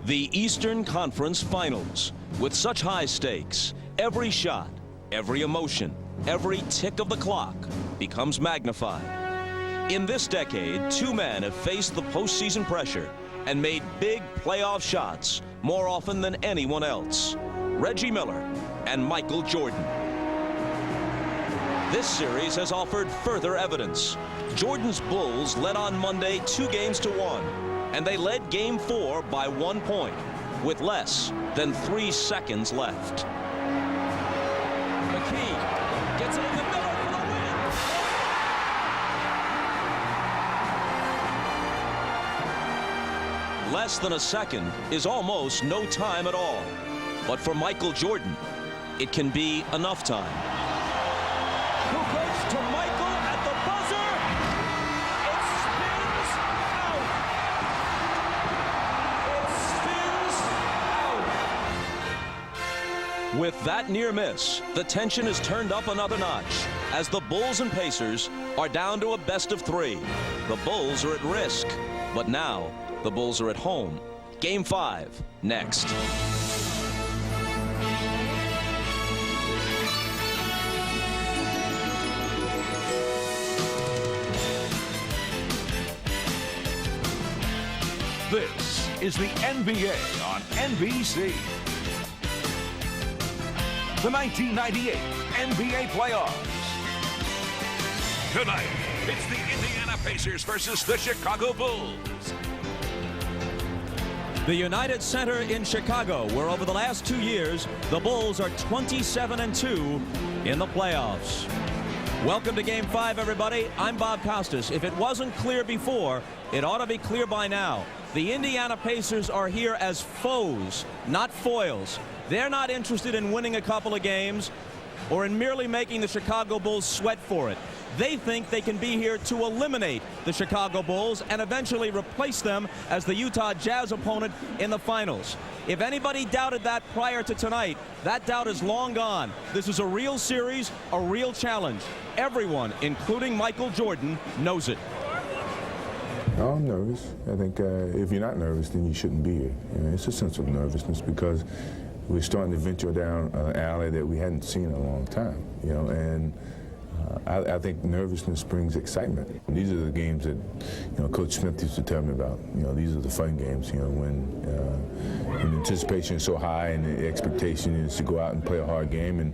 The Eastern Conference Finals. With such high stakes, every shot, every emotion, every tick of the clock becomes magnified. In this decade, two men have faced the postseason pressure and made big playoff shots more often than anyone else. Reggie Miller and Michael Jordan. This series has offered further evidence. Jordan's Bulls led on Monday 2-1, and they led Game 4 by 1 point, with less than 3 seconds left. McKee gets it in the middle for the win. Less than a second is almost no time at all. But for Michael Jordan, it can be enough time. Kukoc to Michael at the buzzer. It spins out. It spins out. With that near miss, the tension is turned up another notch as the Bulls and Pacers are down to a best-of-3. The Bulls are at risk, but now the Bulls are at home. Game 5 next. This is the NBA on NBC. The 1998 NBA playoffs. Tonight, it's the Indiana Pacers versus the Chicago Bulls. The United Center in Chicago, where over the last 2 years, the Bulls are 27-2 in the playoffs. Welcome to Game 5, everybody. I'm Bob Costas. If it wasn't clear before, it ought to be clear by now. The Indiana Pacers are here as foes, not foils. They're not interested in winning a couple of games or in merely making the Chicago Bulls sweat for it. They think they can be here to eliminate the Chicago Bulls and eventually replace them as the Utah Jazz opponent in the finals. If anybody doubted that prior to tonight, that doubt is long gone. This is a real series, a real challenge. Everyone, including Michael Jordan, knows it. Oh, I'm nervous. I think if you're not nervous, then you shouldn't be here. You know, it's a sense of nervousness because we're starting to venture down an alley that we hadn't seen in a long time. You know, and I think nervousness brings excitement. These are the games that, you know, Coach Smith used to tell me about. You know, these are the fun games. You know, when anticipation is so high and the expectation is to go out and play a hard game and,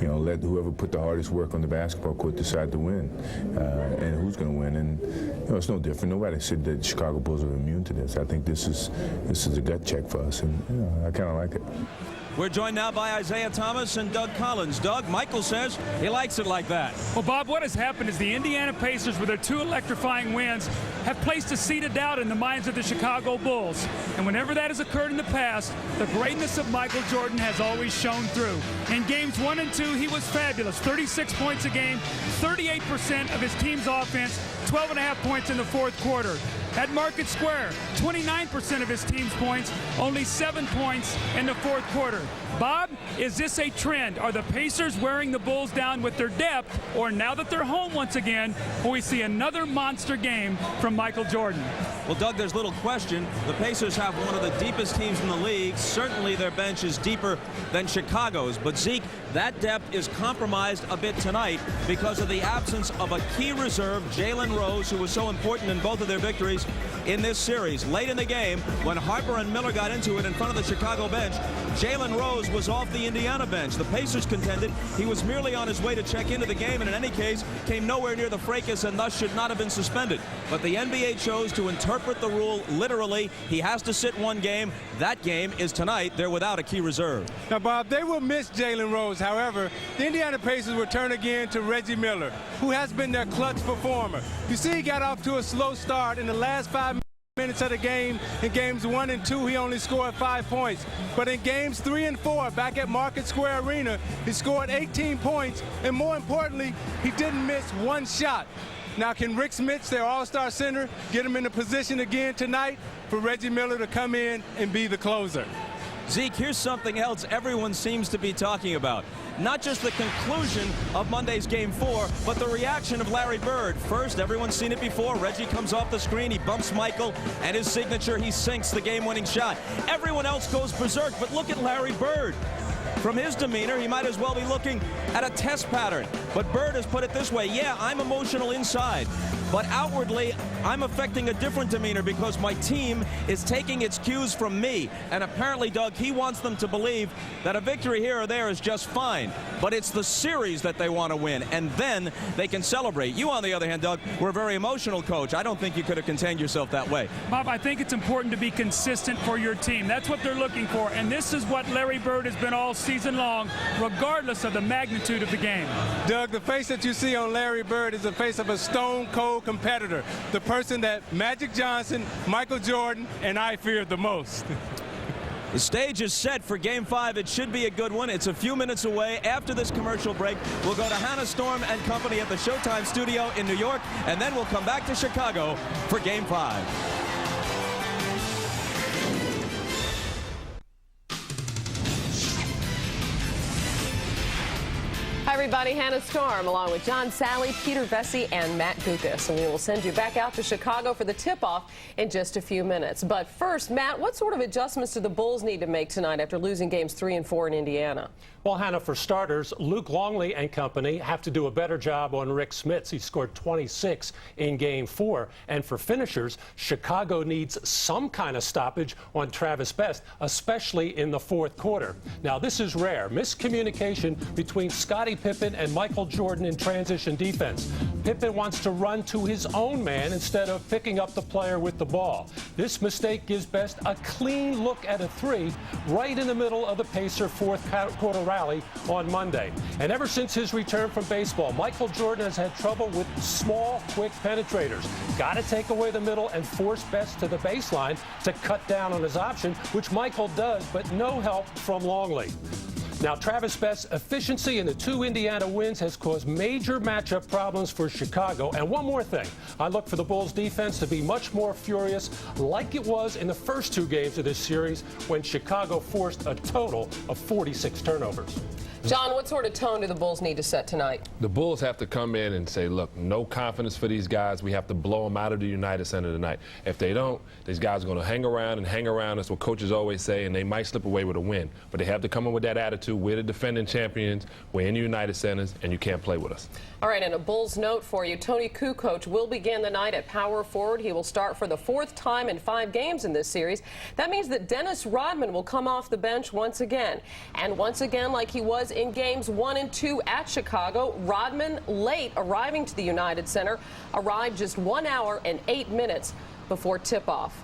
you know, let whoever put the hardest work on the basketball court decide to win, and who's going to win. And you know, it's no different. Nobody said that Chicago Bulls are immune to this. I think this is a gut check for us, and you know, I kind of like it. We're joined now by Isaiah Thomas and Doug Collins. Doug, Michael says he likes it like that. Well, Bob, what has happened is the Indiana Pacers, with their 2 electrifying wins, have placed a seed of doubt in the minds of the Chicago Bulls. And whenever that has occurred in the past, the greatness of Michael Jordan has always shown through. In games 1 and 2, he was fabulous. 36 points a game, 38% of his team's offense, 12.5 points in the fourth quarter. At Market Square, 29% of his team's points, only 7 points in the fourth quarter. Bob, is this a trend? Are the Pacers wearing the Bulls down with their depth, or now that they're home once again, will we see another monster game from Michael Jordan? Well, Doug, there's little question. The Pacers have one of the deepest teams in the league. Certainly their bench is deeper than Chicago's. But, Zeke, that depth is compromised a bit tonight because of the absence of a key reserve, Jalen Rose, who was so important in both of their victories in this series. Late in the game, when Harper and Miller got into it in front of the Chicago bench, Jalen Rose was off the Indiana bench. The Pacers contended he was merely on his way to check into the game, and in any case, came nowhere near the fracas and thus should not have been suspended. But the NBA chose to interpret the rule literally. He has to sit one game. That game is tonight. They're without a key reserve. Now, Bob, they will miss Jalen Rose. However, the Indiana Pacers will turn again to Reggie Miller, who has been their clutch performer. You see, he got off to a slow start in the last 5 minutes of the game. In games 1 and 2, he only scored 5 points. But in games 3 and 4, back at Market Square Arena, he scored 18 points. And more importantly, he didn't miss one shot. Now, can Rick Smits, their all-star center, get him in a position again tonight for Reggie Miller to come in and be the closer? Zeke, here's something else everyone seems to be talking about. not just the conclusion of Monday's Game 4, but the reaction of Larry Bird. First, everyone's seen it before. Reggie comes off the screen, he bumps Michael, and his signature, he sinks the game-winning shot. Everyone else goes berserk, but look at Larry Bird. From his demeanor, he might as well be looking at a test pattern. But Bird has put it this way: yeah, I'm emotional inside, but outwardly, I'm affecting a different demeanor because my team is taking its cues from me. And apparently, Doug, he wants them to believe that a victory here or there is just fine. But it's the series that they want to win, and then they can celebrate. You, on the other hand, Doug, were a very emotional coach. I don't think you could have contained yourself that way. Bob, I think it's important to be consistent for your team. That's what they're looking for, and this is what Larry Bird has been all season long, regardless of the magnitude of the game. Doug, the face that you see on Larry Bird is the face of a stone-cold competitor, the person that Magic Johnson, Michael Jordan, and I feared the most. The stage is set for Game 5. It should be a good one. It's a few minutes away. After this commercial break, we'll go to Hannah Storm and company at the Showtime studio in New York, and then we'll come back to Chicago for Game 5. Hi, everybody. Hannah Storm, along with John Sally, Peter Vesey, and Matt Gukas. And we will send you back out to Chicago for the tip-off in just a few minutes. But first, Matt, what sort of adjustments do the Bulls need to make tonight after losing games 3 and 4 in Indiana? Well, Hannah, for starters, Luke Longley and company have to do a better job on Rick Smits. He scored 26 in Game 4. And for finishers, Chicago needs some kind of stoppage on Travis Best, especially in the fourth quarter. Now, this is rare. Miscommunication between Scottie Pippen and Michael Jordan in transition defense. Pippen wants to run to his own man instead of picking up the player with the ball. This mistake gives Best a clean look at a three right in the middle of the Pacer fourth quarter rally on Monday. And ever since his return from baseball, Michael Jordan has had trouble with small, quick penetrators. Got to take away the middle and force Best to the baseline to cut down on his option, which Michael does, but no help from Longley. Now, Travis Best's efficiency in the 2 Indiana wins has caused major matchup problems for Chicago. And one more thing, I look for the Bulls defense to be much more furious like it was in the first 2 games of this series when Chicago forced a total of 46 turnovers. John, what sort of tone do the Bulls need to set tonight? The Bulls have to come in and say, look, no confidence for these guys. We have to blow them out of the United Center tonight. If they don't, these guys are going to hang around and hang around. That's what coaches always say, and they might slip away with a win. But they have to come in with that attitude. We're the defending champions. We're in the United Centers, and you can't play with us. All right, and a Bulls note for you. Tony Kukoc will begin the night at power forward. He will start for the 4th time in 5 games in this series. That means that Dennis Rodman will come off the bench once again. And once again, like he was in games 1 and 2 at Chicago, Rodman, late arriving to the United Center, arrived just 1 hour and 8 minutes before tip-off.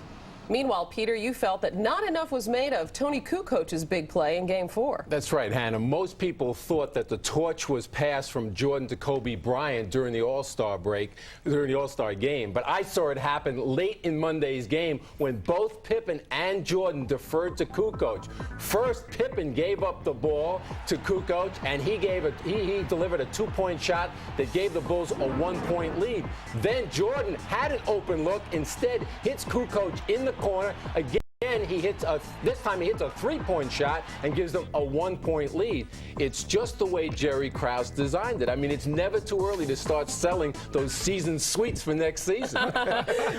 Meanwhile, Peter, you felt that not enough was made of Tony Kukoc's big play in Game 4. That's right, Hannah. Most people thought that the torch was passed from Jordan to Kobe Bryant during the All-Star break, during the All-Star game. But I saw it happen late in Monday's game when both Pippen and Jordan deferred to Kukoc. First, Pippen gave up the ball to Kukoc, and he delivered a 2-point shot that gave the Bulls a 1-point lead. Then Jordan had an open look, instead hits Kukoc in the corner. Again, this time he hits a 3-point shot and gives them a 1-point lead. It's just the way Jerry Krause designed it. I mean, it's never too early to start selling those season suites for next season.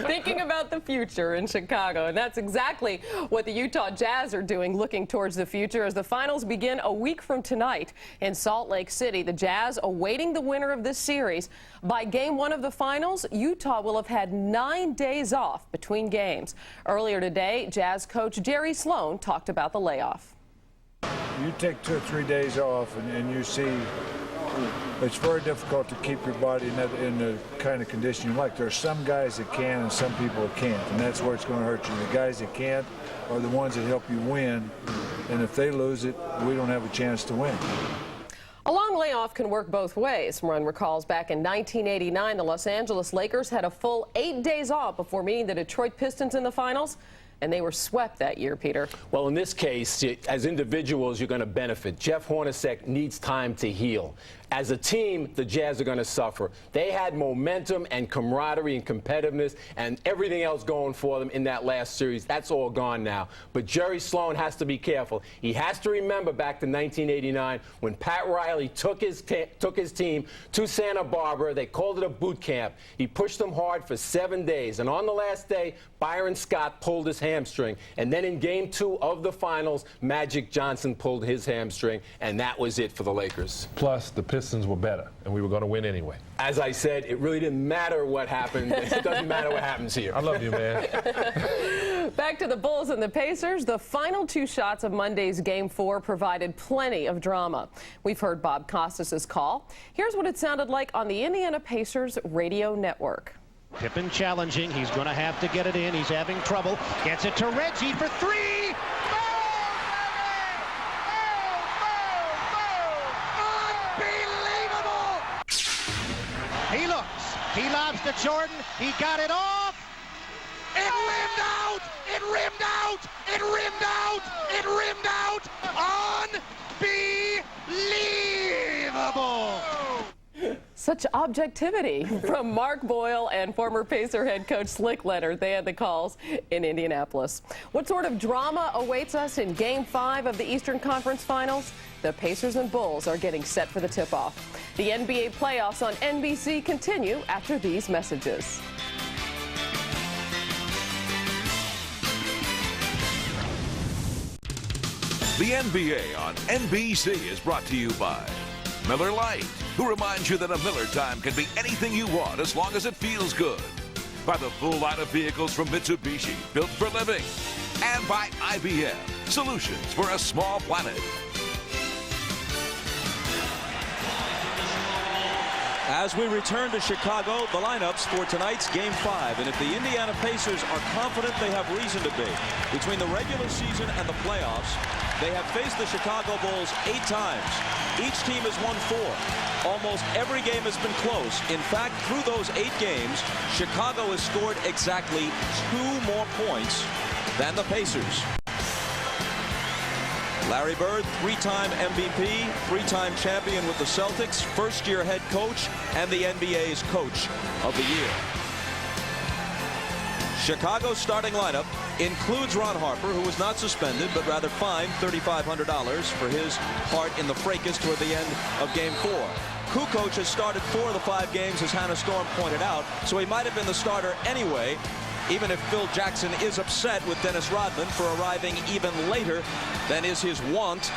Thinking about the future in Chicago, and that's exactly what the Utah Jazz are doing, looking towards the future as the finals begin a week from tonight in Salt Lake City. The Jazz awaiting the winner of this series. By Game 1 of the finals, Utah will have had 9 days off between games. Earlier today, Jazz coach Jerry Sloan talked about the layoff. You take 2 or 3 days off and you see it's very difficult to keep your body in the kind of condition you like. There are some guys that can and some people that can't, and that's where it's going to hurt you. The guys that can't are the ones that help you win, and if they lose it, we don't have a chance to win. A long layoff can work both ways. One recalls back in 1989, the Los Angeles Lakers had a full 8 days off before meeting the Detroit Pistons in the finals, and they were swept that year, Peter. Well, in this case, as individuals, you're going to benefit. Jeff Hornacek needs time to heal. As a team, the Jazz are going to suffer. They had momentum and camaraderie and competitiveness and everything else going for them in that last series. That's all gone now. But Jerry Sloan has to be careful. He has to remember back to 1989 when Pat Riley took his team to Santa Barbara. They called it a boot camp. He pushed them hard for 7 days. And on the last day, Byron Scott pulled his hamstring. And then in Game 2 of the finals, Magic Johnson pulled his hamstring. And that was it for the Lakers. Plus, the Pistons were better, and we were going to win anyway. As I said, it really didn't matter what happened. It doesn't matter what happens here. I love you, man. Back to the Bulls and the Pacers. The final 2 shots of Monday's Game 4 provided plenty of drama. We've heard Bob Costas' call. Here's what it sounded like on the Indiana Pacers radio network. Pippen challenging. He's going to have to get it in. He's having trouble. Gets it to Reggie for 3. Unbelievable! He looks. He lobs to Jordan. He got it off. It rimmed out. It rimmed out. It rimmed out. It rimmed out. Unbelievable! Such objectivity from Mark Boyle and former Pacer head coach Slick Leonard. They had the calls in Indianapolis. What sort of drama awaits us in Game 5 of the Eastern Conference Finals? The Pacers and Bulls are getting set for the tip-off. The NBA playoffs on NBC continue after these messages. The NBA on NBC is brought to you by Miller Lite, who reminds you that a Miller time can be anything you want as long as it feels good. By the full line of vehicles from Mitsubishi, built for living. And by IBM, solutions for a small planet. As we return to Chicago, the lineups for tonight's Game 5. And if the Indiana Pacers are confident they have reason to be, between the regular season and the playoffs, they have faced the Chicago Bulls 8 times. Each team has won 4. Almost every game has been close. In fact, through those 8 games, Chicago has scored exactly 2 more points than the Pacers. Larry Bird, 3-time MVP, 3-time champion with the Celtics, first-year head coach, and the NBA's Coach of the Year. Chicago's starting lineup includes Ron Harper, who was not suspended, but rather fined $3,500 for his part in the fracas toward the end of Game 4. Kukoc has started 4 of the 5 games, as Hannah Storm pointed out, so he might have been the starter anyway, even if Phil Jackson is upset with Dennis Rodman for arriving even later than is his wont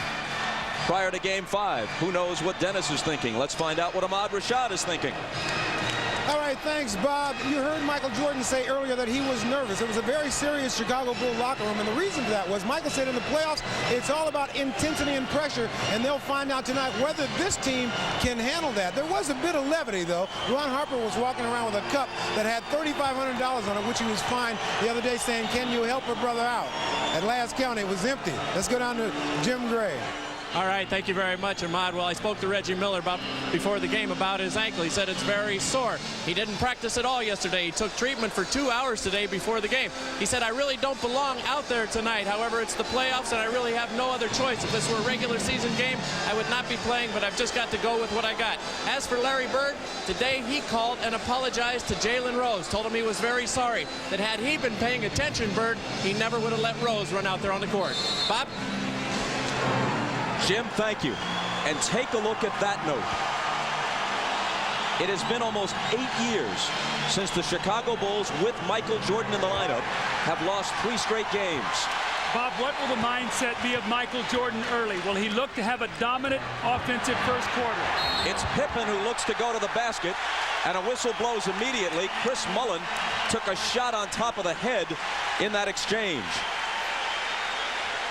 prior to Game 5. Who knows what Dennis is thinking? Let's find out what Ahmad Rashad is thinking. All right, thanks, Bob. You heard Michael Jordan say earlier that he was nervous. It was a very serious Chicago Bull locker room, and the reason for that was Michael said in the playoffs, it's all about intensity and pressure, and they'll find out tonight whether this team can handle that. There was a bit of levity, though. Ron Harper was walking around with a cup that had $3,500 on it, which he was fined the other day saying, "Can you help a brother out?" At last count, it was empty. Let's go down to Jim Gray. All right, thank you very much, Ahmad. Well, I spoke to Reggie Miller before the game about his ankle. He said it's very sore. He didn't practice at all yesterday. He took treatment for 2 hours today before the game. He said, "I really don't belong out there tonight. However, it's the playoffs, and I really have no other choice. If this were a regular season game, I would not be playing, but I've just got to go with what I got." As for Larry Bird, today he called and apologized to Jalen Rose, told him he was very sorry, that had he been paying attention, Bird, he never would have let Rose run out there on the court. Bob? Jim, thank you. And take a look at that note. It has been almost 8 years since the Chicago Bulls, with Michael Jordan in the lineup, have lost 3 straight games. Bob, what will the mindset be of Michael Jordan early? Will he look to have a dominant offensive first quarter? It's Pippen who looks to go to the basket, and a whistle blows immediately. Chris Mullin took a shot on top of the head in that exchange.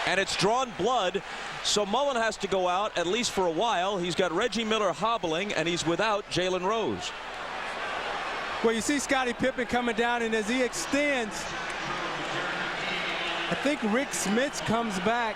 And it's drawn blood, so Mullin has to go out, at least for a while. He's got Reggie Miller hobbling, and he's without Jalen Rose. Well, you see Scottie Pippen coming down, and as he extends, I think Rick Smits comes back,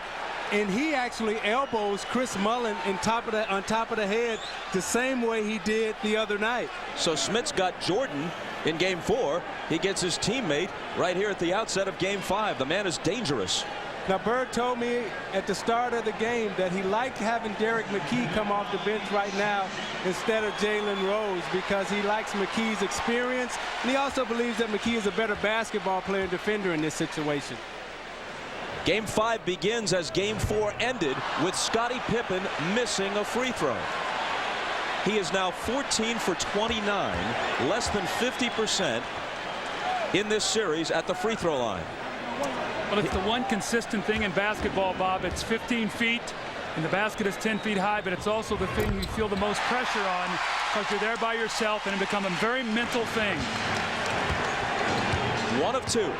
and he actually elbows Chris Mullin on top of the head the same way he did the other night. So Smits got Jordan in Game 4. He gets his teammate right here at the outset of Game 5. The man is dangerous. Now, Bird told me at the start of the game that he liked having Derek McKee come off the bench right now instead of Jalen Rose because he likes McKee's experience, and he also believes that McKee is a better basketball player and defender in this situation. Game 5 begins as Game 4 ended with Scottie Pippen missing a free throw. He is now 14 for 29, less than 50% in this series at the free throw line. Well, it's the one consistent thing in basketball, Bob. It's 15 feet, and the basket is 10 feet high, but it's also the thing you feel the most pressure on because you're there by yourself, and it becomes a very mental thing. 1 of 2.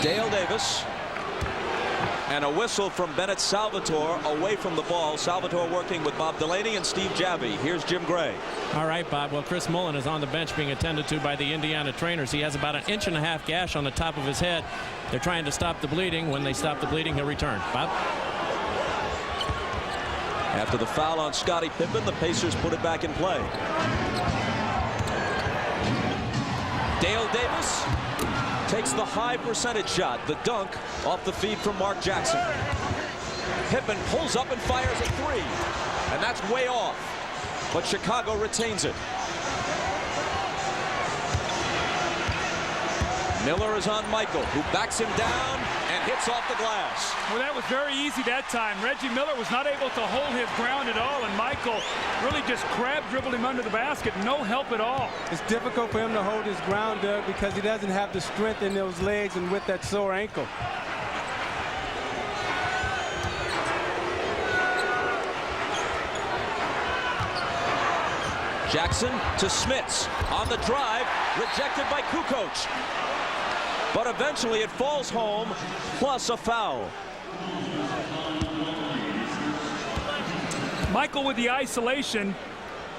Dale Davis. And a whistle from Bennett Salvatore away from the ball. Salvatore working with Bob Delaney and Steve Javie. Here's Jim Gray. All right, Bob. Well, Chris Mullen is on the bench being attended to by the Indiana trainers. He has about an 1.5 inch gash on the top of his head. They're trying to stop the bleeding. When they stop the bleeding, he'll return. Bob? After the foul on Scottie Pippen, the Pacers put it back in play. Dale Davis takes the high percentage shot, the dunk off the feed from Mark Jackson. Pippen pulls up and fires a 3, and that's way off, but Chicago retains it. Miller is on Michael, who backs him down and hits off the glass. Well, that was very easy that time. Reggie Miller was not able to hold his ground at all, and Michael really just dribbled him under the basket. No help at all. It's difficult for him to hold his ground, Doug, because he doesn't have the strength in those legs and with that sore ankle. Jackson to Smits on the drive, rejected by Kukoc. But eventually it falls home, plus a foul. Michael with the isolation.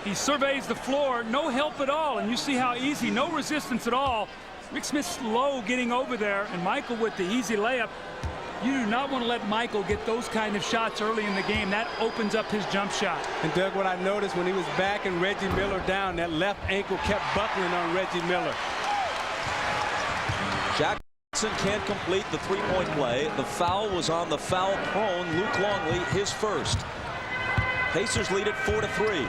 He surveys the floor, no help at all, and you see how easy, no resistance at all. Rick Smith's low getting over there, and Michael with the easy layup. You do not want to let Michael get those kind of shots early in the game. That opens up his jump shot. And Doug, what I noticed when he was backing Reggie Miller down, that left ankle kept buckling on Reggie Miller. Jackson can't complete the three-point play. The foul was on the foul-prone Luke Longley, his first. Pacers lead it 4-3.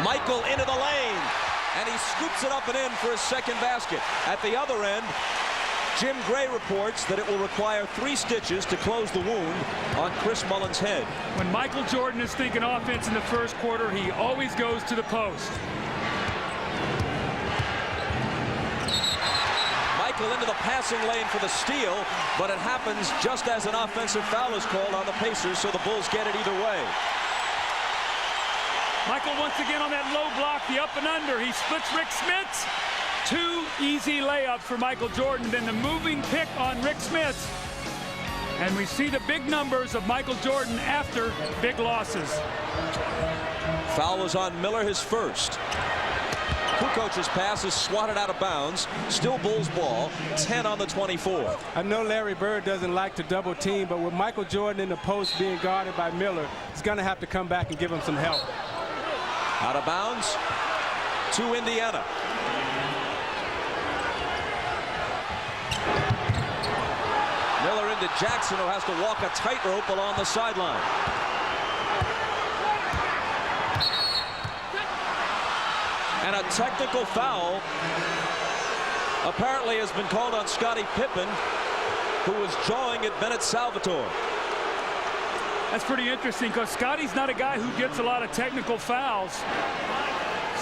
Michael into the lane, and he scoops it up and in for his second basket. At the other end, Jim Gray reports that it will require 3 stitches to close the wound on Chris Mullen's head. When Michael Jordan is thinking offense in the first quarter, he always goes to the post. Michael into the passing lane for the steal, but it happens just as an offensive foul is called on the Pacers, so the Bulls get it either way. Michael once again on that low block, the up and under. He splits Rick Smits. 2 easy layups for Michael Jordan, then the moving pick on Rick Smits. And we see the big numbers of Michael Jordan after big losses. Foul was on Miller, his first. Kukoc's pass is swatted out of bounds. Still Bulls ball, 10 on the 24. I know Larry Bird doesn't like to double team, but with Michael Jordan in the post being guarded by Miller, he's going to have to come back and give him some help. Out of bounds to Indiana. Miller into Jackson, who has to walk a tightrope along the sideline. And a technical foul apparently has been called on Scottie Pippen, who was jawing at Bennett Salvatore. That's pretty interesting because Scottie's not a guy who gets a lot of technical fouls.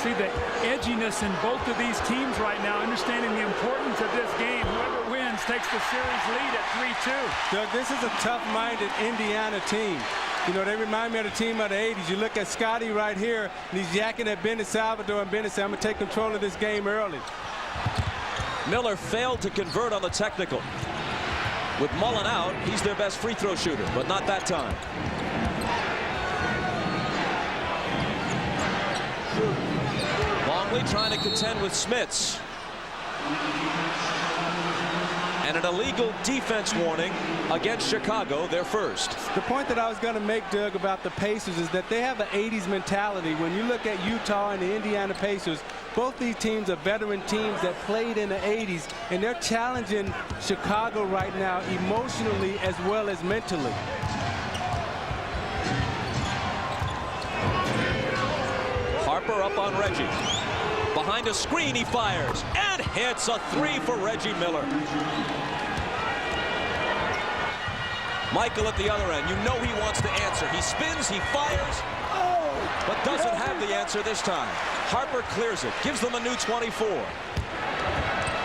See the edginess in both of these teams right now, understanding the importance of this game. Whoever wins takes the series lead at 3-2. Doug, this is a tough-minded Indiana team. You know, they remind me of the team of the 80s. You look at Scottie right here, and he's yakking at Bennett Salvatore, and Bennett said, I'm going to take control of this game early. Miller failed to convert on the technical. With Mullen out, he's their best free throw shooter, but not that time. Longley trying to contend with Smits. And an illegal defense warning against Chicago, their first. The point that I was going to make, Doug, about the Pacers is that they have an 80s mentality. When you look at Utah and the Indiana Pacers, both these teams are veteran teams that played in the 80s, and they're challenging Chicago right now emotionally as well as mentally. Harper up on Reggie. Behind a screen, he fires and hits a three for Reggie Miller. Michael at the other end. You know he wants to answer. He spins, he fires, but doesn't have the answer this time. Harper clears it, gives them a new 24.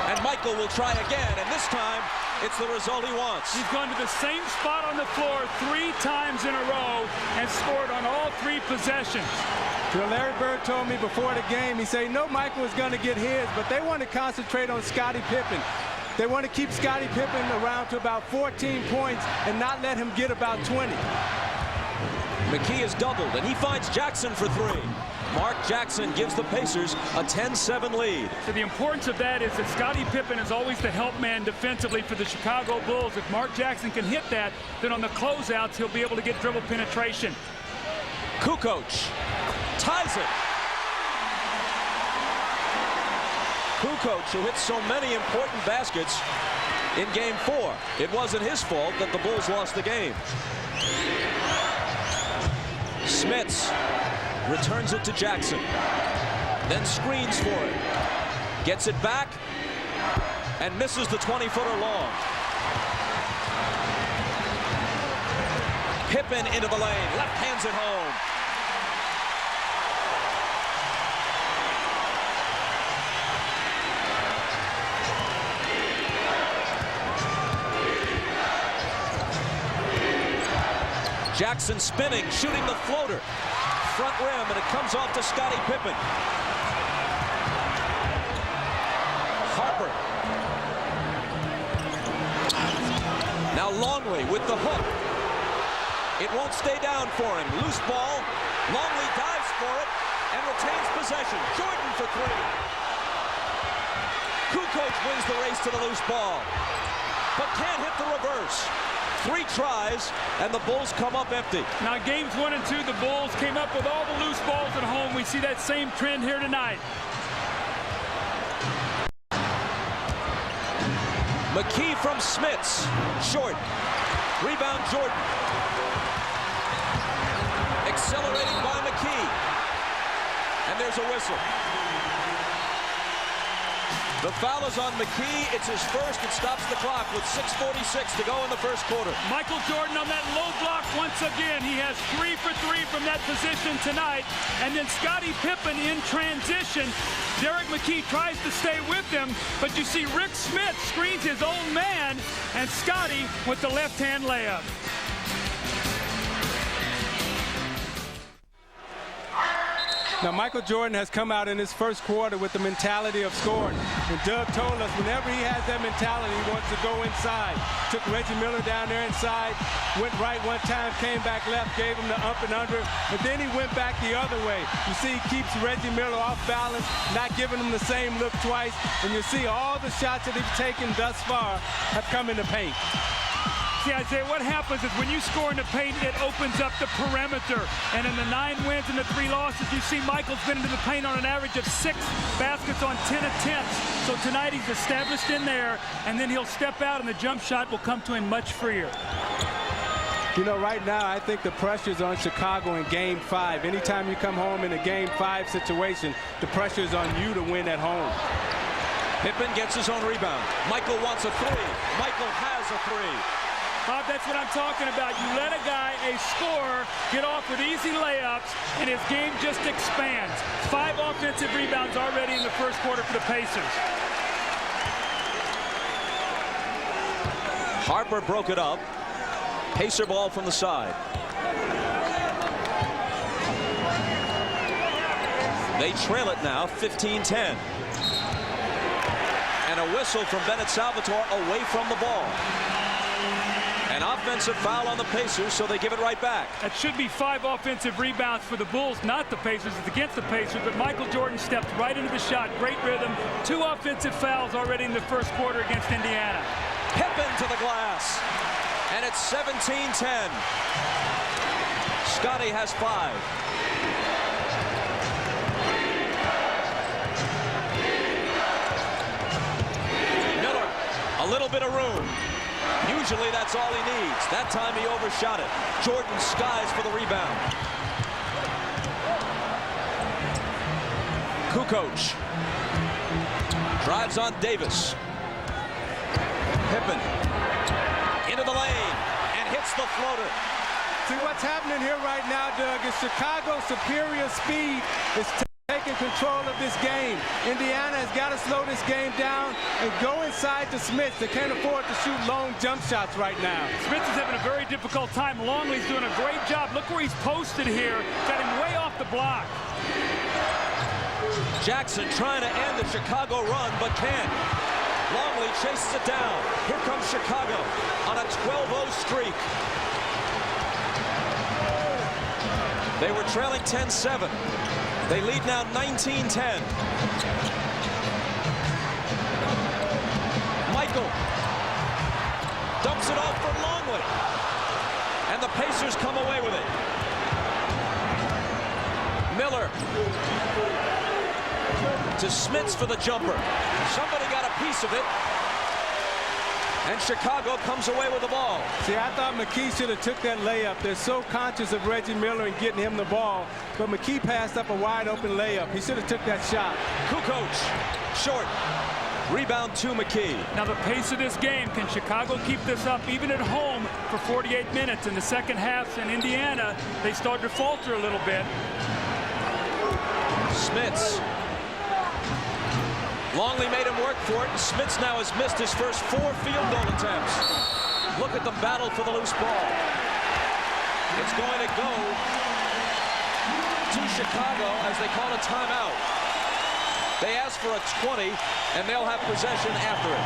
And Michael will try again, and this time it's the result he wants. He's gone to the same spot on the floor 3 times in a row and scored on all 3 possessions. You know, Larry Bird told me before the game, he said, no, Michael was going to get his, but they want to concentrate on Scottie Pippen. They want to keep Scottie Pippen around to about 14 points and not let him get about 20. McKee is doubled, and he finds Jackson for 3. Mark Jackson gives the Pacers a 10-7 lead. So the importance of that is that Scottie Pippen is always the help man defensively for the Chicago Bulls. If Mark Jackson can hit that, then on the closeouts, he'll be able to get dribble penetration. Kukoc ties it. Kukoc, who hit so many important baskets in Game 4. It wasn't his fault that the Bulls lost the game. Smits returns it to Jackson, then screens for it, gets it back, and misses the 20-footer long. Pippen into the lane, left hands it home. Jackson spinning, shooting the floater. Front rim, and it comes off to Scottie Pippen. Harper. Now Longley with the hook. It won't stay down for him. Loose ball. Longley dives for it and retains possession. Jordan for 3. Kukoc wins the race to the loose ball, but can't hit the reverse. 3 tries, and the Bulls come up empty. Now, games 1 and 2, the Bulls came up with all the loose balls at home. We see that same trend here tonight. McKee from Smits. Short. Rebound Jordan. Accelerating by McKee. And there's a whistle. The foul is on McKee. It's his first. It stops the clock with 6:46 to go in the first quarter. Michael Jordan on that low block once again. He has 3 for 3 from that position tonight. And then Scottie Pippen in transition. Derek McKee tries to stay with him, but you see Rick Smith screens his own man, and Scottie with the left-hand layup. Now, Michael Jordan has come out in his first quarter with the mentality of scoring. And Doug told us whenever he has that mentality, he wants to go inside. Took Reggie Miller down there inside, went right one time, came back left, gave him the up and under, but then he went back the other way. You see, he keeps Reggie Miller off balance, not giving him the same look twice, and you see all the shots that he's taken thus far have come in the paint. See, Isaiah, what happens is when you score in the paint, it opens up the perimeter. And in the 9 wins and the 3 losses, you see Michael's been into the paint on an average of 6 baskets on 10 attempts. So tonight he's established in there, and then he'll step out, and the jump shot will come to him much freer. You know, right now, I think the pressure's on Chicago in Game 5. Anytime you come home in a Game 5 situation, the pressure's on you to win at home. Pippen gets his own rebound. Michael wants a 3. Michael has a 3. Bob, that's what I'm talking about. You let a guy, a scorer, get off with easy layups, and his game just expands. 5 offensive rebounds already in the first quarter for the Pacers. Harper broke it up. Pacer ball from the side. They trail it now, 15-10. And a whistle from Bennett Salvatore away from the ball. An offensive foul on the Pacers, so they give it right back. That should be 5 offensive rebounds for the Bulls, not the Pacers. It's against the Pacers, but Michael Jordan stepped right into the shot. Great rhythm. 2 offensive fouls already in the first quarter against Indiana. Pippen to the glass. And it's 17-10. Scotty has 5. Miller, a little bit of room. Usually that's all he needs. That time he overshot it. Jordan skies for the rebound. Kukoc drives on Davis. Pippen into the lane and hits the floater. See what's happening here right now, Doug, is Chicago's superior speed is taking control of this game. Indiana has got to slow this game down and go inside to Smith. They can't afford to shoot long jump shots right now. Smith is having a very difficult time. Longley's doing a great job. Look where he's posted here. Got him way off the block. Jackson trying to end the Chicago run, but can't. Longley chases it down. Here comes Chicago on a 12-0 streak. They were trailing 10-7. They lead now 19-10. Michael dumps it off for Longley. And the Pacers come away with it. Miller to Smits for the jumper. Somebody got a piece of it. And Chicago comes away with the ball. See, I thought McKee should have took that layup. They're so conscious of Reggie Miller and getting him the ball. But McKee passed up a wide open layup. He should have took that shot. Kukoc, short. Rebound to McKee. Now the pace of this game, can Chicago keep this up even at home for 48 minutes? In the second half in Indiana, they started to falter a little bit. Smits. Longley made him work for it, and Smits now has missed his first 4 field goal attempts. Look at the battle for the loose ball. It's going to go to Chicago as they call a timeout. They ask for a 20, and they'll have possession after it.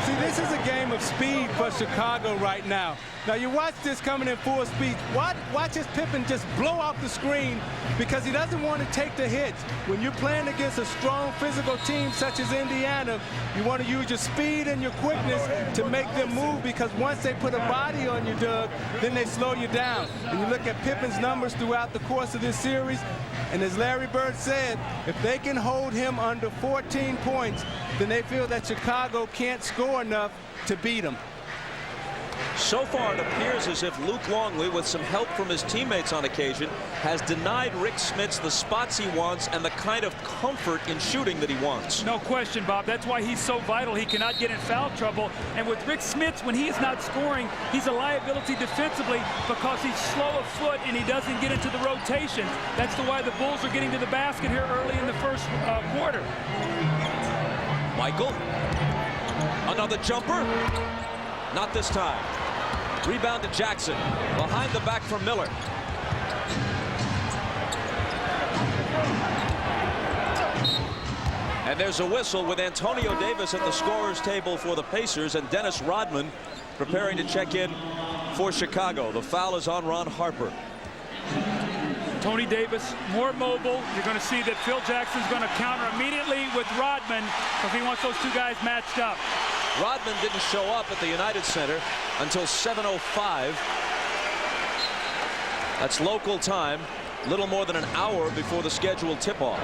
See, this is a game of speed for Chicago right now. Now, you watch this coming in full speed. Watch his Pippen just blow off the screen because he doesn't want to take the hits. When you're playing against a strong physical team such as Indiana, you want to use your speed and your quickness to make them move because once they put a body on you, Doug, then they slow you down. And you look at Pippen's numbers throughout the course of this series, and as Larry Bird said, if they can hold him under 14 points, then they feel that Chicago can't score enough to beat him. So far, it appears as if Luke Longley, with some help from his teammates on occasion, has denied Rick Smits the spots he wants and the kind of comfort in shooting that he wants. No question, Bob. That's why he's so vital. He cannot get in foul trouble. And with Rick Smits, when he is not scoring, he's a liability defensively because he's slow of foot and he doesn't get into the rotation. That's why the Bulls are getting to the basket here early in the first quarter. Michael. Another jumper. Not this time. Rebound to Jackson. Behind the back from Miller. And there's a whistle with Antonio Davis at the scorer's table for the Pacers and Dennis Rodman preparing to check in for Chicago. The foul is on Ron Harper. Tony Davis more mobile. You're going to see that Phil Jackson's going to counter immediately with Rodman because he wants those two guys matched up. Rodman didn't show up at the United Center until 7:05. That's local time. Little more than an hour before the scheduled tip-off.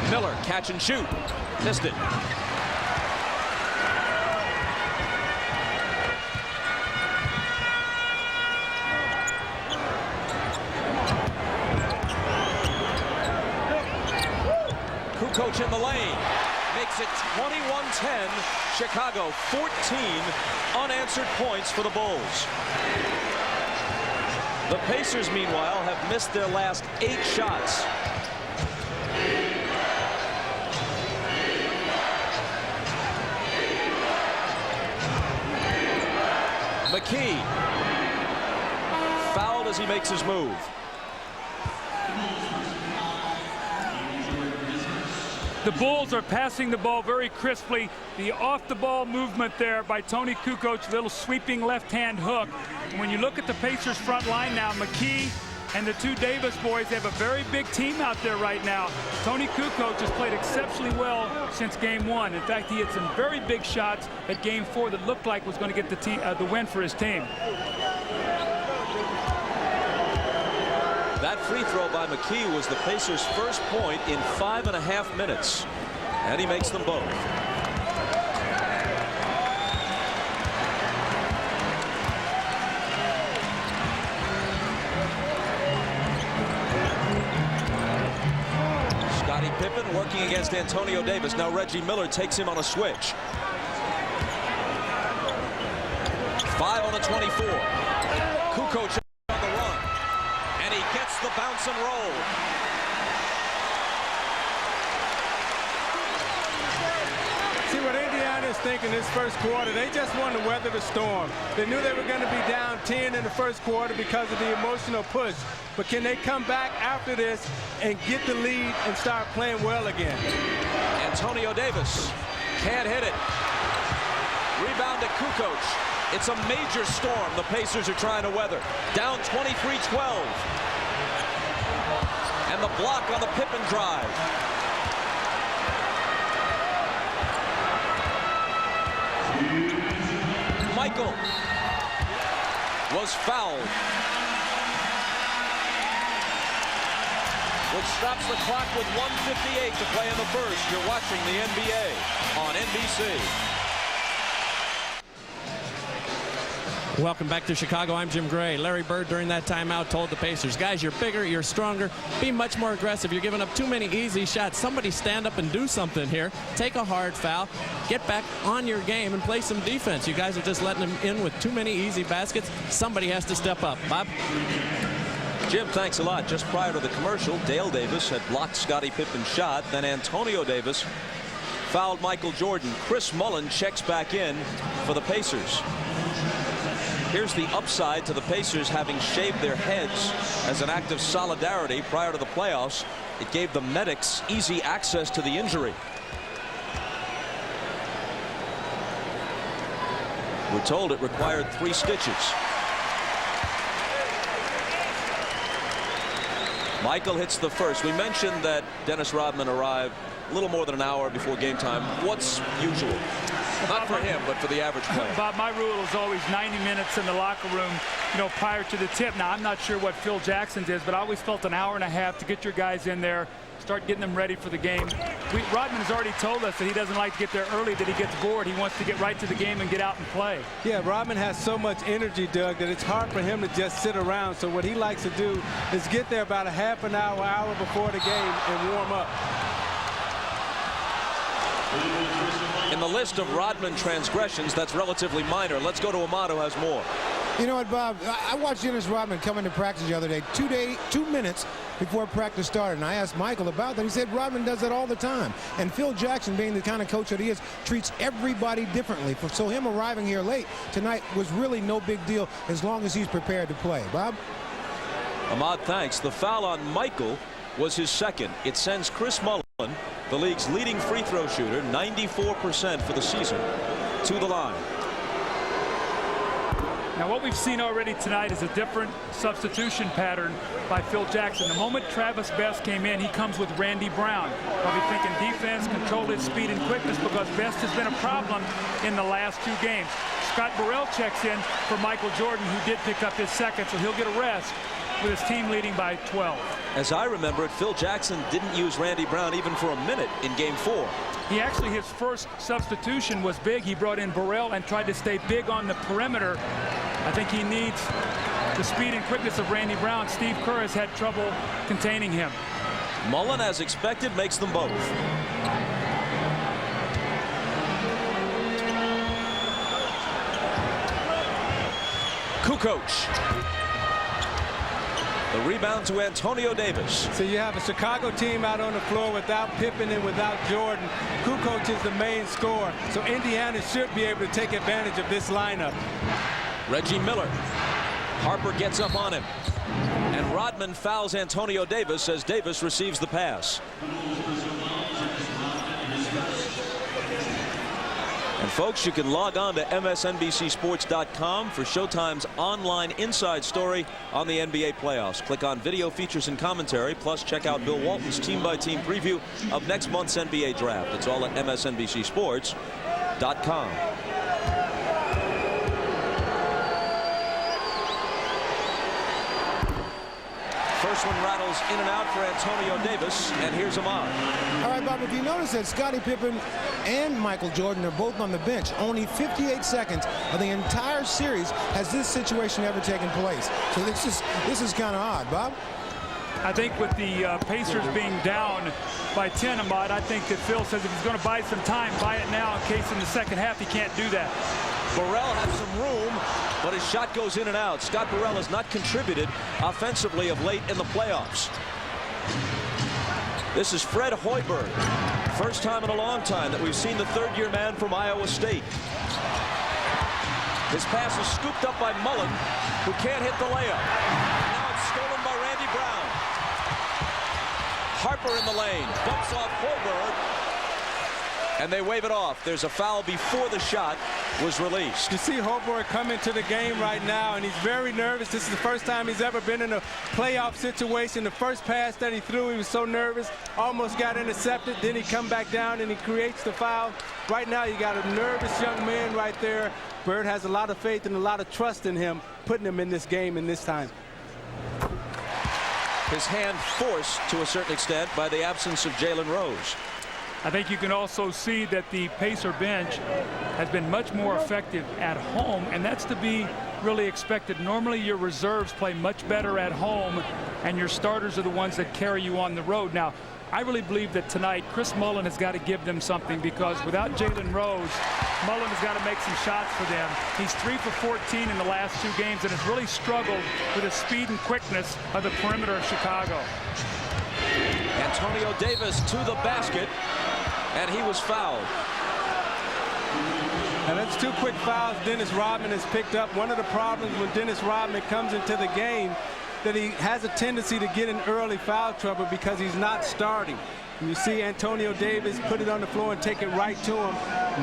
Miller, catch and shoot. Missed it. Kukoc in the lane. Makes it 21-10. Chicago, 14 unanswered points for the Bulls. The Pacers, meanwhile, have missed their last 8 shots. McKee fouled as he makes his move. The Bulls are passing the ball very crisply. The off-the-ball movement there by Tony Kukoc, little sweeping left-hand hook. And when you look at the Pacers front line now, McKee, And the two Davis boys have a very big team out there right now. Tony Kukoc has played exceptionally well since game 1. In fact, he had some very big shots at game 4 that looked like was going to get the win for his team. That free throw by McKee was the Pacers' first point in 5.5 minutes. And he makes them both. Scottie Pippen working against Antonio Davis. Now Reggie Miller takes him on a switch. 5 on the 24. Kukoc on the run. And he gets the bounce and roll. See what Indiana is thinking this first quarter. They just wanted to weather the storm. They knew they were going to be down 10 in the first quarter because of the emotional push. But can they come back after this and get the lead and start playing well again? Antonio Davis can't hit it. Rebound to Kukoc. It's a major storm the Pacers are trying to weather. Down 23-12. And the block on the Pippen drive. Michael was fouled, which stops the clock with 1:58 to play in the first. You're watching the NBA on NBC. Welcome back to Chicago. I'm Jim Gray. Larry Bird during that timeout told the Pacers, guys, you're bigger, you're stronger, be much more aggressive. You're giving up too many easy shots. Somebody stand up and do something here. Take a hard foul, get back on your game and play some defense. You guys are just letting them in with too many easy baskets. Somebody has to step up. Bob? Jim, thanks a lot. Just prior to the commercial, Dale Davis had blocked Scottie Pippen's shot. Then Antonio Davis fouled Michael Jordan. Chris Mullin checks back in for the Pacers. Here's the upside to the Pacers having shaved their heads as an act of solidarity prior to the playoffs. It gave the medics easy access to the injury. We're told it required 3 stitches. Michael hits the first. We mentioned that Dennis Rodman arrived a little more than an hour before game time. What's usual? Not for him, but for the average player. Bob, my rule is always 90 minutes in the locker room, prior to the tip. Now, I'm not sure what Phil Jackson's is, but I always felt an hour and a half to get your guys in there, start getting them ready for the game. Rodman has already told us that he doesn't like to get there early, that he gets bored. He wants to get right to the game and get out and play. Yeah, Rodman has so much energy, Doug, that it's hard for him to just sit around. So what he likes to do is get there about a half an hour before the game and warm up. In the list of Rodman transgressions, that's relatively minor. Let's go to Ahmad, who has more. You know what, Bob? I watched Dennis Rodman come into practice the other day, 2 minutes before practice started, and I asked Michael about that. He said Rodman does that all the time. And Phil Jackson, being the kind of coach that he is, treats everybody differently. So him arriving here late tonight was really no big deal as long as he's prepared to play. Bob? Ahmad, thanks. The foul on Michael was his second. It sends Chris Mullin, the league's leading free throw shooter, 94% for the season, to the line. Now, what we've seen already tonight is a different substitution pattern by Phil Jackson. The moment Travis Best came in, he comes with Randy Brown. Probably thinking defense, control his speed and quickness, because Best has been a problem in the last 2 games. Scott Burrell checks in for Michael Jordan, who did pick up his second, so he'll get a rest with his team leading by 12. As I remember it, Phil Jackson didn't use Randy Brown even for a minute in game 4. He actually, his first substitution was big. He brought in Burrell and tried to stay big on the perimeter. I think he needs the speed and quickness of Randy Brown. Steve Kerr has had trouble containing him. Mullin, as expected, makes them both. Kukoc. The rebound to Antonio Davis. So you have a Chicago team out on the floor without Pippen and without Jordan. Kukoc is the main scorer, so Indiana should be able to take advantage of this lineup. Reggie Miller. Harper gets up on him. And Rodman fouls Antonio Davis as Davis receives the pass. And folks, you can log on to msnbcsports.com for Showtime's online inside story on the NBA playoffs. Click on video features and commentary, plus check out Bill Walton's team-by-team preview of next month's NBA draft. It's all at msnbcsports.com. First one rattles in and out for Antonio Davis, and here's Ahmad. All right, Bob, if you notice that Scottie Pippen and Michael Jordan are both on the bench, only 58 seconds of the entire series has this situation ever taken place. So this is kind of odd, Bob. I think with the Pacers being down by 10, Ahmad, I think that Phil says if he's going to buy some time, buy it now in case in the second half he can't do that. Burrell has some room, but his shot goes in and out. Scott Burrell has not contributed offensively of late in the playoffs. This is Fred Hoiberg. First time in a long time that we've seen the third-year man from Iowa State. His pass is scooped up by Mullen, who can't hit the layup. Now it's stolen by Randy Brown. Harper in the lane, bumps off Hoiberg, and they wave it off. There's a foul before the shot was released. You see Hoiberg come into the game right now, and he's very nervous. This is the first time he's ever been in a playoff situation. The first pass that he threw, he was so nervous, almost got intercepted. Then he come back down and he creates the foul. Right now you got a nervous young man right there. Bird has a lot of faith and a lot of trust in him, putting him in this game in this time. His hand forced to a certain extent by the absence of Jalen Rose. I think you can also see that the Pacer bench has been much more effective at home, and that's to be really expected. Normally your reserves play much better at home, and your starters are the ones that carry you on the road. Now, I really believe that tonight Chris Mullin has got to give them something, because without Jalen Rose, Mullin has got to make some shots for them. He's 3 for 14 in the last 2 games and has really struggled with the speed and quickness of the perimeter of Chicago. Antonio Davis to the basket, and he was fouled. And that's 2 quick fouls Dennis Rodman has picked up. One of the problems when Dennis Rodman comes into the game, that he has a tendency to get in early foul trouble because he's not starting. And you see Antonio Davis put it on the floor and take it right to him,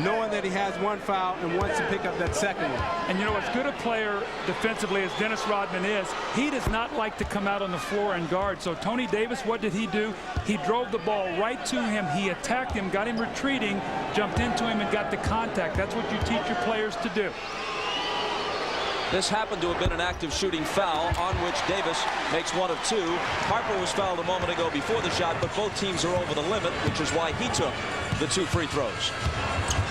knowing that he has 1 foul and wants to pick up that second one. And you know, as good a player defensively as Dennis Rodman is, he does not like to come out on the floor and guard. So Tony Davis, what did he do? He drove the ball right to him. He attacked him, got him retreating, jumped into him, and got the contact. That's what you teach your players to do. This happened to have been an active shooting foul, on which Davis makes 1 of 2. Harper was fouled a moment ago before the shot, but both teams are over the limit, which is why he took the 2 free throws.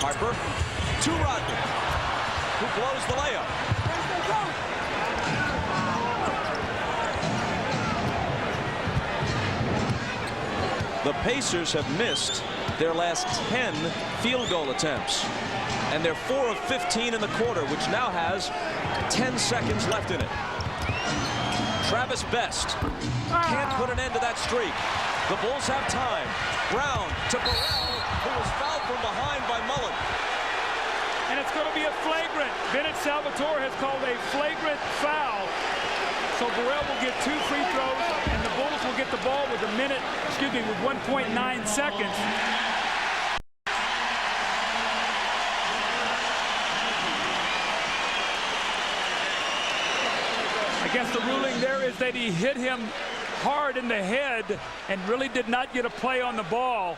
Harper to Rodman, who blows the layup. The Pacers have missed their last 10 field goal attempts, and they're 4 of 15 in the quarter, which now has 10 seconds left in it. Travis Best can't put an end to that streak. The Bulls have time. Brown to Burrell, who was fouled from behind by Mullen. And it's going to be a flagrant. Bennett Salvatore has called a flagrant foul. So Burrell will get 2 free throws, and the Bulls will get the ball with with 1.9 seconds. I guess the ruling there is that he hit him hard in the head and really did not get a play on the ball.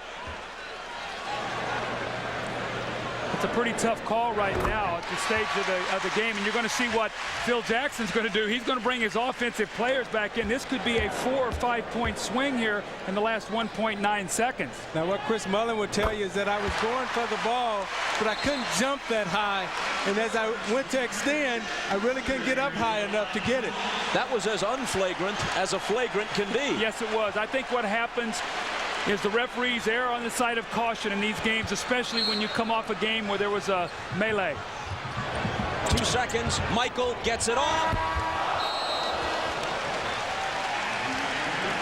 It's a pretty tough call right now at the stage of the game, and you're going to see what Phil Jackson's going to do. He's going to bring his offensive players back in. This could be a 4 or 5 point swing here in the last 1.9 seconds. Now what Chris Mullin would tell you is that I was going for the ball, but I couldn't jump that high, and as I went to extend, I really couldn't get up high enough to get it. That was as unflagrant as a flagrant can be. Yes, it was. I think what happens is the referees err on the side of caution in these games, especially when you come off a game where there was a melee. 2 seconds. Michael gets it off.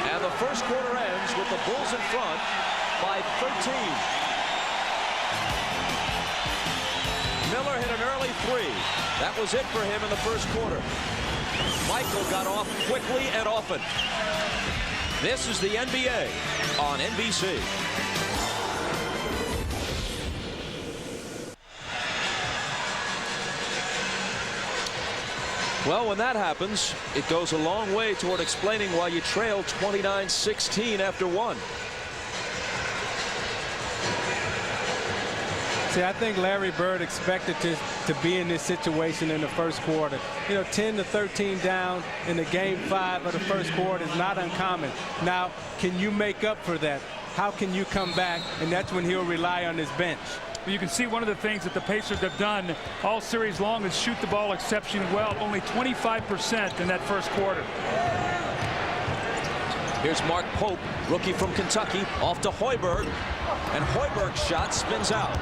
And the first quarter ends with the Bulls in front by 13. Miller hit an early 3. That was it for him in the first quarter. Michael got off quickly and often. This is the NBA on NBC. Well, when that happens, it goes a long way toward explaining why you trail 29-16 after one. See, I think Larry Bird expected to be in this situation in the first quarter. You know, 10-13 down in the game 5 of the first quarter is not uncommon. Now, can you make up for that? How can you come back? And that's when he'll rely on his bench. You can see one of the things that the Pacers have done all series long is shoot the ball exceptionally well. Only 25% in that first quarter. Here's Mark Pope, rookie from Kentucky, off to Hoiberg. And Hoiberg's shot spins out.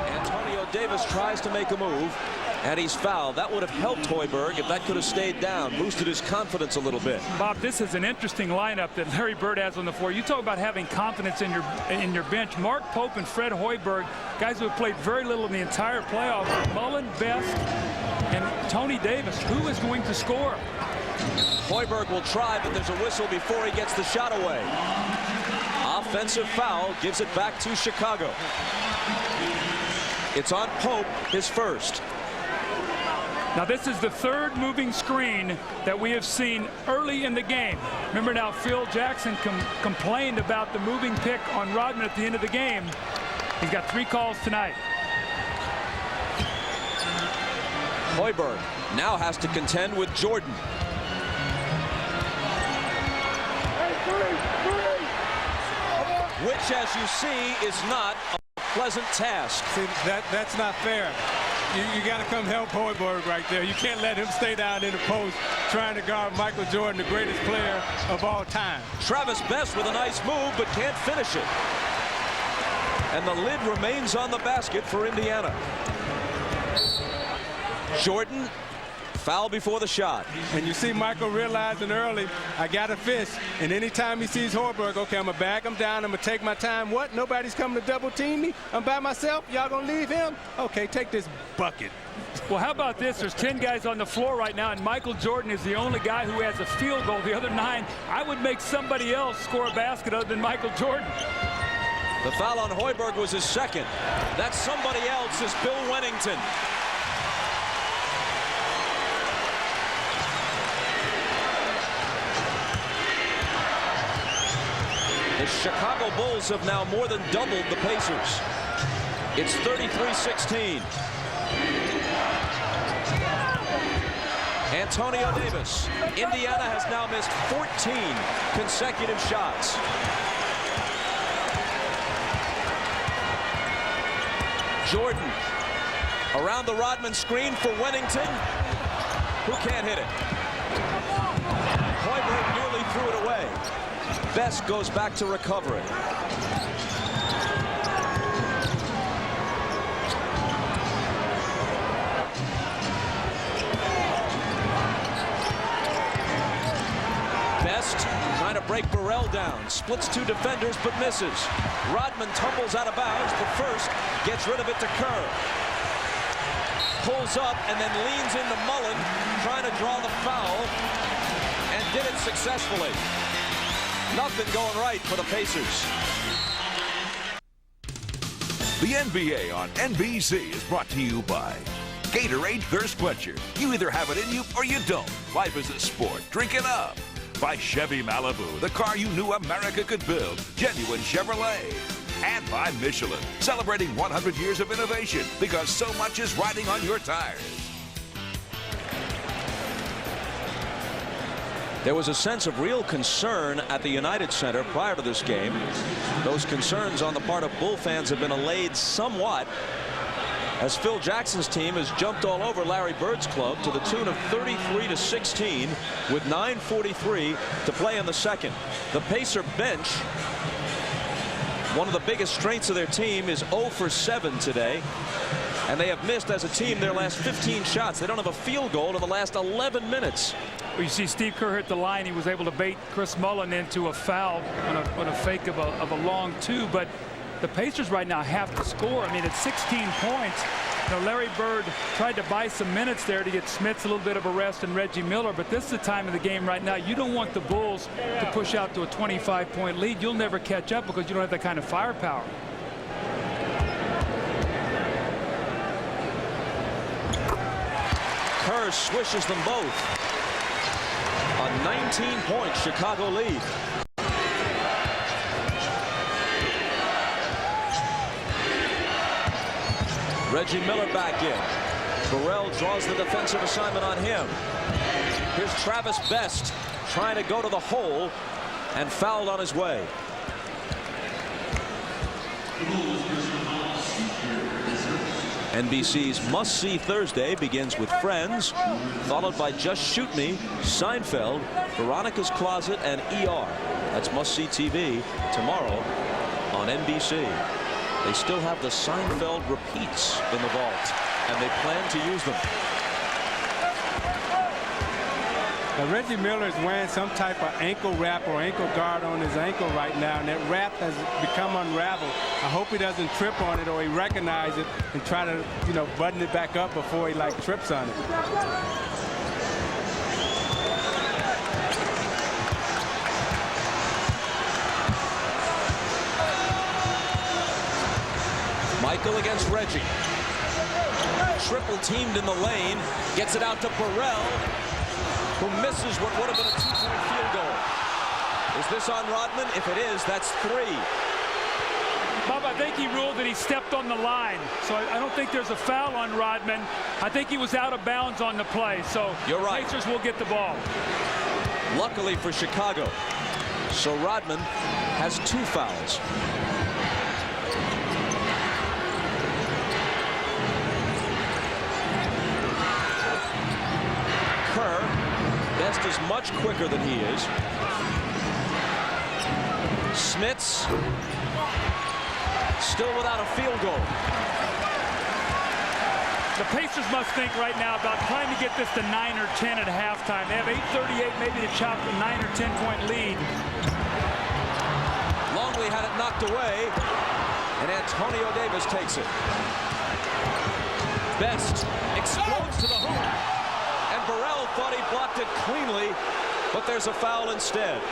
Antonio Davis tries to make a move, and he's fouled. That would have helped Hoiberg if that could have stayed down, boosted his confidence a little bit. Bob, this is an interesting lineup that Larry Bird has on the floor. You talk about having confidence in your bench. Mark Pope and Fred Hoiberg, guys who have played very little in the entire playoffs. Mullen, Best, and Tony Davis. Who is going to score? Hoiberg will try, but there's a whistle before he gets the shot away. Offensive foul gives it back to Chicago. It's on Pope, his first. Now this is the third moving screen that we have seen early in the game. Remember now, Phil Jackson complained about the moving pick on Rodman at the end of the game. He's got 3 calls tonight. Hoiberg now has to contend with Jordan. Which, as you see, is not a pleasant task. See, that's not fair. You got to come help Hoiberg right there. You can't let him stay down in the post trying to guard Michael Jordan, the greatest player of all time. Travis Best with a nice move, but can't finish it. And the lid remains on the basket for Indiana. Jordan, foul before the shot. And you see Michael realizing early, I got to fish. And anytime he sees Hoiberg, okay, I'm going to back him down. I'm going to take my time. What? Nobody's coming to double team me? I'm by myself? Y'all going to leave him? Okay, take this bucket. Well, how about this? There's 10 guys on the floor right now, and Michael Jordan is the only guy who has a field goal. The other 9, I would make somebody else score a basket other than Michael Jordan. The foul on Hoiberg was his second. That somebody else is Bill Wennington. The Chicago Bulls have now more than doubled the Pacers. It's 33-16. Antonio Davis. Indiana has now missed 14 consecutive shots. Jordan around the Rodman screen for Wennington, who can't hit it. Hoiberg nearly threw it away. Best goes back to recover it. Best trying to break Burrell down. Splits 2 defenders but misses. Rodman tumbles out of bounds, but first gets rid of it to Kerr. Pulls up and then leans into Mullen, trying to draw the foul, and did it successfully. Nothing going right for the Pacers. The NBA on NBC is brought to you by Gatorade Thirst Quencher. You either have it in you or you don't. Life is a sport. Drink it up. By Chevy Malibu, the car you knew America could build. Genuine Chevrolet. And by Michelin, celebrating 100 years of innovation because so much is riding on your tires. There was a sense of real concern at the United Center prior to this game. Those concerns on the part of Bull fans have been allayed somewhat as Phil Jackson's team has jumped all over Larry Bird's club to the tune of 33-16 with 9:43 to play in the second. The Pacer bench, one of the biggest strengths of their team, is 0 for 7 today. And they have missed as a team their last 15 shots. They don't have a field goal in the last 11 minutes. Well, you see Steve Kerr hit the line. He was able to bait Chris Mullen into a foul on a fake of a long 2. But the Pacers right now have to score. I mean, it's 16 points. You know, Larry Bird tried to buy some minutes there to get Smiths a little bit of a rest and Reggie Miller. But this is the time of the game right now. You don't want the Bulls to push out to a 25-point lead. You'll never catch up because you don't have that kind of firepower. Kerr swishes them both. A 19-point Chicago lead. Reggie Miller back in. Burrell draws the defensive assignment on him. Here's Travis Best trying to go to the hole and fouled on his way. NBC's must-see Thursday begins with Friends, followed by Just Shoot Me, Seinfeld, Veronica's Closet, and ER. That's must-see TV tomorrow on NBC. They still have the Seinfeld repeats in the vault, and they plan to use them. Now, Reggie Miller is wearing some type of ankle wrap or ankle guard on his ankle right now, and that wrap has become unraveled. I hope he doesn't trip on it or he recognizes it and try to, button it back up before he trips on it. Michael against Reggie. Triple teamed in the lane, gets it out to Burrell, who misses what would have been a 2-point field goal. Is this on Rodman? If it is, that's 3. Bob, I think he ruled that he stepped on the line, so I don't think there's a foul on Rodman. I think he was out of bounds on the play, so you're right. Pacers will get the ball. Luckily for Chicago. So Rodman has 2 fouls. Best is much quicker than he is. Smits still without a field goal. The Pacers must think right now about trying to get this to 9 or 10 at halftime. They have 8:38 maybe to chop a 9 or 10-point lead. Longley had it knocked away, and Antonio Davis takes it. Best explodes to the hoop. Burrell thought he blocked it cleanly, but there's a foul instead.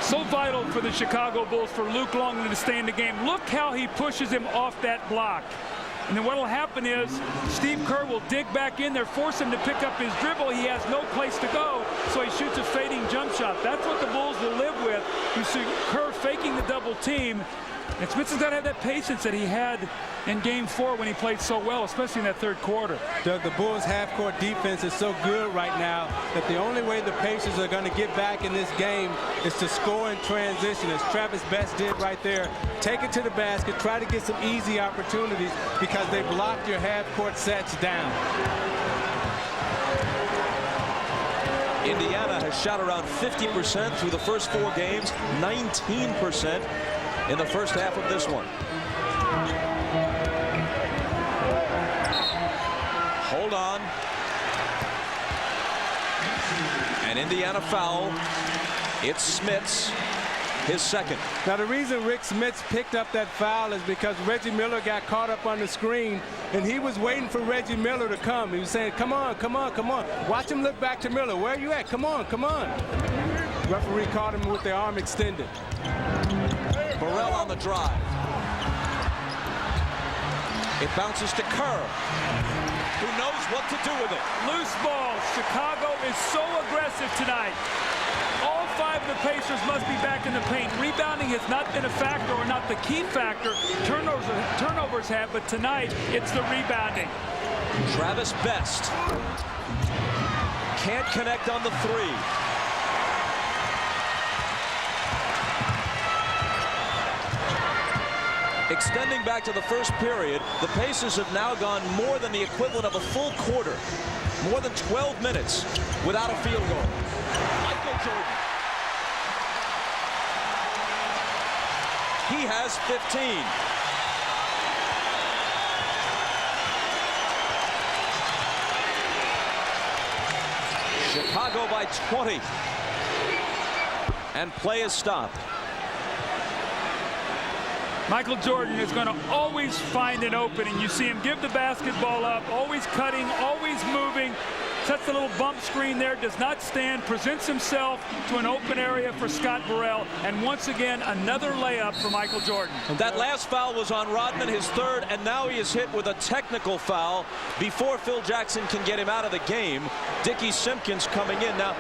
So vital for the Chicago Bulls for Luke Longley to stay in the game. Look how he pushes him off that block. And then what will happen is Steve Kerr will dig back in there, force him to pick up his dribble. He has no place to go, so he shoots a fading jump shot. That's what the Bulls will live with. You see Kerr faking the double team. And Smith has got to have that patience that he had in Game 4 when he played so well, especially in that third quarter. Doug, the Bulls' half-court defense is so good right now that the only way the Pacers are going to get back in this game is to score in transition, as Travis Best did right there. Take it to the basket, try to get some easy opportunities because they blocked your half-court sets down. Indiana has shot around 50% through the first 4 games, 19% in the first half of this one. Hold on. An Indiana foul. It's Smits, his second. Now the reason Rick Smits picked up that foul is because Reggie Miller got caught up on the screen, and he was waiting for Reggie Miller to come. He was saying, come on, come on, come on. Watch him look back to Miller. Where are you at? Come on, come on. Referee caught him with the arm extended. Burrell on the drive. It bounces to Kerr, who knows what to do with it. Loose ball. Chicago is so aggressive tonight. All 5 of the Pacers must be back in the paint. Rebounding has not been a factor, or not the key factor. Turnovers have, but tonight it's the rebounding. Travis Best can't connect on the 3. Extending back to the first period, the Pacers have now gone more than the equivalent of a full quarter, more than 12 minutes without a field goal. Michael Jordan. He has 15. Chicago by 20. And play is stopped. Michael Jordan is going to always find an opening. You see him give the basketball up, always cutting, always moving. sets a little bump screen there, does not stand, presents himself to an open area for Scott Burrell, and once again, another layup for Michael Jordan. That last foul was on Rodman, his third, and now he is hit with a technical foul before Phil Jackson can get him out of the game. Dickie Simpkins coming in. Now,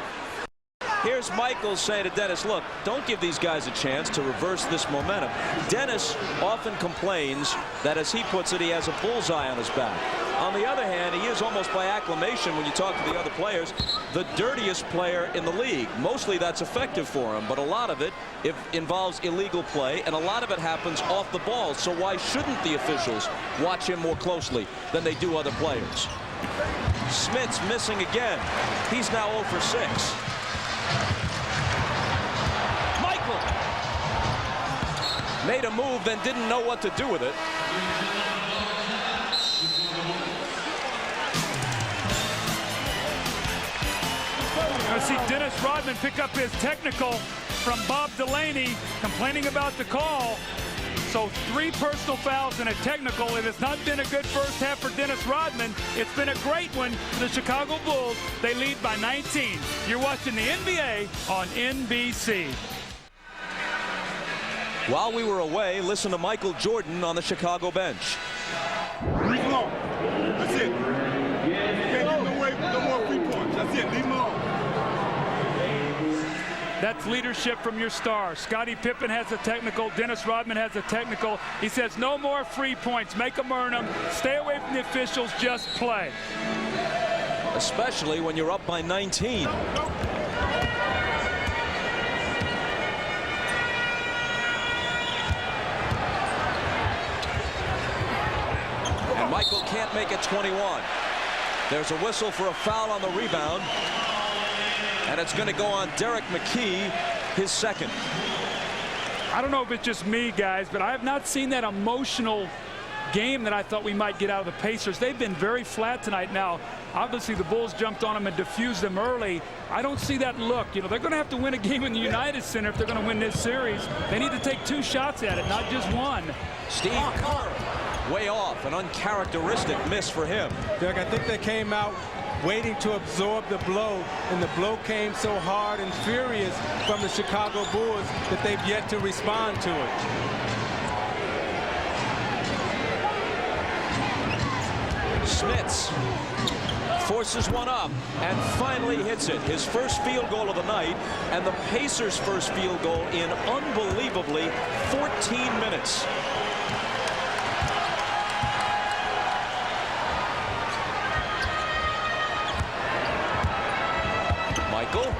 here's Michael saying to Dennis, look, don't give these guys a chance to reverse this momentum. Dennis often complains that, as he puts it, he has a bullseye on his back. On the other hand, he is almost by acclamation, when you talk to the other players, the dirtiest player in the league. Mostly that's effective for him, but a lot of it involves illegal play, and a lot of it happens off the ball. So why shouldn't the officials watch him more closely than they do other players? Smith's missing again. He's now 0 for 6. Michael made a move, then didn't know what to do with it. I see Dennis Rodman pick up his technical from Bob Delaney, complaining about the call. So 3 personal fouls and a technical. It has not been a good first half for Dennis Rodman. It's been a great one for the Chicago Bulls. They lead by 19. You're watching the NBA on NBC. While we were away, listen to Michael Jordan on the Chicago bench. Leave him alone. That's it. You can't give him away no more free points. That's it. Leave him alone. That's leadership from your star. Scottie Pippen has a technical. Dennis Rodman has a technical. He says no more free points. Make them earn them. Stay away from the officials. Just play. Especially when you're up by 19. And Michael can't make it 21. There's a whistle for a foul on the rebound. And it's going to go on Derek McKee, his second. I don't know if it's just me, guys, but I have not seen that emotional game that I thought we might get out of the Pacers. They've been very flat tonight. Now, obviously, the Bulls jumped on them and diffused them early. I don't see that look. You know, they're going to have to win a game in the United Center if they're going to win this series. They need to take 2 shots at it, not just 1. Steve Kerr, way off, an uncharacteristic miss for him. Doug, I think they came out waiting to absorb the blow, and the blow came so hard and furious from the Chicago Bulls that they've yet to respond to it. Smits forces one up and finally hits it. His first field goal of the night, and the Pacers' first field goal in unbelievably 14 minutes. Michael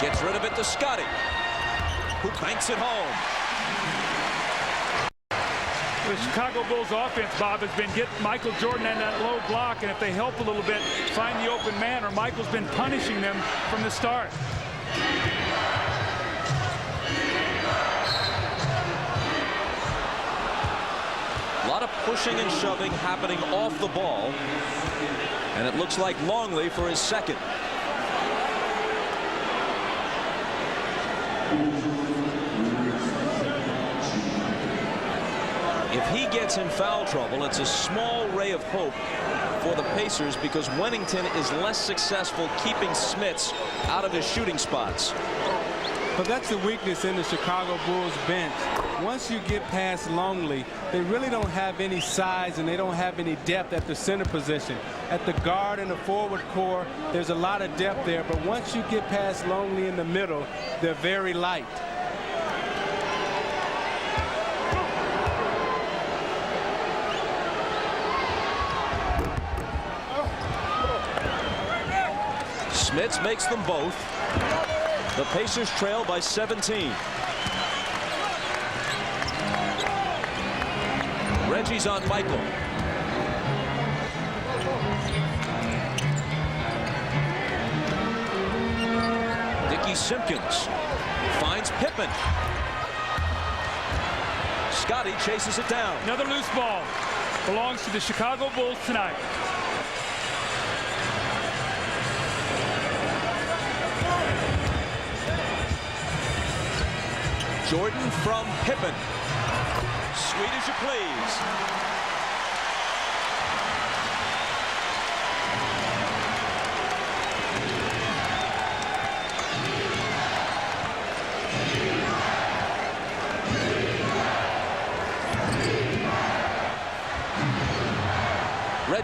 gets rid of it to Scottie, who banks it home. The Chicago Bulls offense, Bob, has been get Michael Jordan in that low block, and if they help a little bit, find the open man, or Michael's been punishing them from the start. A lot of pushing and shoving happening off the ball, and it looks like Longley for his second. If he gets in foul trouble, it's a small ray of hope for the Pacers, because Wennington is less successful keeping Smits out of his shooting spots. But that's the weakness in the Chicago Bulls bench. Once you get past Longley, they really don't have any size and they don't have any depth at the center position. At the guard and the forward core, there's a lot of depth there, but once you get past Longley in the middle, they're very light. Smits makes them both. The Pacers trail by 17. Reggie's on Michael. Dickie Simpkins finds Pippen. Scottie chases it down. Another loose ball. Belongs to the Chicago Bulls tonight. Jordan from Pippen. Sweet as you please.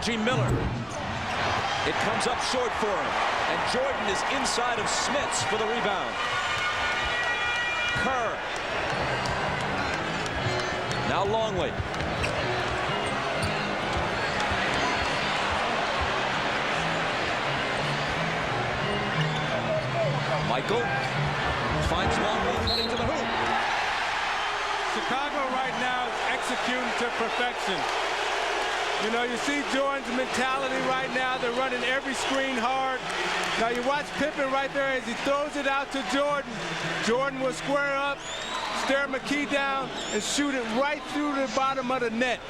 Reggie Miller. It comes up short for him. And Jordan is inside of Smits for the rebound. Kerr. Now Longley. Michael finds Longley cutting to the hoop. Chicago right now is executing to perfection. You know, you see Jordan's mentality right now. They're running every screen hard. Now you watch Pippen right there as he throws it out to Jordan. Jordan will square up, stare McKee down, and shoot it right through the bottom of the net.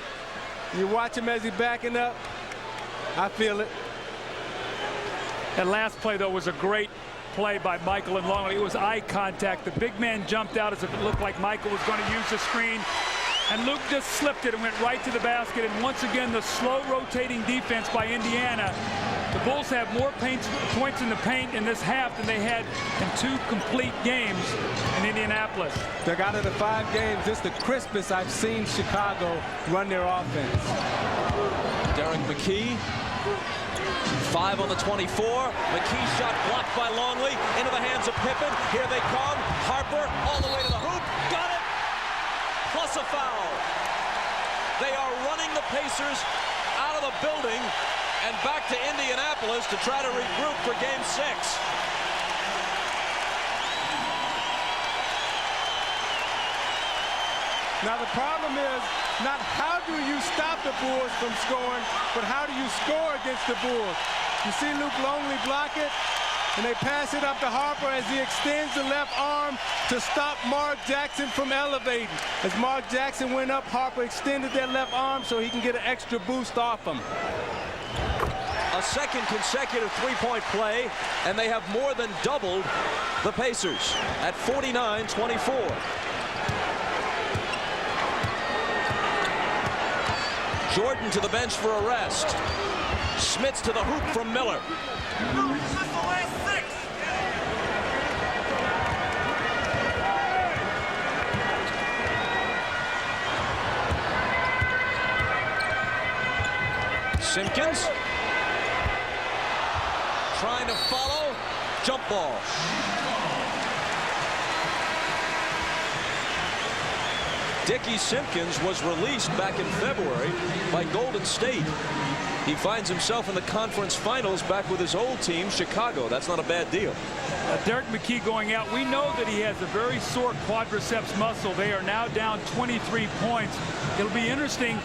You watch him as he's backing up. I feel it. That last play, though, was a great play by Michael and Longley. It was eye contact. The big man jumped out as if it looked like Michael was going to use the screen. And Luke just slipped it and went right to the basket. And once again, the slow rotating defense by Indiana. The Bulls have more points in the paint in this half than they had in 2 complete games in Indianapolis. They're out of the 5 games. This is the crispest I've seen Chicago run their offense. Derek McKee. 5 on the 24. McKee's shot blocked by Longley. Into the hands of Pippen. Here they come. Harper all the way to the hoop. Got it! Plus a foul. They are running the Pacers out of the building and back to Indianapolis to try to regroup for Game 6. Now the problem is not how do you stop the Bulls from scoring, but how do you score against the Bulls? You see Luke Longley block it, and they pass it up to Harper as he extends the left arm to stop Mark Jackson from elevating. As Mark Jackson went up, Harper extended that left arm so he can get an extra boost off him. A second consecutive three-point play, and they have more than doubled the Pacers at 49-24. Jordan to the bench for a rest. Smits to the hoop from Miller. Simpkins trying to follow. Jump ball. Dickie Simpkins was released back in February by Golden State. He finds himself in the conference finals back with his old team, Chicago. That's not a bad deal. Derek McKee going out. We know that he has a very sore quadriceps muscle. They are now down 23 points. It'll be interesting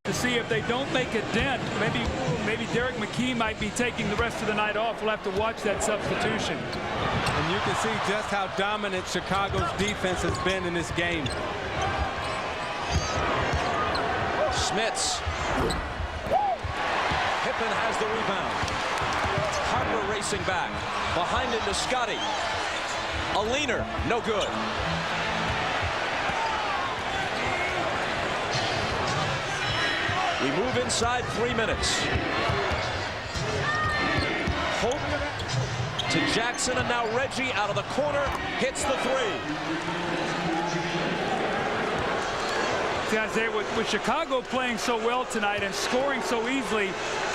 to see if they don't make a dent. Maybe Derek McKee might be taking the rest of the night off. We'll have to watch that substitution. And you can see just how dominant Chicago's defense has been in this game. Smits. Pippen has the rebound. Harper racing back. Behind him to Scotty. A leaner, no good. We move inside 3 minutes. Hope to Jackson, and now Reggie out of the corner hits the 3. Isaiah, with Chicago playing so well tonight and scoring so easily,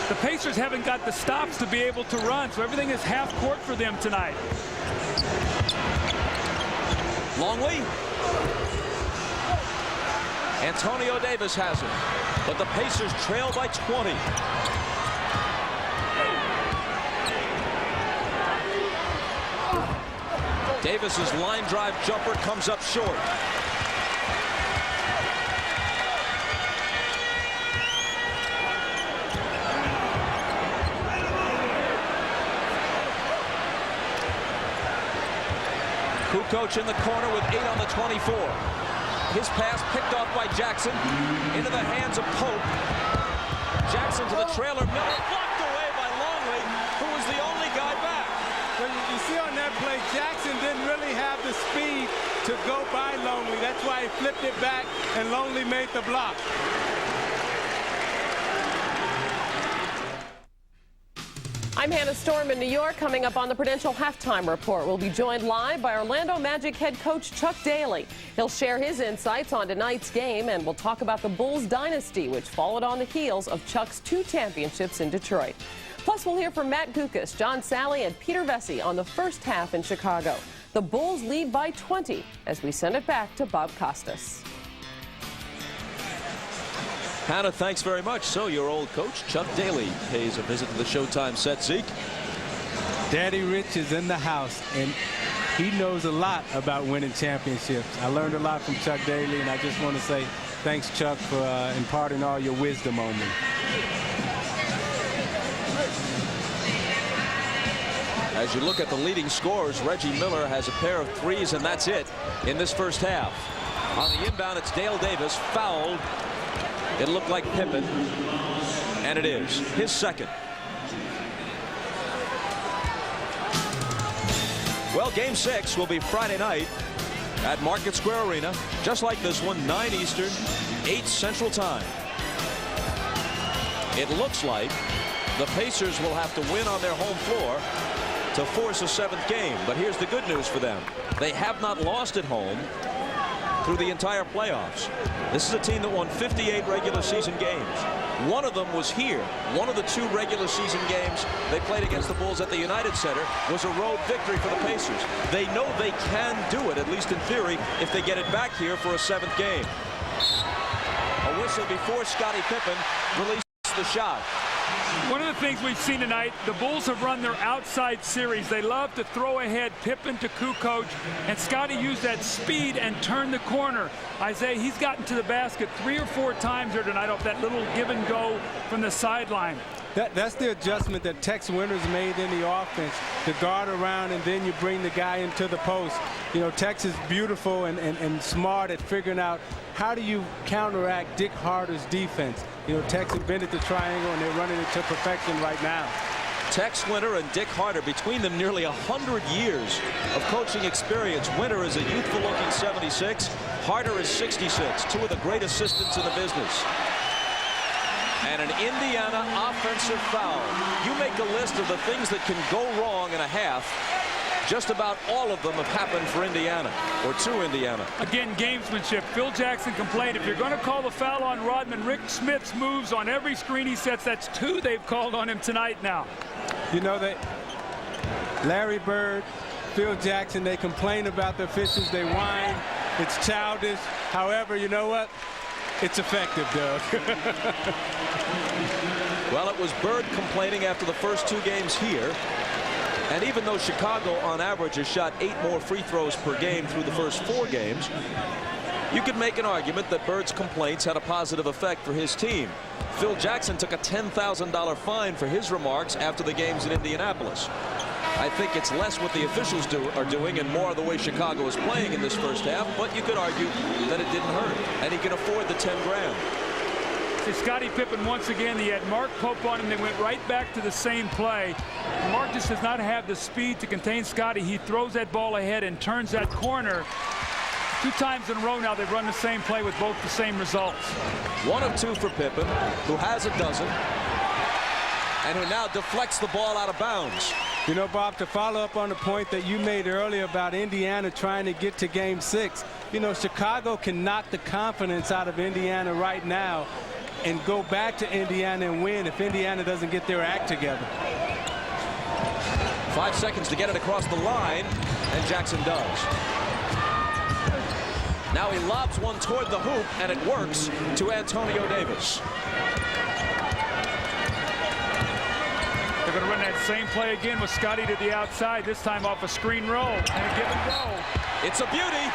the Pacers haven't got the stops to be able to run, so everything is half court for them tonight. Longley. Antonio Davis has it, but the Pacers trail by 20. Davis's line drive jumper comes up short. Kukoc in the corner with 8 on the 24. His pass picked off by Jackson into the hands of Pope. Jackson to the trailer. Miller blocked away by Longley, who was the only guy back. Well, you see on that play, Jackson didn't really have the speed to go by Longley. That's why he flipped it back, and Longley made the block. I'm Hannah Storm in New York. Coming up on the Prudential Halftime Report, we'll be joined live by Orlando Magic head coach Chuck Daly. He'll share his insights on tonight's game, and we'll talk about the Bulls dynasty, which followed on the heels of Chuck's 2 championships in Detroit. Plus, we'll hear from Matt Gukas, John Sally, and Peter Vesey on the first half in Chicago. The Bulls lead by 20 as we send it back to Bob Costas. Hannah, thanks very much. So your old coach, Chuck Daly, pays a visit to the Showtime set. Zeke? Daddy Rich is in the house, and he knows a lot about winning championships. I learned a lot from Chuck Daly, and I just want to say thanks, Chuck, for imparting all your wisdom on me. As you look at the leading scorers, Reggie Miller has a pair of threes, and that's it in this first half. On the inbound, it's Dale Davis, fouled. It looked like Pippen, and it is his second. Well, Game 6 will be Friday night at Market Square Arena, just like this one, 9 Eastern, 8 Central Time. It looks like the Pacers will have to win on their home floor to force a 7th game. But here's the good news for them. They have not lost at home through the entire playoffs. This is a team that won 58 regular season games. One of them was here. One of the 2 regular season games they played against the Bulls at the United Center was a road victory for the Pacers. They know they can do it, at least in theory, if they get it back here for a 7th game. A whistle before Scottie Pippen released the shot. One of the things we've seen tonight, the Bulls have run their outside series. They love to throw ahead Pippen to Kukoc, and Scottie used that speed and turned the corner. Isaiah, he's gotten to the basket 3 or 4 times here tonight off that little give and go from the sideline. That's the adjustment that Tex Winters made in the offense, to guard around and then you bring the guy into the post. You know, Tex is beautiful and smart at figuring out how do you counteract Dick Harder's defense. You know, Tex invented the triangle, and they're running it to perfection right now. Tex Winter and Dick Harder, between them nearly 100 years of coaching experience. Winter is a youthful-looking 76. Harder is 66, 2 of the great assistants in the business. And an Indiana offensive foul. You make a list of the things that can go wrong in a half. Just about all of them have happened for Indiana, or to Indiana. Again, gamesmanship. Phil Jackson complained, if you're going to call the foul on Rodman, Rick Smith's moves on every screen he sets. That's 2 they've called on him tonight now. You know that Larry Bird, Phil Jackson, they complain about the officials. They whine. It's childish. However, you know what? It's effective, Doug. Well, it was Bird complaining after the first 2 games here. And even though Chicago, on average, has shot 8 more free throws per game through the first 4 games, you could make an argument that Bird's complaints had a positive effect for his team. Phil Jackson took a $10,000 fine for his remarks after the games in Indianapolis. I think it's less what the officials are doing and more the way Chicago is playing in this first half, but you could argue that it didn't hurt, and he can afford the 10 grand. See, Scottie Pippen, once again, he had Mark Pope on him. They went right back to the same play. Mark just does not have the speed to contain Scottie. He throws that ball ahead and turns that corner. 2 times in a row now they've run the same play with both the same results. 1 of 2 for Pippen, who has a dozen, and who now deflects the ball out of bounds. You know, Bob, to follow up on the point that you made earlier about Indiana trying to get to Game 6, you know, Chicago can knock the confidence out of Indiana right now and go back to Indiana and win if Indiana doesn't get their act together. 5 seconds to get it across the line, and Jackson does. Now he lobs one toward the hoop, and it works to Antonio Davis. They're going to run that same play again with Scottie to the outside, this time off a screen roll and a give and go. It's a beauty,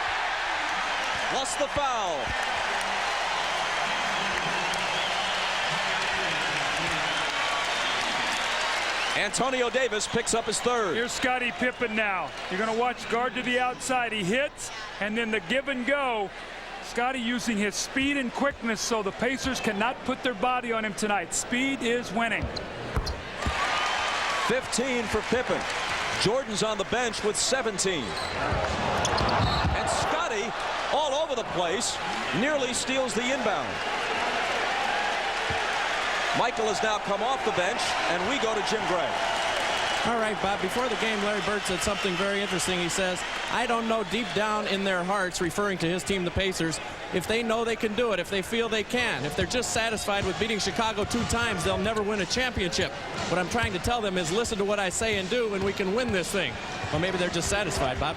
plus the foul. Antonio Davis picks up his 3rd. Here's Scottie Pippen now. You're going to watch guard to the outside. He hits, and then the give and go. Scottie using his speed and quickness so the Pacers cannot put their body on him tonight. Speed is winning. 15 for Pippen. Jordan's on the bench with 17. And Scottie, all over the place, nearly steals the inbound. Michael has now come off the bench, and we go to Jim Gray. All right, Bob, before the game, Larry Bird said something very interesting. He says, I don't know deep down in their hearts, referring to his team, the Pacers, if they know they can do it, if they feel they can. If they're just satisfied with beating Chicago 2 times, they'll never win a championship. What I'm trying to tell them is listen to what I say and do, and we can win this thing. Well, maybe they're just satisfied, Bob.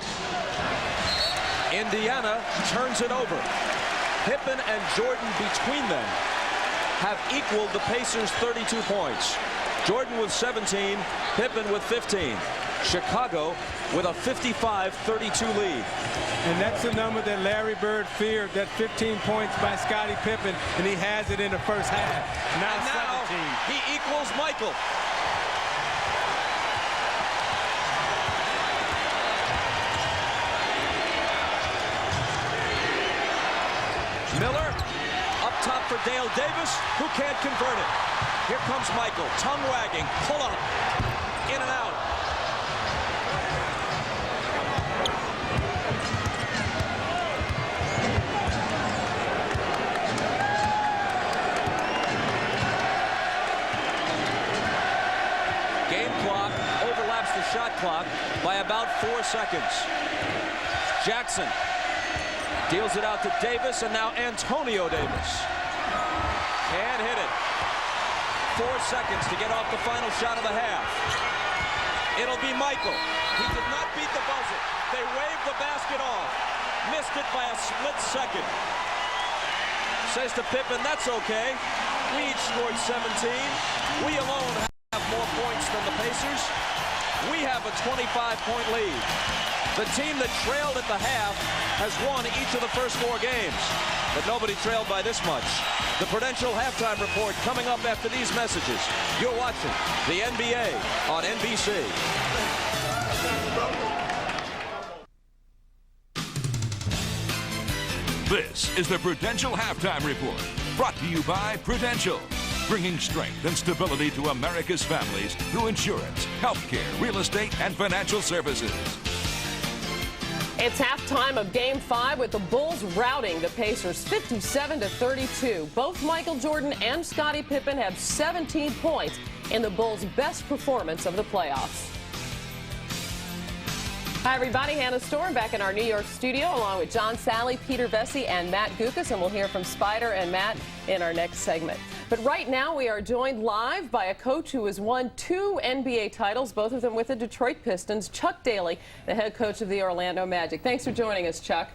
Indiana turns it over. Pippen and Jordan between them have equaled the Pacers' 32 points. Jordan with 17, Pippen with 15. Chicago with a 55-32 lead. And that's the number that Larry Bird feared, that 15 points by Scottie Pippen, and he has it in the first half. Now, and now 17. he equals Michael. Miller up top for Dale Davis, who can't convert it. Here comes Michael, tongue wagging, pull up, in and out. Game clock overlaps the shot clock by about 4 seconds. Jackson deals it out to Davis, and now Antonio Davis. Can't hit it. 4 seconds to get off the final shot of the half. It'll be Michael. He did not beat the buzzer. They waved the basket off. Missed it by a split second. Says to Pippen, that's okay. We each scored 17. We alone have more points than the Pacers. We have a 25-point lead. The team that trailed at the half has won each of the first 4 games, but nobody trailed by this much. The Prudential Halftime Report coming up after these messages. You're watching the NBA on NBC. This is the Prudential Halftime Report, brought to you by Prudential, bringing strength and stability to America's families through insurance, healthcare, real estate, and financial services. It's halftime of Game 5 with the Bulls routing the Pacers 57-32. Both Michael Jordan and Scottie Pippen have 17 points in the Bulls' best performance of the playoffs. Hi, everybody. Hannah Storm back in our New York studio along with John Sally, Peter Vesey, and Matt Gukas, and we'll hear from Spider and Matt in our next segment. But right now we are joined live by a coach who has won 2 NBA titles, both of them with the Detroit Pistons, Chuck Daly, the head coach of the Orlando Magic. Thanks for joining us, Chuck.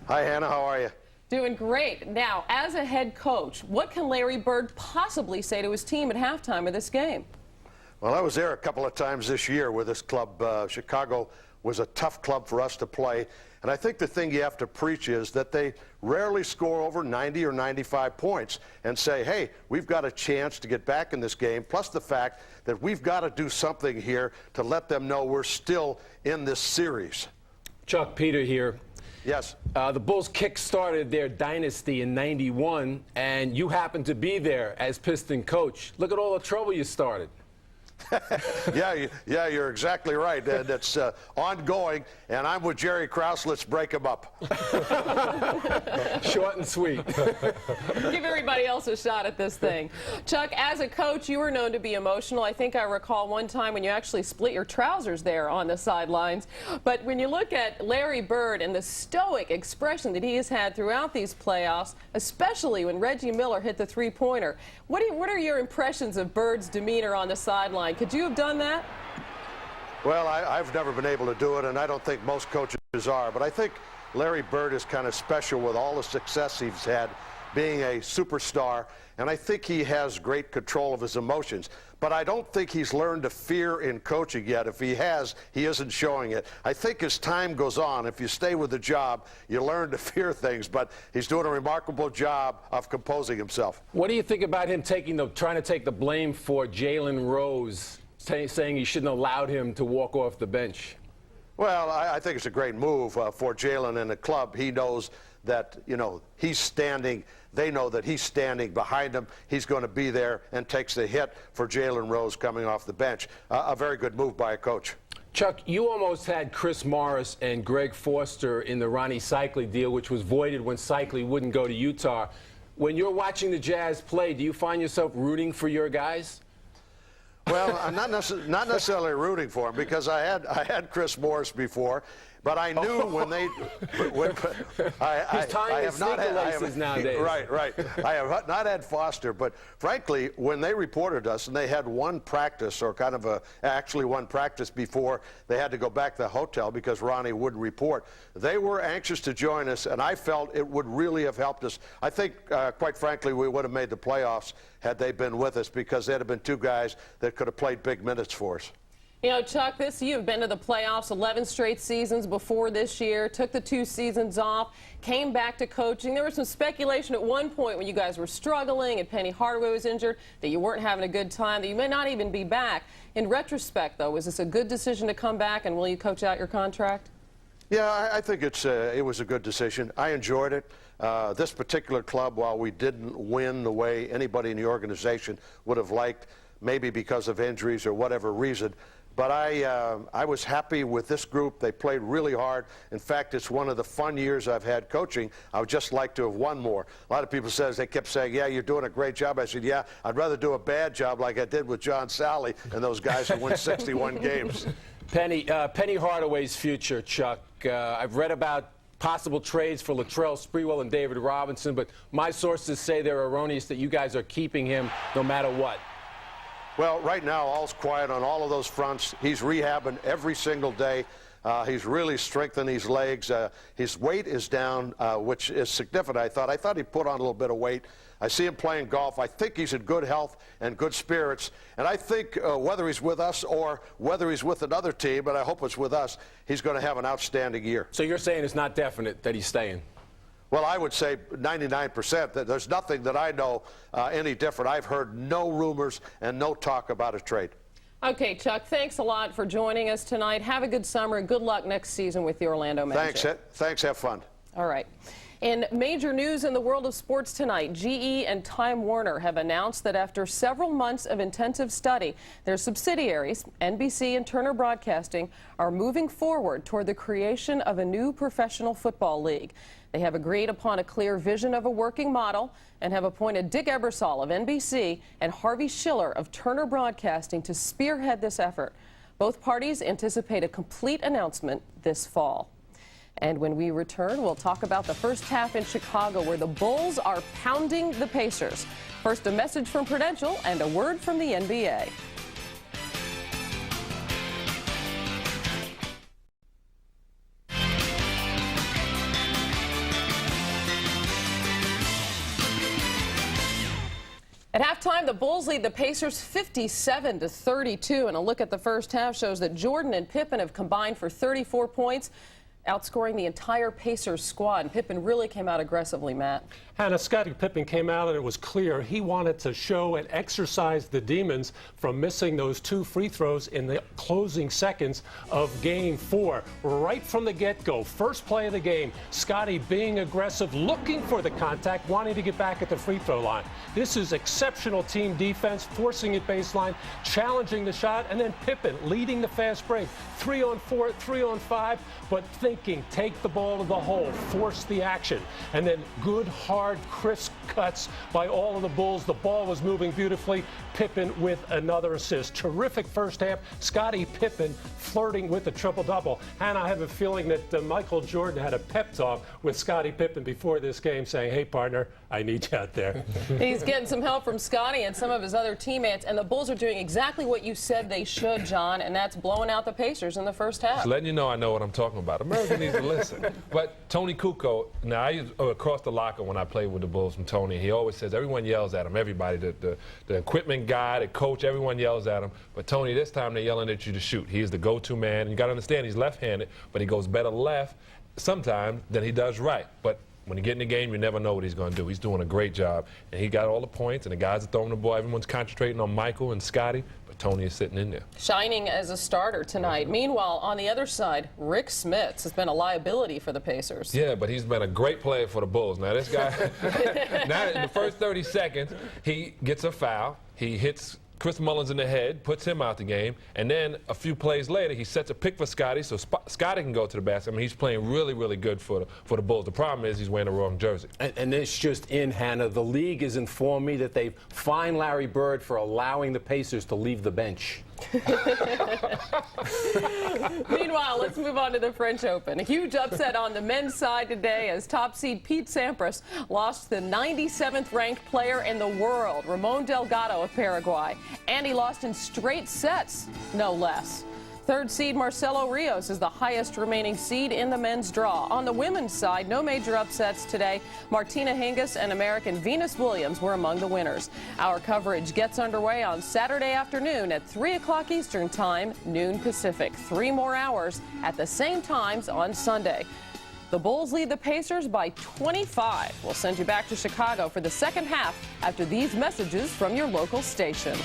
Hi, Hannah. How are you? Doing great. Now, as a head coach, what can Larry Bird possibly say to his team at halftime of this game? Well, I was there a couple of times this year with this club. Chicago was a tough club for us to play. And I think the thing you have to preach is that they rarely score over 90 or 95 points and say, hey, we've got a chance to get back in this game, plus the fact that we've got to do something here to let them know we're still in this series. Chuck, Peter here. Yes. The Bulls kick-started their dynasty in '91, and you happened to be there as Piston coach. Look at all the trouble you started. Yeah, you're exactly right. And it's ongoing, and I'm with Jerry Krause. Let's break them up. Short and sweet. Give everybody else a shot at this thing. Chuck, as a coach, you were known to be emotional. I think I recall one time when you actually split your trousers there on the sidelines. But when you look at Larry Bird and the stoic expression that he has had throughout these playoffs, especially when Reggie Miller hit the three-pointer, what are your impressions of Bird's demeanor on the sideline? Could you have done that? Well, I've never been able to do it, and I don't think most coaches are. But I think Larry Bird is kind of special with all the success he's had, being a superstar. And I think he has great control of his emotions. But I don't think he's learned to fear in coaching yet. If he has, he isn't showing it. I think as time goes on, if you stay with the job, you learn to fear things. But he's doing a remarkable job of composing himself. What do you think about him trying to take the blame for Jalen Rose, saying he shouldn't have allowed him to walk off the bench? Well, I think it's a great move for Jalen and the club. He knows that, he's standing. They know that he's standing behind him. He's going to be there and takes the hit for Jalen Rose coming off the bench. A very good move by a coach. Chuck, you almost had Chris Morris and Greg Foster in the Ronnie Cycli deal, which was voided when Cycli wouldn't go to Utah. When you're watching the Jazz play, do you find yourself rooting for your guys? Well, I'm not necessarily rooting for him because I had Chris Morris before, but I knew when they He's tying his sneaker laces nowadays. Right. I have not had Foster, but frankly, when they reported us and they had one practice or kind of actually one practice before they had to go back to the hotel because Ronnie wouldn't report, they were anxious to join us, and I felt it would really have helped us. I think, quite frankly, we would have made the playoffs had they been with us because they'd have been two guys that could have played big minutes for us. You know, Chuck, you've been to the playoffs 11 straight seasons before this year, took the 2 seasons off, came back to coaching. There was some speculation at one point when you guys were struggling and Penny Hardaway was injured that you weren't having a good time, that you may not even be back. In retrospect, though, was this a good decision to come back, and will you coach out your contract? Yeah, I think it was a good decision. I enjoyed it. This particular club, while we didn't win the way anybody in the organization would have liked, maybe because of injuries or whatever reason, but I was happy with this group. They played really hard. In fact, it's one of the fun years I've had coaching. I would just like to have won more. A lot of people they kept saying, yeah, you're doing a great job. I said, yeah, I'd rather do a bad job like I did with John Sally and those guys who won 61 games. Penny Hardaway's future, Chuck. I've read about possible trades for Latrell Sprewell and David Robinson, but my sources say they're erroneous, that you guys are keeping him no matter what. Well, right now, all's quiet on all of those fronts. He's rehabbing every single day. He's really strengthened his legs. His weight is down, which is significant, I thought. I thought he put on a little bit of weight. I see him playing golf. I think he's in good health and good spirits. And I think whether he's with us or whether he's with another team, but I hope it's with us, he's going to have an outstanding year. So you're saying it's not definite that he's staying? Well, I would say 99%. That there's nothing that I know any different. I've heard no rumors and no talk about a trade. Okay, Chuck, thanks a lot for joining us tonight. Have a good summer and good luck next season with the Orlando Magic. Thanks. Have fun. All right. In major news in the world of sports tonight, GE and Time Warner have announced that after several months of intensive study, their subsidiaries, NBC and Turner Broadcasting, are moving forward toward the creation of a new professional football league. They have agreed upon a clear vision of a working model and have appointed Dick Ebersol of NBC and Harvey Schiller of Turner Broadcasting to spearhead this effort. Both parties anticipate a complete announcement this fall. And when we return, we'll talk about the first half in Chicago, where the Bulls are pounding the Pacers. First, a message from Prudential and a word from the NBA. At halftime, the Bulls lead the Pacers 57-32, and a look at the first half shows that Jordan and Pippen have combined for 34 points, outscoring the entire Pacers squad. And Pippen really came out aggressively, Matt. Hannah, Scottie Pippen came out and it was clear he wanted to show and exercise the demons from missing those 2 free throws in the closing seconds of Game 4. Right from the get-go, first play of the game, Scottie being aggressive, looking for the contact, wanting to get back at the free throw line. This is exceptional team defense, forcing it baseline, challenging the shot, and then Pippen leading the fast break. 3-on-4, 3-on-5, but thinking, take the ball to the hole, force the action, and then good, hard, crisp cuts by all of the Bulls. The ball was moving beautifully. Pippen with another assist. Terrific first half. Scottie Pippen flirting with the triple-double. And I have a feeling that Michael Jordan had a pep talk with Scottie Pippen before this game saying, hey, partner, I need you out there. He's getting some help from Scottie and some of his other teammates, and the Bulls are doing exactly what you said they should, John, and that's blowing out the Pacers in the first half. Just letting you know I know what I'm talking about. America needs to listen. But Tony Kukoc, now I used across the locker when I played with the Bulls from Tony, he always says everyone yells at him. Everybody, the equipment guy, the coach, everyone yells at him. But Tony, this time they're yelling at you to shoot. He's the go-to man. And you got to understand he's left-handed, but he goes better left sometimes than he does right. But when you get in the game, you never know what he's going to do. He's doing a great job. And he got all the points, and the guys are throwing the ball. Everyone's concentrating on Michael and Scottie, but Tony is sitting in there. Shining as a starter tonight. Meanwhile, on the other side, Rick Smits has been a liability for the Pacers. Yeah, but he's been a great player for the Bulls. Now, this guy, now in the first 30 seconds, he gets a foul. He hits Chris Mullins in the head, puts him out the game, and then a few plays later, he sets a pick for Scotty, so Scotty can go to the basket. I mean, he's playing really, really good for the Bulls. The problem is he's wearing the wrong jersey. And it's just in, Hannah. The league has informed me that they've fined Larry Bird for allowing the Pacers to leave the bench. Meanwhile, let's move on to the French Open. A huge upset on the men's side today as top seed Pete Sampras lost the 97th ranked player in the world, Ramon Delgado of Paraguay. And he lost in straight sets, no less. Third seed Marcelo Rios is the highest remaining seed in the men's draw. On the women's side, no major upsets today. Martina Hingis and American Venus Williams were among the winners. Our coverage gets underway on Saturday afternoon at 3 o'clock Eastern Time, noon Pacific. 3 more hours at the same times on Sunday. The Bulls lead the Pacers by 25. We'll send you back to Chicago for the second half after these messages from your local station.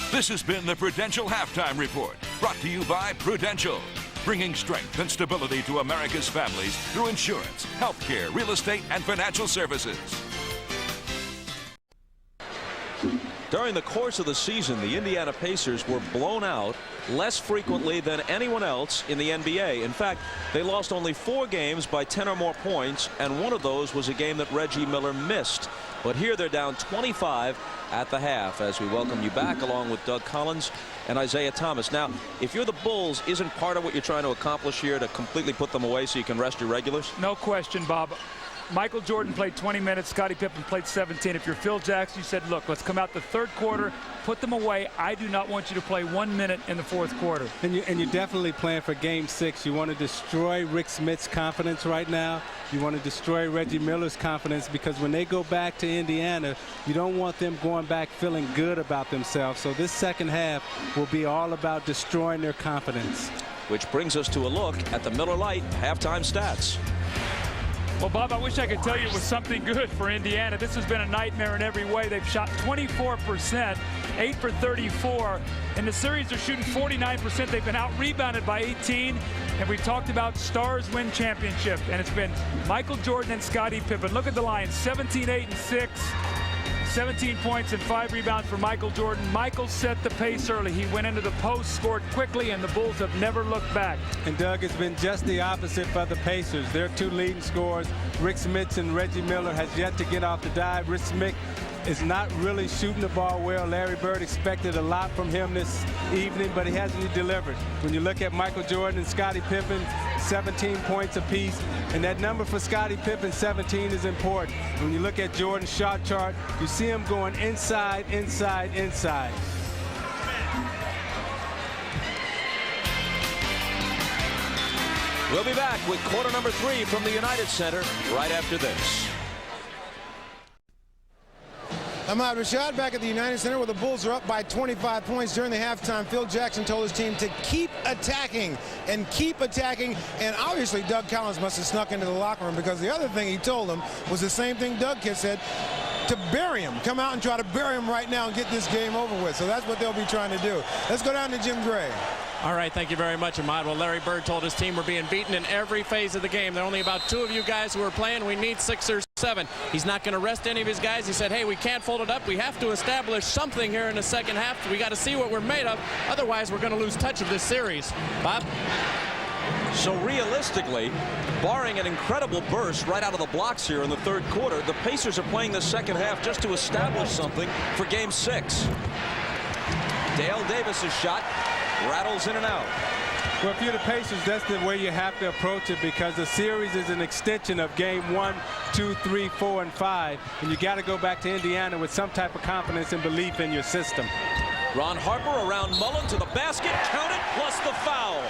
This has been the Prudential Halftime Report, brought to you by Prudential, bringing strength and stability to America's families through insurance, healthcare, real estate, and financial services. During the course of the season, the Indiana Pacers were blown out less frequently than anyone else in the NBA. In fact, they lost only 4 games by 10 or more points, and one of those was a game that Reggie Miller missed. But here they're down 25 at the half as we welcome you back along with Doug Collins and Isaiah Thomas. Now, if you're the Bulls, isn't part of what you're trying to accomplish here to completely put them away so you can rest your regulars? No question, Bob. Michael Jordan played 20 minutes. Scottie Pippen played 17. If you're Phil Jackson, you said, look, let's come out the third quarter, put them away. I do not want you to play 1 minute in the fourth quarter. And you're definitely playing for Game 6. You want to destroy Rick Smith's confidence right now. You want to destroy Reggie Miller's confidence, because when they go back to Indiana, you don't want them going back feeling good about themselves. So this second half will be all about destroying their confidence. Which brings us to a look at the Miller Lite halftime stats. Well, Bob, I wish I could tell you it was something good for Indiana. This has been a nightmare in every way. They've shot 24%, 8 for 34. In the series, they're shooting 49%. They've been out-rebounded by 18. And we talked about stars win championship. And it's been Michael Jordan and Scottie Pippen. Look at the line, 17, 8, and 6. 17 points and 5 rebounds for Michael Jordan. Michael set the pace early. He went into the post, scored quickly, and the Bulls have never looked back. And Doug, it's been just the opposite for the Pacers. Their 2 leading scorers, Rick Smith and Reggie Miller, has yet to get off the dive. Rick Smith is not really shooting the ball well. Larry Bird expected a lot from him this evening, but he hasn't delivered. When you look at Michael Jordan and Scottie Pippen, 17 points apiece, and that number for Scottie Pippen, 17, is important. When you look at Jordan's shot chart, you see him going inside, inside, inside. We'll be back with quarter number 3 from the United Center right after this. Ahmad Rashad back at the United Center, where the Bulls are up by 25 points during the halftime. Phil Jackson told his team to keep attacking and keep attacking. And obviously Doug Collins must have snuck into the locker room, because the other thing he told them was the same thing Doug had said, to bury him. Come out and try to bury him right now and get this game over with. So that's what they'll be trying to do. Let's go down to Jim Gray. All right, thank you very much, Ahmad. Well, Larry Bird told his team we're being beaten in every phase of the game. There are only about 2 of you guys who are playing. We need 6 or 7. He's not going to rest any of his guys. He said, hey, we can't fold it up. We have to establish something here in the second half. We got to see what we're made of. Otherwise, we're going to lose touch of this series. Bob? So realistically, barring an incredible burst right out of the blocks here in the third quarter, the Pacers are playing the second half just to establish something for Game 6. Dale Davis's shot rattles in and out. Well, if you're the Pacers, that's the way you have to approach it, because the series is an extension of Game 1, 2, 3, 4, and 5. And you got to go back to Indiana with some type of confidence and belief in your system. Ron Harper around Mullen to the basket, count it, plus the foul.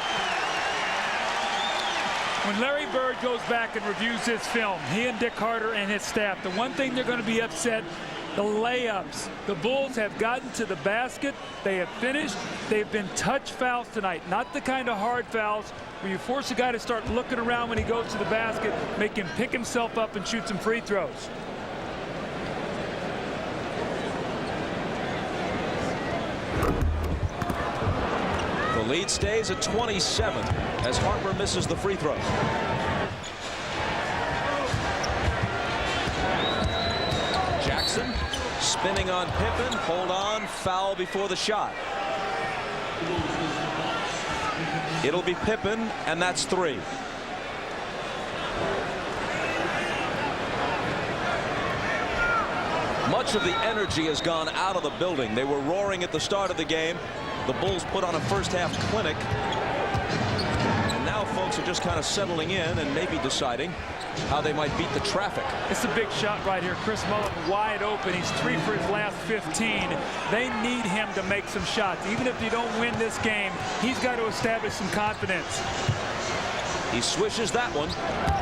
When Larry Bird goes back and reviews his film, he and Dick Harter and his staff, the one thing they're going to be upset, the layups. The Bulls have gotten to the basket. They have finished. They've been touch fouls tonight, not the kind of hard fouls where you force a guy to start looking around when he goes to the basket, make him pick himself up and shoot some free throws. The lead stays at 27 as Harper misses the free throw. Jackson Spinning on Pippen. Hold on. Foul before the shot. It'll be Pippen, and that's 3. Much of the energy has gone out of the building. They were roaring at the start of the game. The Bulls put on a first-half clinic. And now folks are just kind of settling in and maybe deciding how they might beat the traffic. It's a big shot right here. Chris Mullen wide open. He's 3 for his last 15. They need him to make some shots. Even if you don't win this game, he's got to establish some confidence. He swishes that one.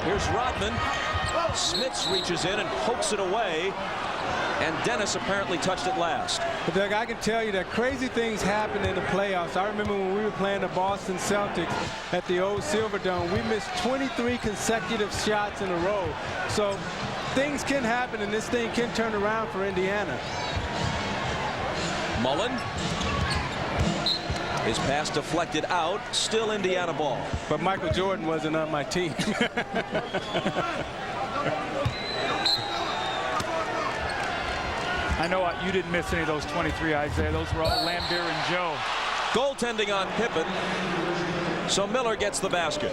Here's Rodman. Smits reaches in and pokes it away. And Dennis apparently touched it last. But Doug, I can tell you that crazy things happen in the playoffs. I remember when we were playing the Boston Celtics at the old Silverdome, we missed 23 consecutive shots in a row. So things can happen, and this thing can turn around for Indiana. Mullen. His pass deflected out. Still Indiana ball. But Michael Jordan wasn't on my team. I know what, you didn't miss any of those 23, Isaiah. Those were all Lambeer and Joe. Goaltending on Pippen. So Miller gets the basket.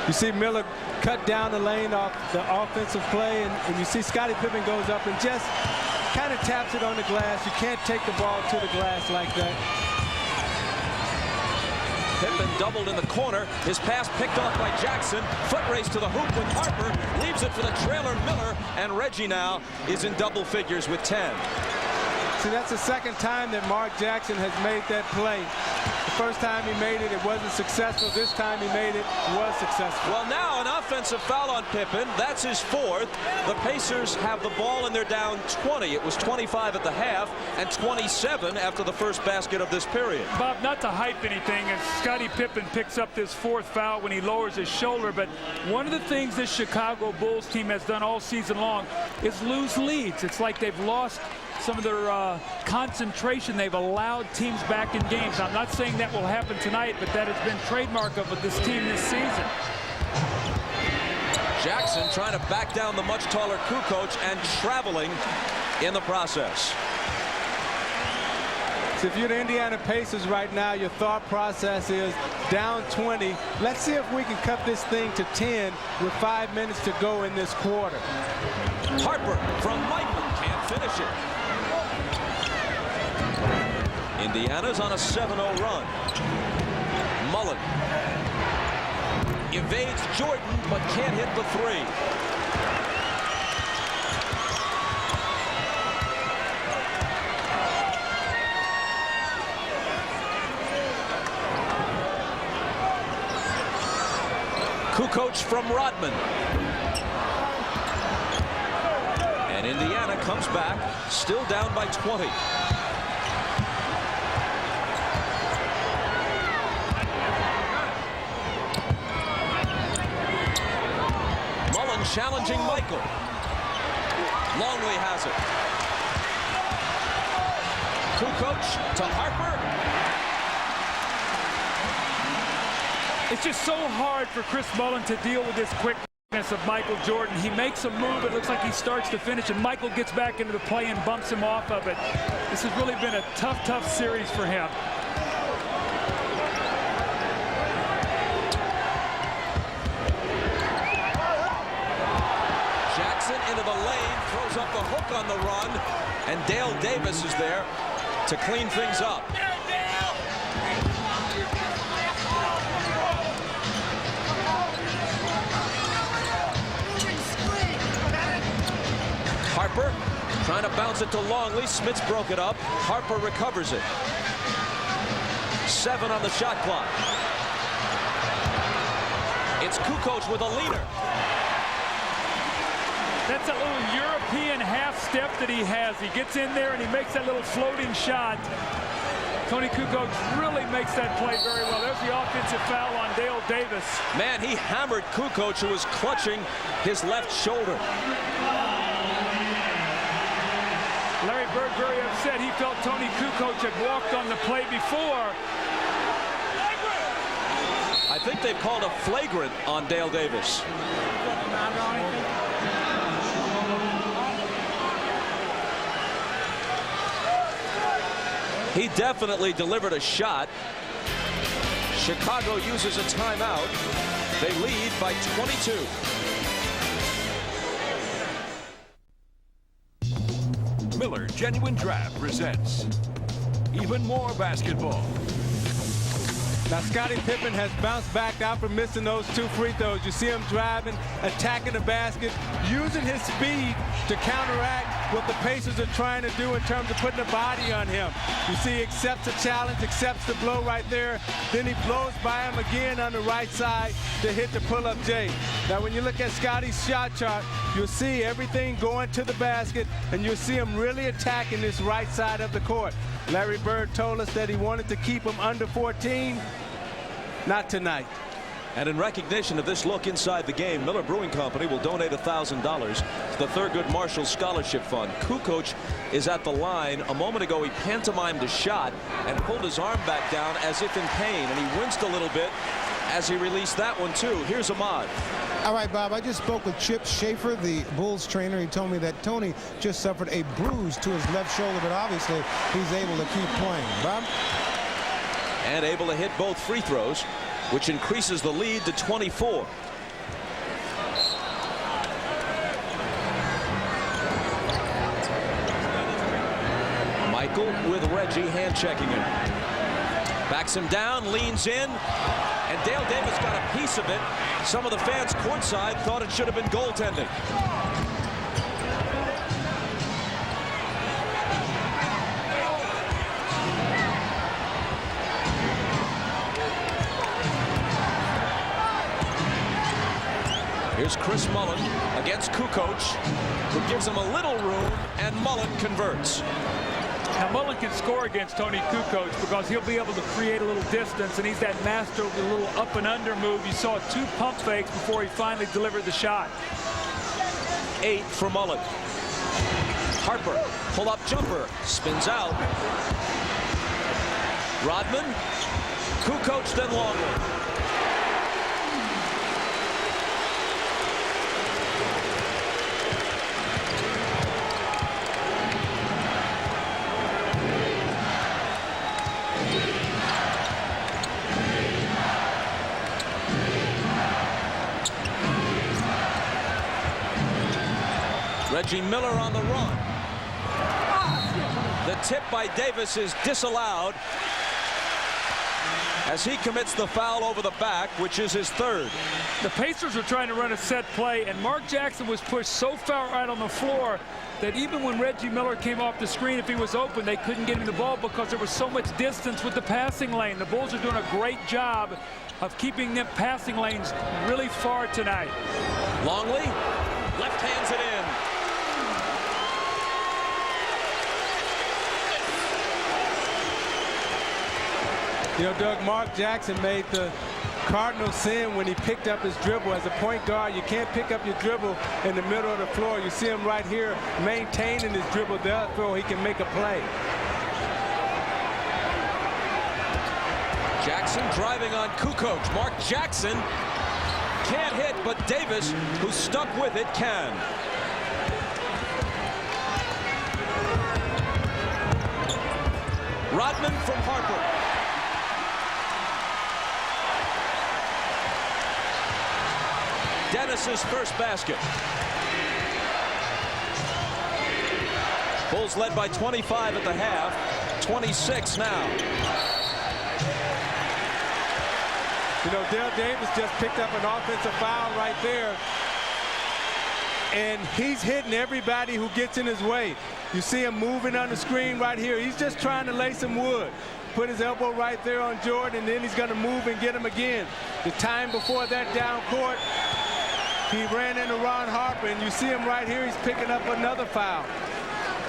You see Miller cut down the lane off the offensive play, and you see Scottie Pippen goes up and just kind of taps it on the glass. You can't take the ball to the glass like that. Pippen doubled in the corner. His pass picked off by Jackson. Foot race to the hoop with Harper. Leaves it for the trailer Miller. And Reggie now is in double figures with 10. See, that's the second time that Mark Jackson has made that play. The first time he made it, it wasn't successful. This time he made it, it was successful. Well, now an offensive foul on Pippen. That's his 4th. The Pacers have the ball and they're down 20. It was 25 at the half and 27 after the first basket of this period. Bob, not to hype anything, and Scottie Pippen picks up this 4th foul when he lowers his shoulder, but one of the things this Chicago Bulls team has done all season long is lose leads. It's like they've lost some of their concentration. They've allowed teams back in games. I'm not saying that will happen tonight, but that has been trademark of this team this season. Jackson trying to back down the much taller Kukoc and traveling in the process. So if you're the Indiana Pacers right now, your thought process is down 20. Let's see if we can cut this thing to 10 with 5 minutes to go in this quarter. Harper from Michael can't finish it. Indiana's on a 7-0 run. Mullen evades Jordan but can't hit the 3. Kukoc from Rodman. And Indiana comes back, still down by 20. Mullen challenging Michael. Longley has it. Kukoc to Harper. It's just so hard for Chris Mullen to deal with this quickness of Michael Jordan. He makes a move, it looks like he starts to finish, and Michael gets back into the play and bumps him off of it. This has really been a tough series for him. Jackson into the lane, throws up the hook on the run, and Dale Davis is there to clean things up. Harper trying to bounce it to Longley. Smits broke it up. Harper recovers it. 7 on the shot clock. It's Kukoc with a leaner. That's a little European half step that he has. He gets in there and he makes that little floating shot. Tony Kukoc really makes that play very well. There's the offensive foul on Dale Davis. Man, he hammered Kukoc, who was clutching his left shoulder. Larry Bird very upset. He felt Tony Kukoc had walked on the play before. I think they've called a flagrant on Dale Davis. He definitely delivered a shot. Chicago uses a timeout. They lead by 22. Miller Genuine Draft presents even more basketball. Now, Scottie Pippen has bounced back after missing those 2 free throws. You see him driving, attacking the basket, using his speed to counteract what the Pacers are trying to do in terms of putting a body on him. You see he accepts the challenge, accepts the blow right there. Then he blows by him again on the right side to hit the pull-up J. Now, when you look at Scottie's shot chart, you'll see everything going to the basket, and you'll see him really attacking this right side of the court. Larry Bird told us that he wanted to keep him under 14. Not tonight. And in recognition of this look inside the game, Miller Brewing Company will donate $1,000 to the Thurgood Marshall Scholarship Fund. Kukoc is at the line. A moment ago, he pantomimed a shot and pulled his arm back down as if in pain, and he winced a little bit as he released that one, too. Here's Ahmad. All right, Bob, I just spoke with Chip Schaefer, the Bulls trainer. He told me that Tony just suffered a bruise to his left shoulder, but obviously he's able to keep playing. Bob? And able to hit both free throws, which increases the lead to 24. Michael with Reggie hand-checking him. Backs him down, leans in, and Dale Davis got a piece of it. Some of the fans courtside thought it should have been goaltending. Here's Chris Mullen against Kukoc, who gives him a little room, and Mullen converts. Now, Mullen can score against Tony Kukoc because he'll be able to create a little distance, and he's that master of the little up and under move. You saw 2 pump fakes before he finally delivered the shot. 8 for Mullen. Harper, pull-up jumper, spins out. Rodman, Kukoc, then Longley. Reggie Miller on the run. The tip by Davis is disallowed as he commits the foul over the back, which is his 3rd. The Pacers were trying to run a set play, and Mark Jackson was pushed so far out on the floor that even when Reggie Miller came off the screen, if he was open, they couldn't get him the ball because there was so much distance with the passing lane. The Bulls are doing a great job of keeping them passing lanes really far tonight. Longley, left hands it in. You know, Doug, Mark Jackson made the Cardinals sin when he picked up his dribble. As a point guard, you can't pick up your dribble in the middle of the floor. You see him right here maintaining his dribble, therefore he can make a play. Jackson driving on Kukoc. Mark Jackson can't hit, but Davis, who's stuck with it, can. Rodman from Harper. Dennis's first basket. Bulls led by 25 at the half, 26 now. You know, Dale Davis just picked up an offensive foul right there, and he's hitting everybody who gets in his way. You see him moving on the screen right here. He's just trying to lay some wood. Put his elbow right there on Jordan, and then he's going to move and get him again. The time before that down court, he ran into Ron Harper, and you see him right here. He's picking up another foul.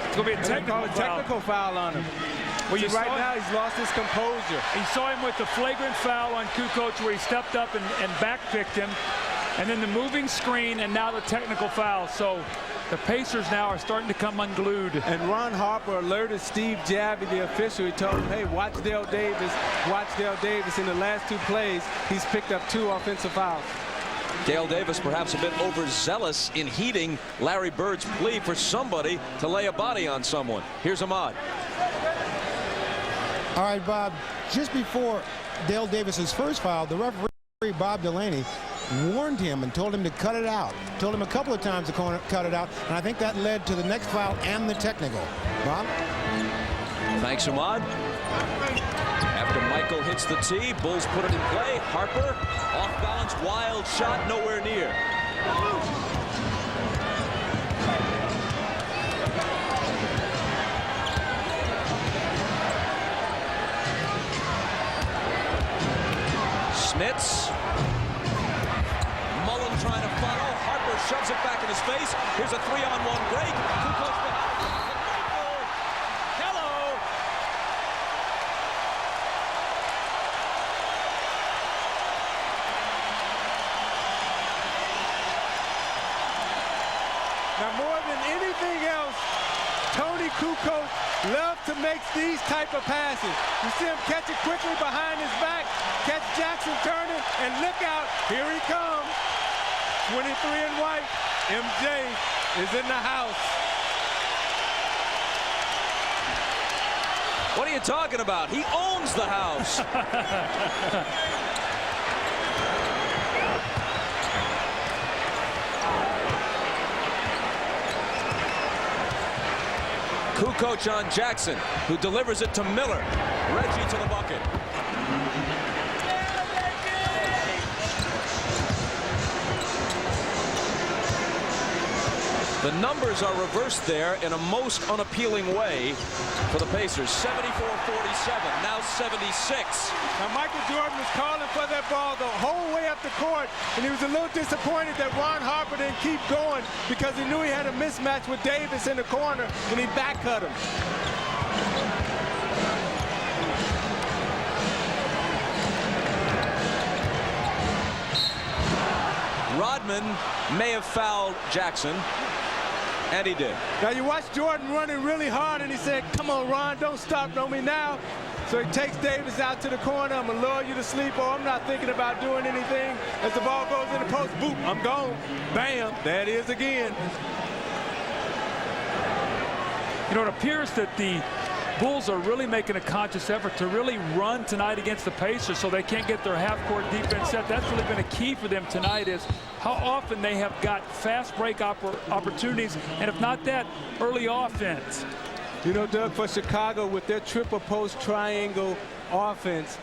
It's going to be a technical foul on him. Well, See, right now he's lost his composure. You saw him with the flagrant foul on Kukoc where he stepped up and back-picked him. And then the moving screen, and now the technical foul. So the Pacers now are starting to come unglued. And Ron Harper alerted Steve Javie, the official. He told him, hey, watch Dale Davis. Watch Dale Davis. In the last 2 plays, he's picked up 2 offensive fouls. Dale Davis perhaps a bit overzealous in heeding Larry Bird's plea for somebody to lay a body on someone. Here's Ahmad. All right, Bob, just before Dale Davis's first foul, the referee, Bob Delaney, warned him and told him to cut it out. Told him a couple of times to cut it out, and I think that led to the next foul and the technical. Bob? Thanks, Ahmad. After Michael hits the tee, Bulls put it in play. Harper, off balance, wild shot, nowhere near. Smits. Mullen trying to follow. Harper shoves it back in his face. Here's a 3-on-1 break. Too close behind. Hello. Now, more than anything else, Tony Kukoc loves to make these type of passes. You see him catch it quickly behind his back, catch Jackson turning, and look out, here he comes. 23 in white, MJ is in the house. What are you talking about? He owns the house. Kukoc on Jackson, who delivers it to Miller. Reggie to the bucket. The numbers are reversed there in a most unappealing way for the Pacers. 74-47, now 76. Now Michael Jordan was calling for that ball the whole way up the court, and he was a little disappointed that Ron Harper didn't keep going because he knew he had a mismatch with Davis in the corner, and he back cut him. Rodman may have fouled Jackson, and he did. Now you watch Jordan running really hard, and he said, come on, Ron, don't stop on me now. So he takes Davis out to the corner. I'm going to lure you to sleep, or I'm not thinking about doing anything. As the ball goes in the post, boop, I'm gone. Bam, there it is again. You know, it appears that the Bulls are really making a conscious effort to really run tonight against the Pacers so they can't get their half-court defense set. That's really been a key for them tonight, is how often they have got fast break opportunities, and if not that, early offense. You know, Doug, for Chicago, with their triple post triangle offense,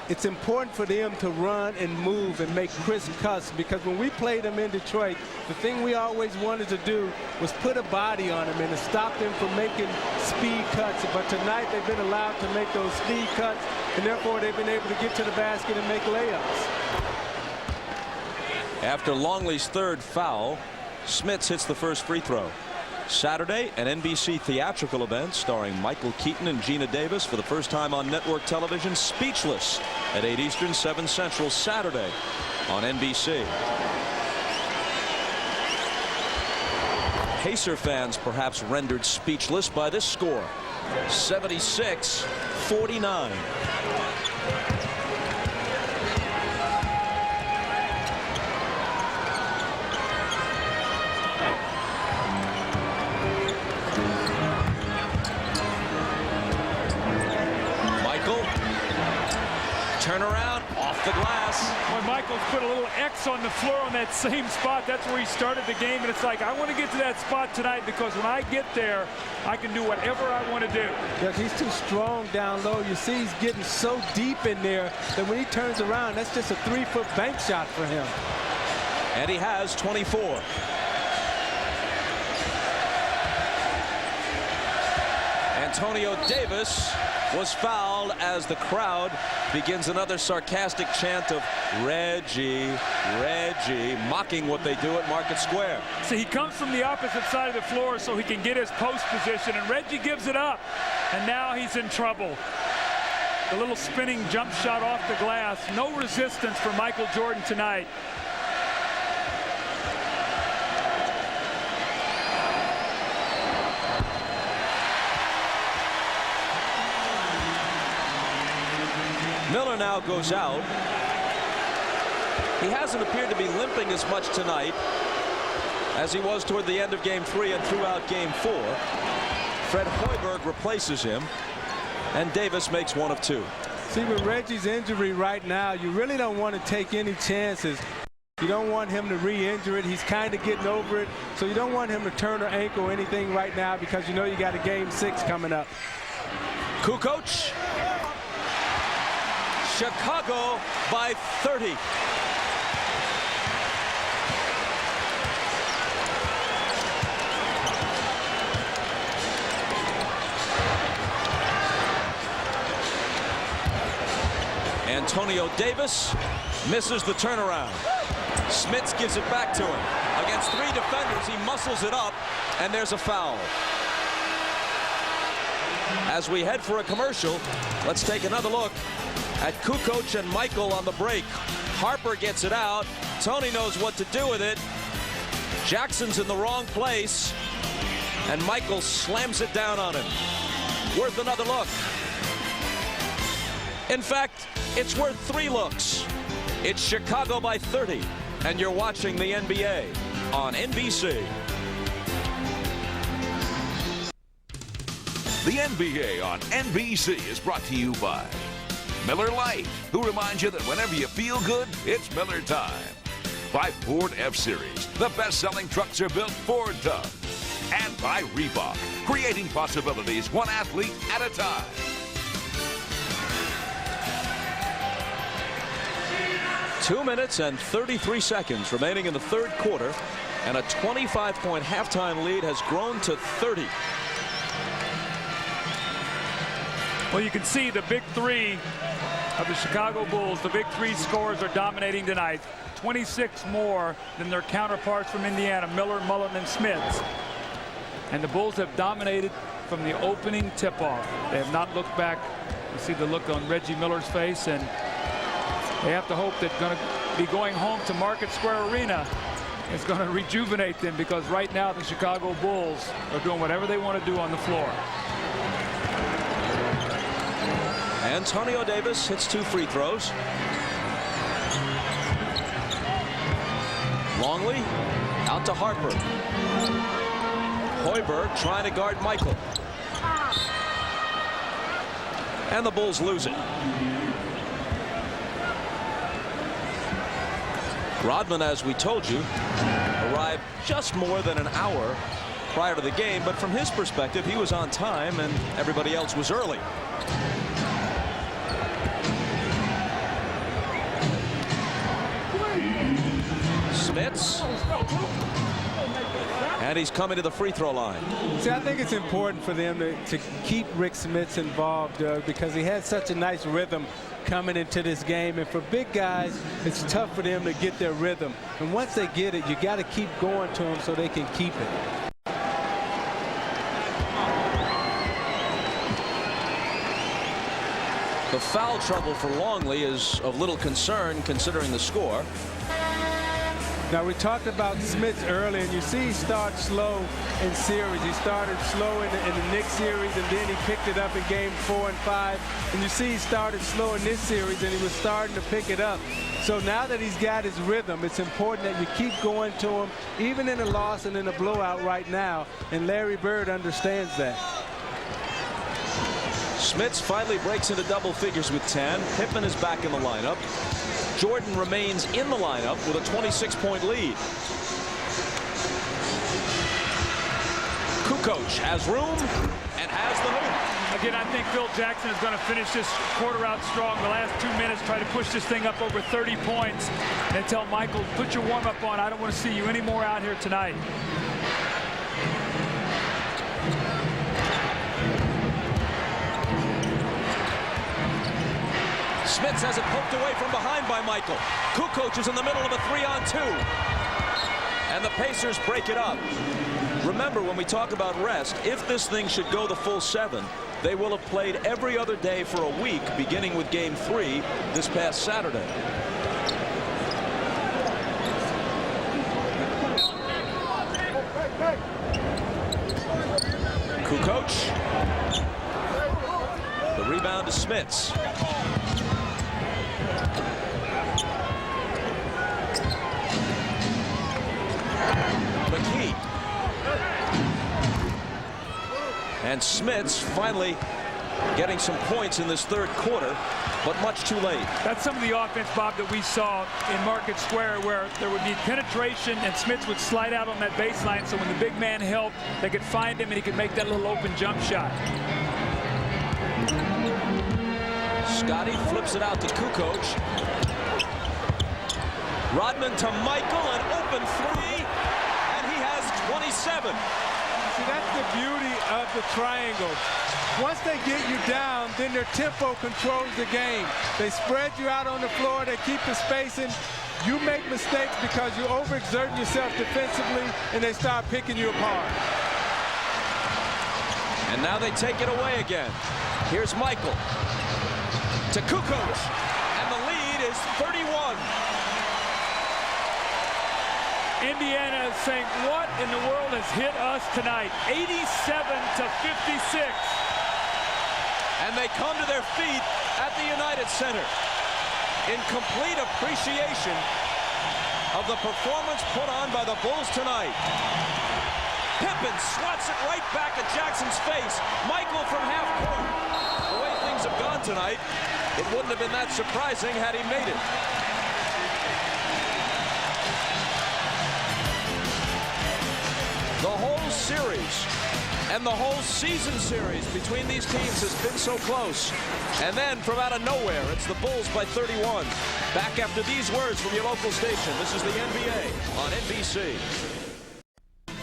it's important for them to run and move and make crisp cuts, because when we played them in Detroit, the thing we always wanted to do was put a body on them and to stop them from making speed cuts. But tonight they've been allowed to make those speed cuts, and therefore they've been able to get to the basket and make layups. After Longley's third foul, Smits hits the first free throw. Saturday, an NBC theatrical event starring Michael Keaton and Gina Davis for the first time on network television. Speechless at 8 Eastern, 7 Central, Saturday on NBC. Pacer fans perhaps rendered speechless by this score. 76-49. Turn around, off the glass. When Michael's put a little X on the floor on that same spot, that's where he started the game, and it's like, I want to get to that spot tonight, because when I get there, I can do whatever I want to do. Yeah, he's too strong down low. You see he's getting so deep in there that when he turns around, that's just a 3-foot bank shot for him. And he has 24. Antonio Davis was fouled as the crowd begins another sarcastic chant of Reggie, Reggie, mocking what they do at Market Square. See, he comes from the opposite side of the floor so he can get his post position, and Reggie gives it up, and now he's in trouble. The little spinning jump shot off the glass. No resistance for Michael Jordan tonight. Miller now goes out. He hasn't appeared to be limping as much tonight as he was toward the end of Game 3 and throughout Game 4. Fred Hoiberg replaces him. and Davis makes one of two. See, with Reggie's injury right now, you really don't want to take any chances. You don't want him to re-injure it. He's kind of getting over it. So you don't want him to turn her ankle or anything right now because you know you got a game 6 coming up. Kukoc. Chicago by 30. Antonio Davis misses the turnaround. Smits gives it back to him. Against 3 defenders, he muscles it up, and there's a foul. As we head for a commercial, let's take another look at Kukoc and Michael on the break. Harper gets it out. Tony knows what to do with it. Jackson's in the wrong place, and Michael slams it down on him. Worth another look. In fact, it's worth 3 looks. It's Chicago by 30, and you're watching the NBA on NBC. The NBA on NBC is brought to you by Miller Lite, who reminds you that whenever you feel good, it's Miller time. By Ford F-Series, the best-selling trucks are built Ford tough. And by Reebok, creating possibilities one athlete at a time. Two minutes and 33 seconds remaining in the third quarter, and a 25-point halftime lead has grown to 30. Well, you can see the big 3 of the Chicago Bulls. The big 3 scorers are dominating tonight. 26 more than their counterparts from Indiana, Miller, Mullen, and Smith. And the Bulls have dominated from the opening tip-off. They have not looked back. You see the look on Reggie Miller's face, and they have to hope that going to be going home to Market Square Arena is going to rejuvenate them, because right now the Chicago Bulls are doing whatever they want to do on the floor. Antonio Davis hits 2 free throws. Longley out to Harper. Hoiberg trying to guard Michael. And the Bulls lose it. Rodman, as we told you, arrived just more than an hour prior to the game, but from his perspective, he was on time and everybody else was early. Smits. And he's coming to the free throw line. See, I think it's important for them to keep Rick Smits involved, because he had such a nice rhythm coming into this game. And for big guys, it's tough for them to get their rhythm. And once they get it, you got to keep going to them so they can keep it. The foul trouble for Longley is of little concern considering the score. Now, we talked about Smits earlier, and you see he starts slow in series. He started slow in the Knicks series, and then he picked it up in game 4 and 5. And you see he started slow in this series, and he was starting to pick it up. So now that he's got his rhythm, it's important that you keep going to him, even in a loss and in a blowout right now. And Larry Bird understands that. Smits finally breaks into double figures with 10. Pippen is back in the lineup. Jordan remains in the lineup with a 26-point lead. Kukoc has room and has the hoop. Again, I think Phil Jackson is going to finish this quarter out strong. The last 2 minutes, try to push this thing up over 30 points and tell Michael, put your warm-up on. I don't want to see you anymore out here tonight. Smits has it poked away from behind by Michael. Kukoc is in the middle of a 3-on-2. And the Pacers break it up. Remember, when we talk about rest, if this thing should go the full 7, they will have played every other day for a week, beginning with Game 3 this past Saturday. Kukoc. The rebound to Smits. And Smits finally getting some points in this third quarter, but much too late. That's some of the offense, Bob, that we saw in Market Square, where there would be penetration and Smits would slide out on that baseline, so when the big man helped, they could find him and he could make that little open jump shot. Scotty flips it out to Kukoc. Rodman to Michael, an open three, and he has 27. See, that's the beauty of the triangle. Once they get you down, then their tempo controls the game. They spread you out on the floor, they keep the spacing. You make mistakes because you overexert yourself defensively, and they start picking you apart. And now they take it away again. Here's Michael to Kukoc, and the lead is 31. Indiana is saying, what in the world has hit us tonight? 87-56. And they come to their feet at the United Center in complete appreciation of the performance put on by the Bulls tonight. Pippen swats it right back at Jackson's face. Michael from half court. The way things have gone tonight, it wouldn't have been that surprising had he made it. The whole series and the whole season series between these teams has been so close. And then from out of nowhere, it's the Bulls by 31. Back after these words from your local station. This is the NBA on NBC.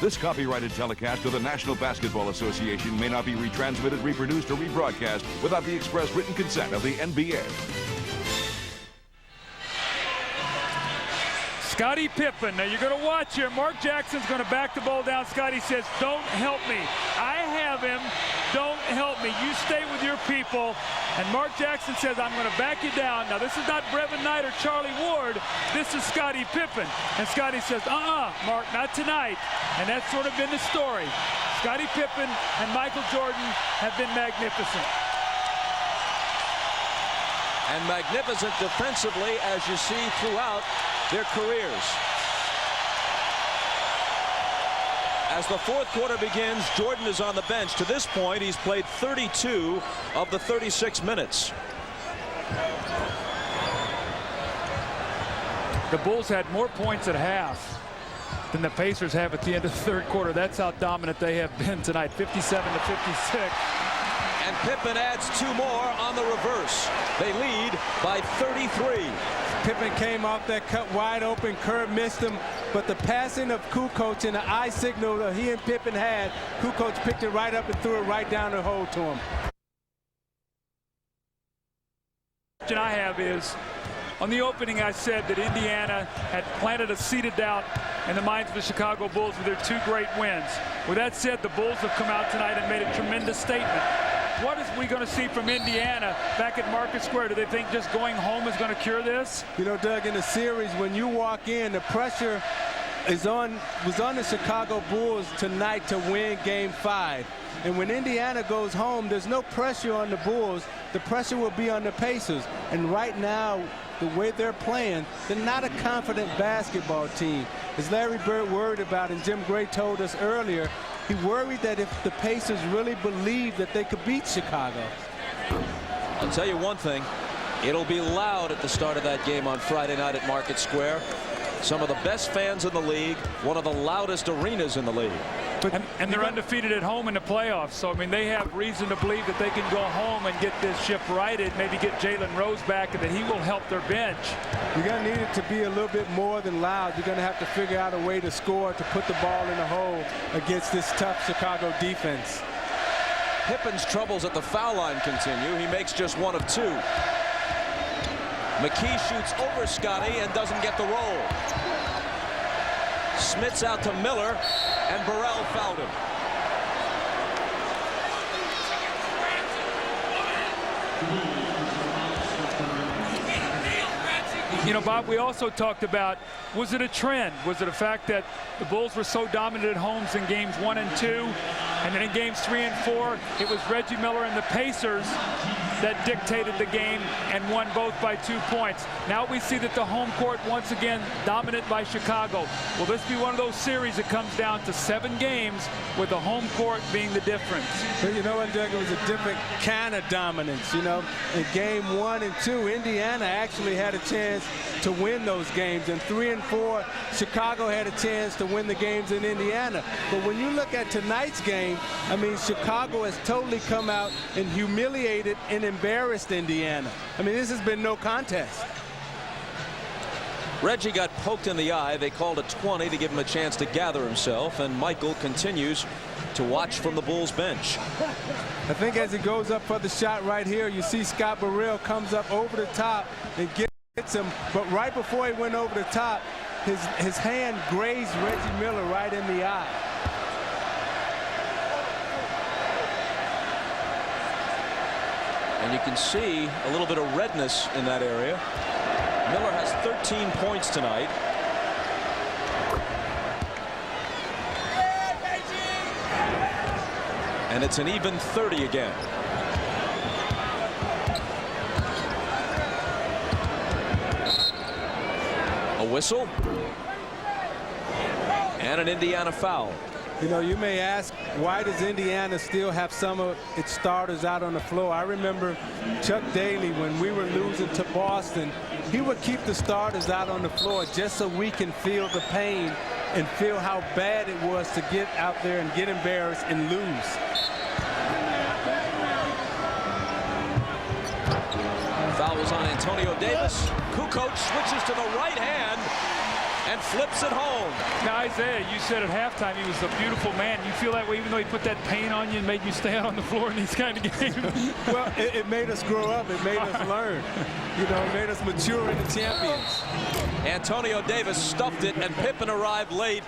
This copyrighted telecast of the National Basketball Association may not be retransmitted, reproduced, or rebroadcast without the express written consent of the NBA. Scottie Pippen. Now you're going to watch here. Mark Jackson's going to back the ball down. Scottie says, don't help me. I have him. Don't help me. You stay with your people. And Mark Jackson says, I'm going to back you down. Now this is not Brevin Knight or Charlie Ward. This is Scottie Pippen. And Scottie says, Mark, not tonight. And that's sort of been the story. Scottie Pippen and Michael Jordan have been magnificent. And magnificent defensively, as you see throughout their careers. As the fourth quarter begins, Jordan is on the bench. To this point, he's played 32 of the 36 minutes. The Bulls had more points at half than the Pacers have at the end of the third quarter. That's how dominant they have been tonight, 57-56. And Pippen adds two more on the reverse. They lead by 33. Pippen came off that cut wide open. Kerr missed him, but the passing of Kukoc and the eye signal that he and Pippen had, Kukoc picked it right up and threw it right down the hole to him. The question I have is, on the opening I said that Indiana had planted a seed of doubt in the minds of the Chicago Bulls with their two great wins. With that said, the Bulls have come out tonight and made a tremendous statement. What is we going to see from Indiana back at Market Square? Do they think just going home is going to cure this? You know, Doug, in the series, when you walk in, the pressure was on the Chicago Bulls tonight to win Game 5. And when Indiana goes home, there's no pressure on the Bulls. The pressure will be on the Pacers. And right now, the way they're playing, they're not a confident basketball team. As Larry Bird worried about, and Jim Gray told us earlier, he worried that if the Pacers really believed that they could beat Chicago. I'll tell you one thing, it'll be loud at the start of that game on Friday night at Market Square. Some of the best fans in the league, one of the loudest arenas in the league. And they're undefeated at home in the playoffs. So, I mean, they have reason to believe that they can go home and get this ship righted, maybe get Jalen Rose back, and that he will help their bench. You're going to need it to be a little bit more than loud. You're going to have to figure out a way to score, to put the ball in the hole against this tough Chicago defense. Pippen's troubles at the foul line continue. He makes just one of two. McKee shoots over Scotty and doesn't get the roll. Smits out to Miller, and Burrell fouled him. You know, Bob, we also talked about, was it a trend? Was it a fact that the Bulls were so dominant at homes in games 1 and 2, and then in games 3 and 4, it was Reggie Miller and the Pacers that dictated the game and won both by 2 points. Now we see that the home court once again dominant by Chicago. Will this be one of those series that comes down to 7 games with the home court being the difference? But you know what, Doug? It was a different kind of dominance. You know, in game 1 and 2, Indiana actually had a chance to win those games. In 3 and 4, Chicago had a chance to win the games in Indiana. But when you look at tonight's game, I mean, Chicago has totally come out and humiliated and embarrassed Indiana. I mean, this has been no contest. Reggie got poked in the eye. They called a 20 to give him a chance to gather himself, and Michael continues to watch from the Bulls bench. I think as he goes up for the shot right here, you see Scott Burrell comes up over the top and gets him, but right before he went over the top, his hand grazed Reggie Miller right in the eye. And you can see a little bit of redness in that area. Miller has 13 points tonight. And it's an even 30 again. A whistle. And an Indiana foul. You know, you may ask, why does Indiana still have some of its starters out on the floor? I remember Chuck Daly, when we were losing to Boston, he would keep the starters out on the floor just so we can feel the pain and feel how bad it was to get out there and get embarrassed and lose. Foul was on Antonio Davis. Kukoc switches to the right hand and flips it home. Now, Isaiah, you said at halftime he was a beautiful man. You feel that way even though he put that paint on you and made you stay out on the floor in these kind of games? Well, it made us grow up. It made us learn. You know, it made us mature into champions. Antonio Davis stuffed it, and Pippen arrived late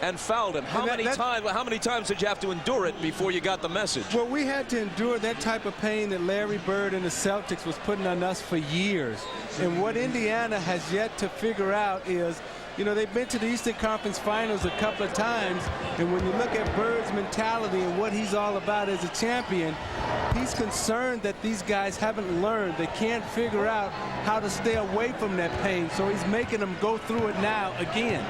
and fouled him. How many times did you have to endure it before you got the message? Well, we had to endure that type of pain that Larry Bird and the Celtics was putting on us for years. And what Indiana has yet to figure out is, you know, they've been to the Eastern Conference Finals a couple of times, and when you look at Bird's mentality and what he's all about as a champion, he's concerned that these guys haven't learned. They can't figure out how to stay away from that pain, so he's making them go through it now again.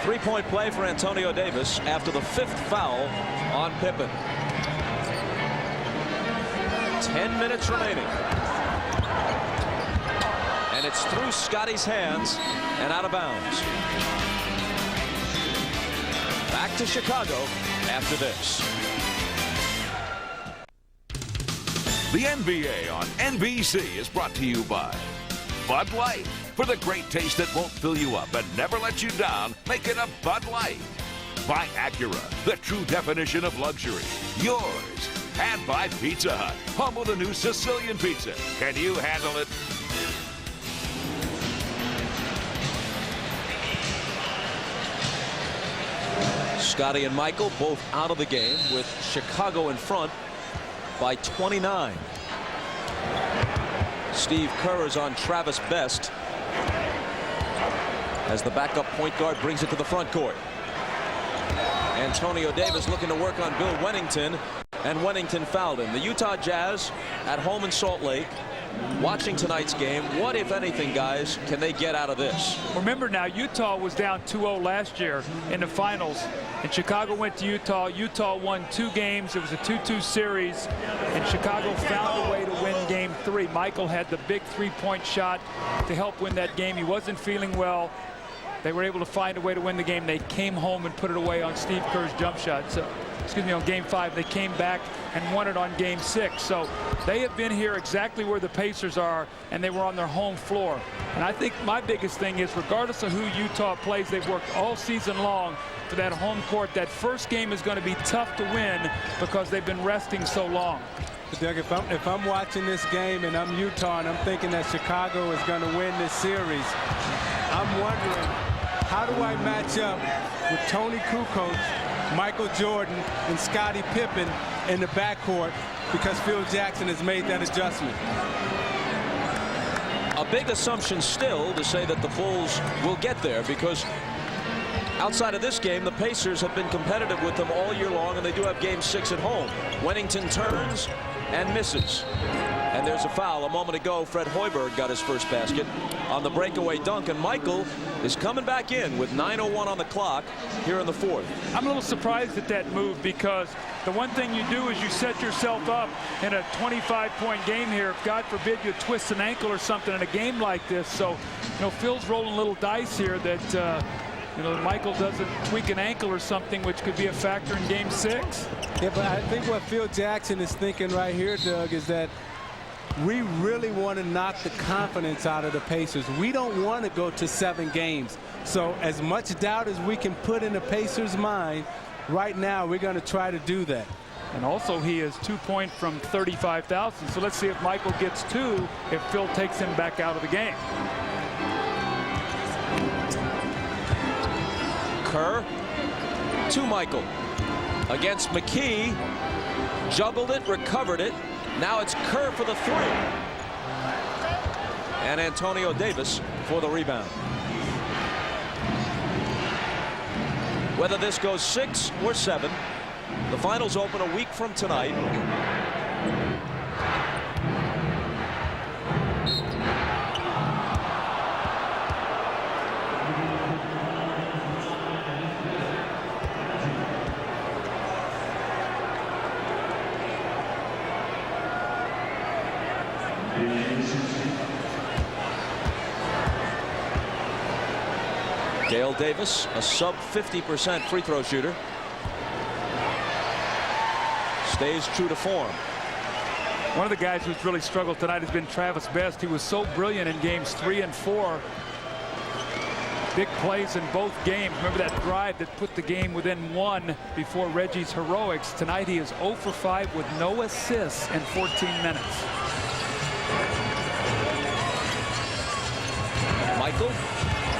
Three-point play for Antonio Davis after the 5th foul on Pippen. 10 minutes remaining. And it's through Scotty's hands and out of bounds. Back to Chicago after this. The NBA on NBC is brought to you by Bud Light. For the great taste that won't fill you up and never let you down, make it a Bud Light. By Acura, the true definition of luxury. Yours. And by Pizza Hut, home of the new Sicilian pizza. Can you handle it? Scotty and Michael both out of the game with Chicago in front by 29. Steve Kerr is on Travis Best as the backup point guard brings it to the front court. Antonio Davis looking to work on Bill Wennington, and Wennington fouled him. The Utah Jazz at home in Salt Lake. Watching tonight's game, what, if anything, guys, can they get out of this? Remember now, Utah was down 2-0 last year in the finals, and Chicago went to Utah. Utah won 2 games. It was a 2-2 series, and Chicago found a way to win game 3. Michael had the big 3-point shot to help win that game. He wasn't feeling well. They were able to find a way to win the game. They came home and put it away on Steve Kerr's jump shot. So, excuse me, on game 5. They came back and won it on game 6. So they have been here exactly where the Pacers are, and they were on their home floor. And I think my biggest thing is, regardless of who Utah plays, they've worked all season long for that home court. That first game is going to be tough to win because they've been resting so long. Doug, if I'm watching this game and I'm Utah and I'm thinking that Chicago is going to win this series, I'm wondering, how do I match up with Tony Kukoc, Michael Jordan, and Scottie Pippen in the backcourt, because Phil Jackson has made that adjustment? A big assumption still to say that the Bulls will get there, because Outside of this game, the Pacers have been competitive with them all year long, and they do have game 6 at home. Wennington turns and misses. And there's a foul. A moment ago, Fred Hoiberg got his first basket on the breakaway dunk, and Michael is coming back in with 9:01 on the clock here in the fourth. I'm a little surprised at that move, because the one thing you do is you set yourself up in a 25-point game here. If God forbid you twist an ankle or something in a game like this. So, you know, Phil's rolling little dice here that you know, Michael doesn't tweak an ankle or something, which could be a factor in game 6. Yeah, but I think what Phil Jackson is thinking right here, Doug, is that we really want to knock the confidence out of the Pacers. We don't want to go to 7 games. So as much doubt as we can put in the Pacers' mind, right now we're going to try to do that. And also, he is 2 points from 35,000. So let's see if Michael gets 2 if Phil takes him back out of the game. Kerr to Michael against McKee. Juggled it, recovered it. Now it's Kerr for the 3. And Antonio Davis for the rebound. Whether this goes 6 or 7, the finals open a week from tonight. Dale Davis, a sub 50% free throw shooter, stays true to form. One of the guys who's really struggled tonight has been Travis Best. He was so brilliant in games 3 and 4. Big plays in both games. Remember that drive that put the game within 1 before Reggie's heroics. Tonight he is 0 for 5 with no assists in 14 minutes. Michael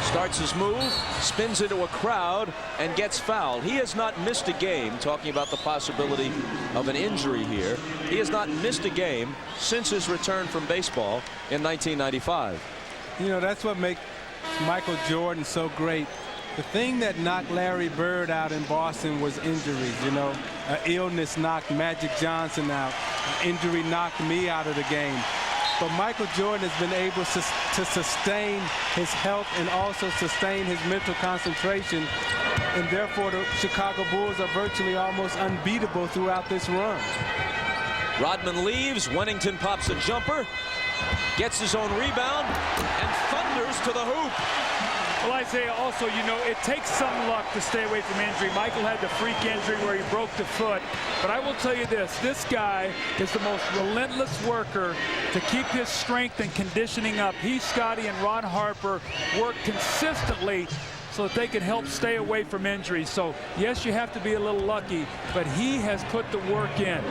starts his move, spins into a crowd, and gets fouled. He has not missed a game, talking about the possibility of an injury here. He has not missed a game since his return from baseball in 1995. You know, that's what makes Michael Jordan so great. The thing that knocked Larry Bird out in Boston was injuries. You know, an illness knocked Magic Johnson out. An injury knocked me out of the game. But Michael Jordan has been able to sustain his health and also sustain his mental concentration. And therefore, the Chicago Bulls are virtually almost unbeatable throughout this run. Rodman leaves. Wennington pops a jumper, gets his own rebound, and thunders to the hoop. Well, Isaiah, also, you know, it takes some luck to stay away from injury. Michael had the freak injury where he broke the foot. But I will tell you this guy is the most relentless worker to keep his strength and conditioning up. He, Scotty, and Ron Harper work consistently so that they can help stay away from injuries. So, yes, you have to be a little lucky, but he has put the work in.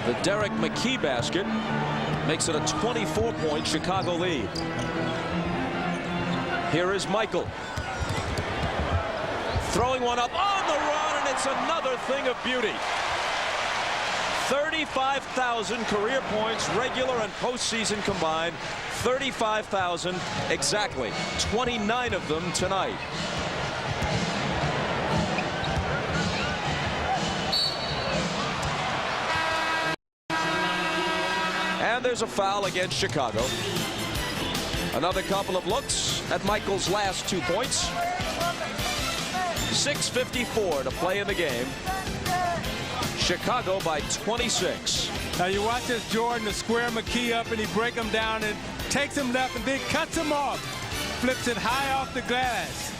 The Derek McKee basket makes it a 24-point Chicago lead. Here is Michael. Throwing one up on the run, and it's another thing of beauty. 35,000 career points, regular and postseason combined. 35,000 exactly. 29 of them tonight. And there's a foul against Chicago. Another couple of looks at Michael's last 2 points. 6:54 to play in the game. Chicago by 26. Now you watch this Jordan to square McKee up, and he break him down and takes him left and then cuts him off. Flips it high off the glass.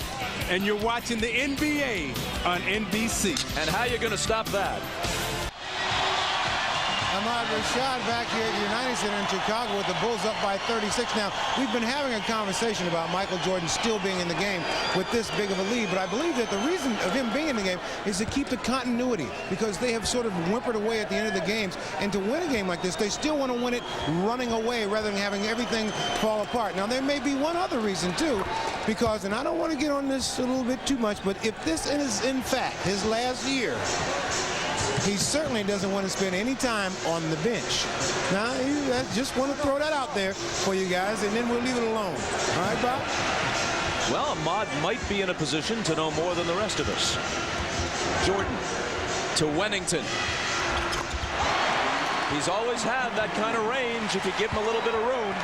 And you're watching the NBA on NBC. And how are you going to stop that? Ahmad Rashad back here at the United Center in Chicago with the Bulls up by 36. Now, we've been having a conversation about Michael Jordan still being in the game with this big of a lead, but I believe that the reason of him being in the game is to keep the continuity, because they have sort of whimpered away at the end of the games. And to win a game like this, they still want to win it running away rather than having everything fall apart. Now, there may be one other reason, too, because, and I don't want to get on this a little bit too much, but if this is, in fact, his last year, he certainly doesn't want to spend any time on the bench. Now, I just want to throw that out there for you guys, and then we'll leave it alone. All right, Bob? Well, Ahmad might be in a position to know more than the rest of us. Jordan to Wennington. He's always had that kind of range if you give him a little bit of room.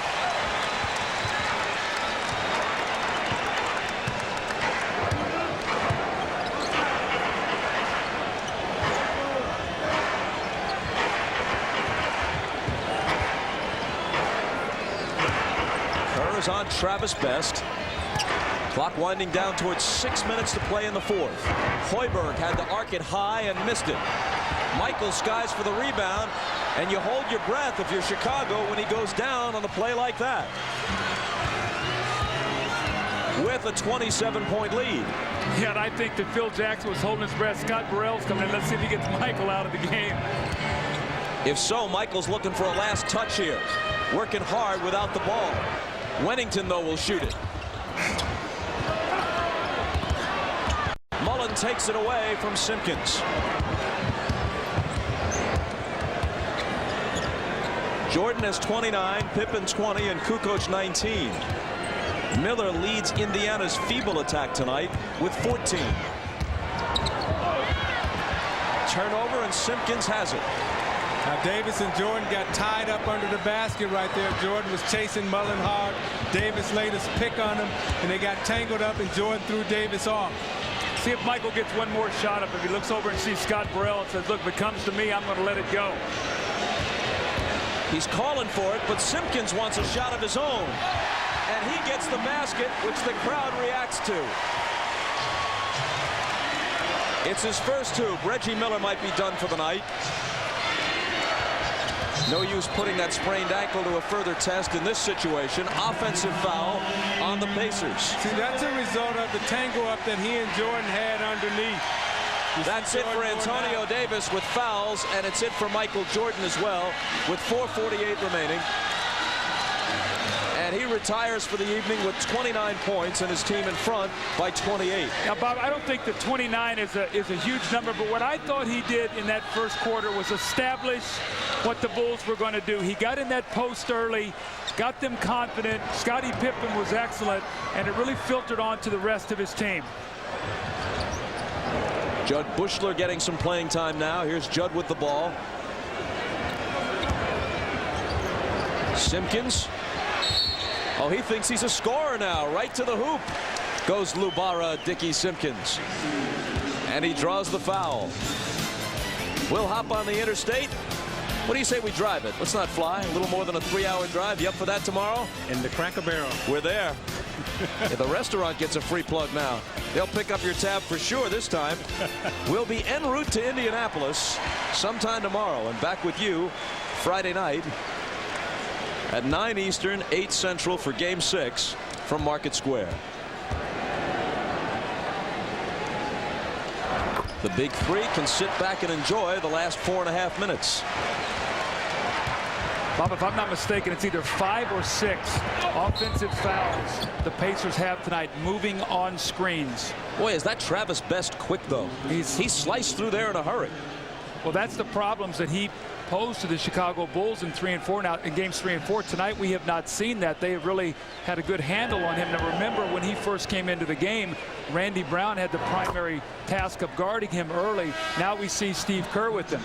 Kerr is on Travis Best. Clock winding down towards 6 minutes to play in the fourth. Hoiberg had to arc it high and missed it. Michael skies for the rebound, and you hold your breath if you're Chicago when he goes down on a play like that. With a 27-point lead. Yeah, and I think that Phil Jackson was holding his breath. Scott Burrell's coming in. Let's see if he gets Michael out of the game. If so, Michael's looking for a last touch here. Working hard without the ball. Wennington, though, will shoot it. Mullen takes it away from Simpkins. Jordan has 29, Pippen 20, and Kukoc 19. Miller leads Indiana's feeble attack tonight with 14. Turnover, and Simpkins has it. Now Davis and Jordan got tied up under the basket right there. Jordan was chasing Mullen hard. Davis laid his pick on him, and they got tangled up, and Jordan threw Davis off. See if Michael gets one more shot up. If he looks over and sees Scott Burrell and says, look, if it comes to me, I'm going to let it go. He's calling for it, but Simpkins wants a shot of his own. And he gets the basket, which the crowd reacts to. It's his first hoop. Reggie Miller might be done for the night. No use putting that sprained ankle to a further test in this situation. Offensive foul on the Pacers. See, that's a result of the tangle up that he and Jordan had underneath. That's it for Antonio Davis with fouls, and it's it for Michael Jordan as well with 4:48 remaining. And he retires for the evening with 29 points and his team in front by 28. Now, Bob, I don't think the 29 is a huge number, but what I thought he did in that first quarter was establish what the Bulls were going to do. He got in that post early, got them confident. Scottie Pippen was excellent, and it really filtered on to the rest of his team. Judd Bushler getting some playing time now. Here's Judd with the ball. Simpkins. Oh, he thinks he's a scorer now. Right to the hoop goes Lubara Dickey Simpkins. And he draws the foul. We'll hop on the interstate. What do you say we drive it? Let's not fly. A little more than a 3-hour drive. You up for that tomorrow? In the Cracker Barrel. We're there. If the restaurant gets a free plug now, they'll pick up your tab for sure this time. We'll be en route to Indianapolis sometime tomorrow, and back with you Friday night at 9 Eastern, 8 Central for Game 6 from Market Square. The Big Three can sit back and enjoy the last 4.5 minutes. Bob, if I'm not mistaken, it's either 5 or 6 offensive fouls the Pacers have tonight, moving on screens. Boy, is that Travis Best quick, though. He sliced through there in a hurry. Well, that's the problems that he posed to the Chicago Bulls in 3 and 4. Now, in games 3 and 4 tonight, we have not seen that. They have really had a good handle on him. Now, remember, when he first came into the game, Randy Brown had the primary task of guarding him early. Now we see Steve Kerr with him.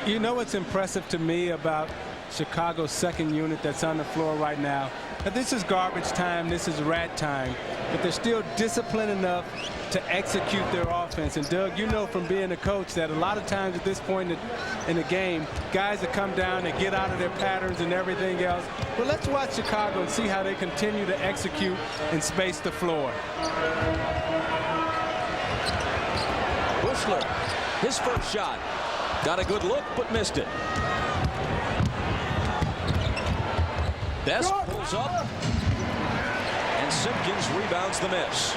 You know what's impressive to me about Chicago's second unit that's on the floor right now? Now, this is garbage time, this is rat time, but they're still disciplined enough to execute their offense. And Doug, you know from being a coach that a lot of times at this point in the game, guys that come down and get out of their patterns and everything else. But let's watch Chicago and see how they continue to execute and space the floor. Bushler, his first shot. Got a good look, but missed it. Best pulls up, and Simpkins rebounds the miss.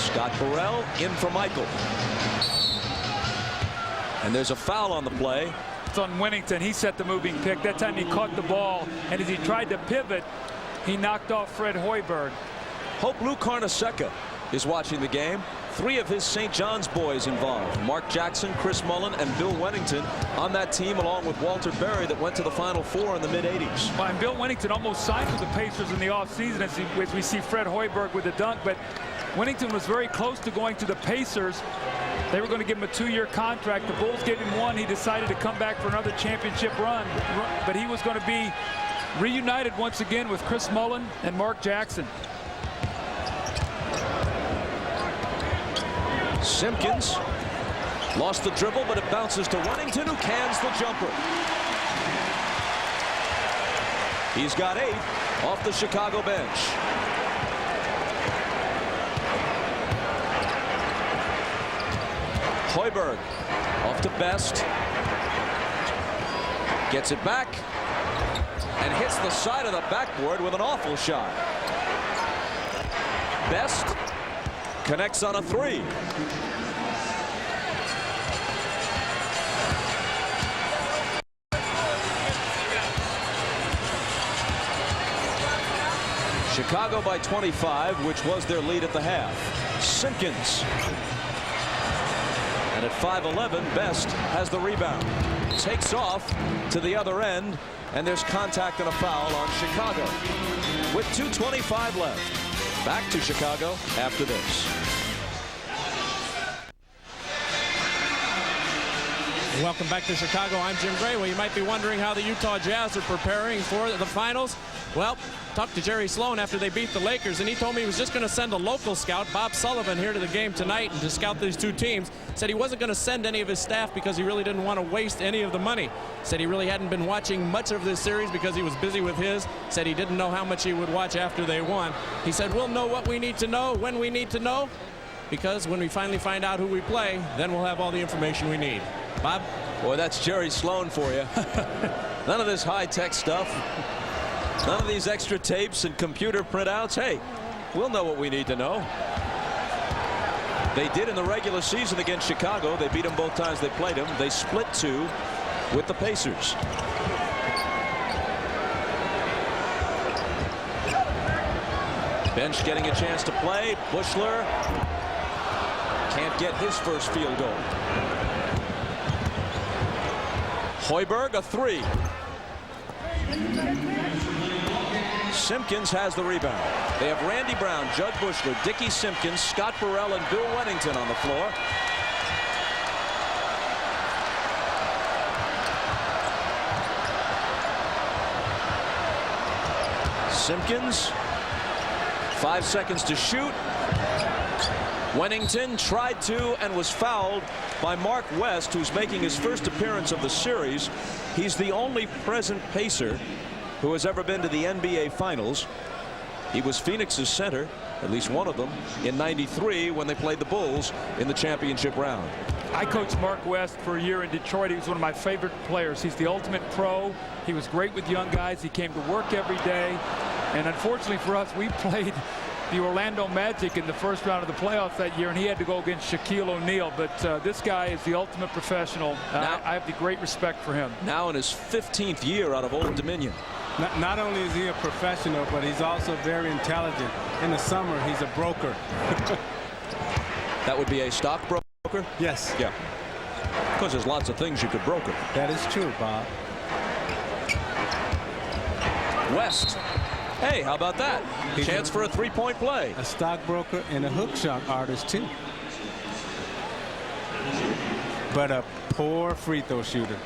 Scott Burrell in for Michael. And there's a foul on the play. It's on Wennington. He set the moving pick. That time he caught the ball, and as he tried to pivot, he knocked off Fred Hoiberg. Hope Lou Carnesecca is watching the game. 3 of his St. John's boys involved. Mark Jackson, Chris Mullen, and Bill Wennington on that team, along with Walter Berry, that went to the Final Four in the mid-'80s. Well, and Bill Wennington almost signed with the Pacers in the offseason, as we see Fred Hoiberg with the dunk, but Wennington was very close to going to the Pacers. They were going to give him a 2-year contract. The Bulls gave him 1. He decided to come back for another championship run, but he was going to be reunited once again with Chris Mullen and Mark Jackson. Simpkins lost the dribble, but it bounces to Wennington, who cans the jumper. He's got 8 off the Chicago bench. Hoiberg off to Best. Gets it back and hits the side of the backboard with an awful shot. Best connects on a 3. Chicago by 25, which was their lead at the half. Simpkins. And at 5'11", Best has the rebound. Takes off to the other end, and there's contact and a foul on Chicago. With 2:25 left. Back to Chicago after this. Welcome back to Chicago. I'm Jim Gray. Well, you might be wondering how the Utah Jazz are preparing for the finals. Well, talked to Jerry Sloan after they beat the Lakers, and he told me he was just going to send a local scout, Bob Sullivan, here to the game tonight and to scout these two teams. Said he wasn't going to send any of his staff because he really didn't want to waste any of the money. Said he really hadn't been watching much of this series because he was busy with his. Said he didn't know how much he would watch after they won. He said, we'll know what we need to know when we need to know, because when we finally find out who we play, then we'll have all the information we need. Bob? Boy, that's Jerry Sloan for you. None of this high-tech stuff. None of these extra tapes and computer printouts. Hey, we'll know what we need to know. They did in the regular season against Chicago. They beat them both times they played them. They split 2 with the Pacers. Bench getting a chance to play. Bushler can't get his first field goal. Hoiberg, a 3. Simpkins has the rebound. They have Randy Brown, Judd Bushler, Dickie Simpkins, Scott Burrell, and Bill Wennington on the floor. Simpkins, 5 seconds to shoot. Wennington tried to and was fouled by Mark West, who's making his first appearance of the series. He's the only present Pacer who has ever been to the NBA Finals. He was Phoenix's center, at least one of them, in '93 when they played the Bulls in the championship round. I coached Mark West for a year in Detroit. He was one of my favorite players. He's the ultimate pro. He was great with young guys. He came to work every day. And unfortunately for us, we played the Orlando Magic in the first round of the playoffs that year, and he had to go against Shaquille O'Neal. But this guy is the ultimate professional. I have the great respect for him. Now in his 15th year out of Old Dominion. Not only is he a professional, but he's also very intelligent. In the summer, he's a broker. That would be a stockbroker? Yes. Yeah. Because there's lots of things you could broker. That is true, Bob. West. Hey, how about that? Chance for a three-point play. A stockbroker and a hook shot artist, too. But a poor free throw shooter.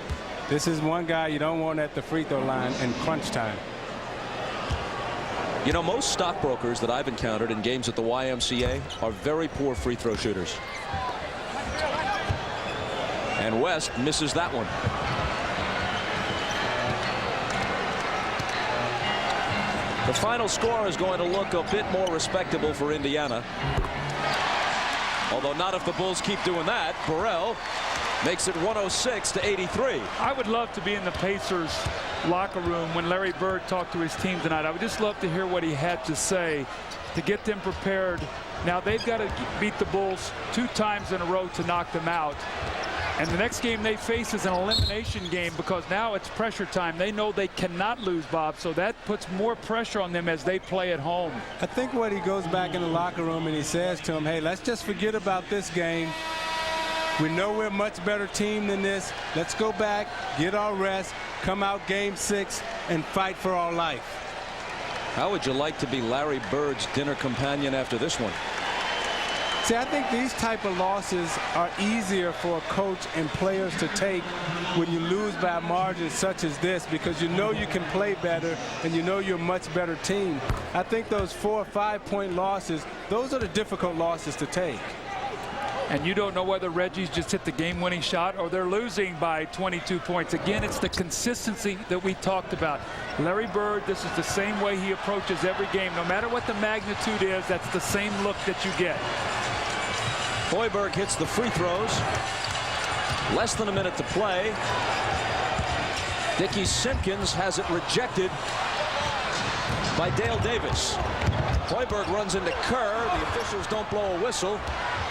This is one guy you don't want at the free throw line in crunch time. You know, most stockbrokers that I've encountered in games at the YMCA are very poor free throw shooters. And West misses that one. The final score is going to look a bit more respectable for Indiana. Although not if the Bulls keep doing that. Burrell makes it 106-83. I would love to be in the Pacers locker room when Larry Bird talked to his team tonight. I would just love to hear what he had to say to get them prepared. Now they've got to beat the Bulls 2 times in a row to knock them out. And the next game they face is an elimination game because now it's pressure time. They know they cannot lose, Bob, so that puts more pressure on them as they play at home. I think what he goes back in the locker room and he says to them, hey, let's just forget about this game. We know we're a much better team than this. Let's go back, get our rest, come out game 6, and fight for our life. How would you like to be Larry Bird's dinner companion after this one? See, I think these type of losses are easier for a coach and players to take when you lose by margins such as this, because you know you can play better and you know you're a much better team. I think those 4 or 5 point losses, those are the difficult losses to take. And you don't know whether Reggie's just hit the game-winning shot or they're losing by 22 points. Again, it's the consistency that we talked about. Larry Bird, this is the same way he approaches every game. No matter what the magnitude is, that's the same look that you get. Hoiberg hits the free throws. Less than a minute to play. Dickie Simpkins has it rejected by Dale Davis. Hoiberg runs into Kerr. The officials don't blow a whistle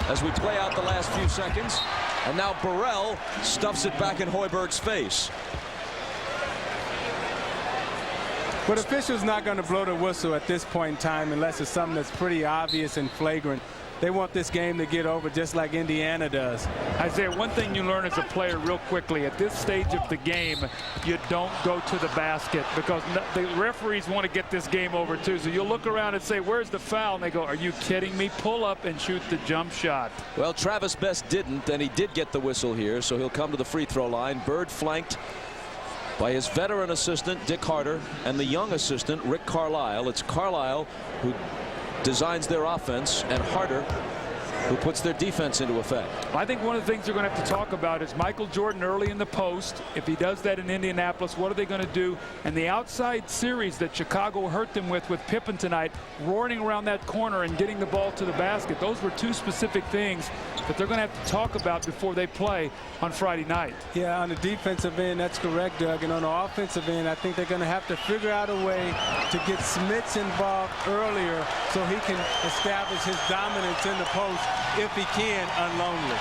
as we play out the last few seconds. And now Burrell stuffs it back in Hoiberg's face. But officials not going to blow the whistle at this point in time unless it's something that's pretty obvious and flagrant. They want this game to get over just like Indiana does. Isaiah, one thing you learn as a player real quickly, at this stage of the game, you don't go to the basket because the referees want to get this game over too. So you'll look around and say, where's the foul? And they go, are you kidding me? Pull up and shoot the jump shot. Well, Travis Best didn't, and he did get the whistle here, so he'll come to the free throw line. Bird flanked by his veteran assistant, Dick Harder, and the young assistant, Rick Carlisle. It's Carlisle who designs their offense and Harder who puts their defense into effect. I think one of the things they're going to have to talk about is Michael Jordan early in the post. If he does that in Indianapolis, what are they going to do? And the outside series that Chicago hurt them with Pippen tonight, roaring around that corner and getting the ball to the basket. Those were two specific things that they're going to have to talk about before they play on Friday night. Yeah, on the defensive end, that's correct, Doug. And on the offensive end, I think they're going to have to figure out a way to get Smits involved earlier so he can establish his dominance in the post if he can, unlonely.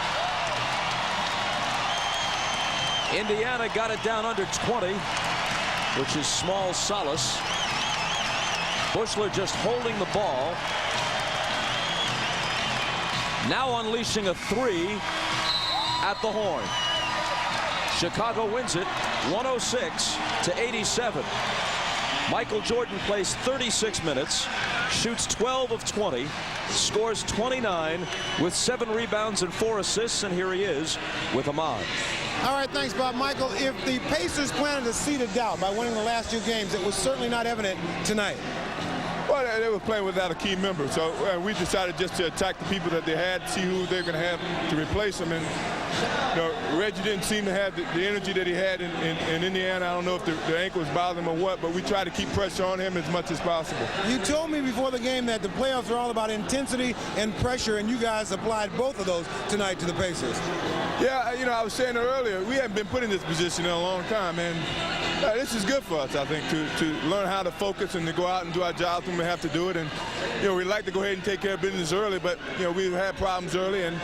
Indiana got it down under 20, which is small solace. Bushler just holding the ball. Now unleashing a 3 at the horn. Chicago wins it 106-87. Michael Jordan plays 36 minutes, shoots 12 of 20, scores 29 with 7 rebounds and 4 assists, and here he is with Ahmad. All right, thanks, Bob. Michael, if the Pacers planted a seed of doubt by winning the last 2 games, it was certainly not evident tonight. Well, they were playing without a key member, so we decided just to attack the people that they had, see who they're going to have to replace them. And Reggie didn't seem to have the energy that he had in Indiana. I don't know if the ankle was bothering him or what, but we tried to keep pressure on him as much as possible. You told me before the game that the playoffs are all about intensity and pressure, and you guys applied both of those tonight to the Pacers. Yeah, I was saying it earlier, we haven't been put in this position in a long time, and this is good for us, I think, to learn how to focus and to go out and do our jobs when we have to do it. And we like to go ahead and take care of business early, but we've had problems early, and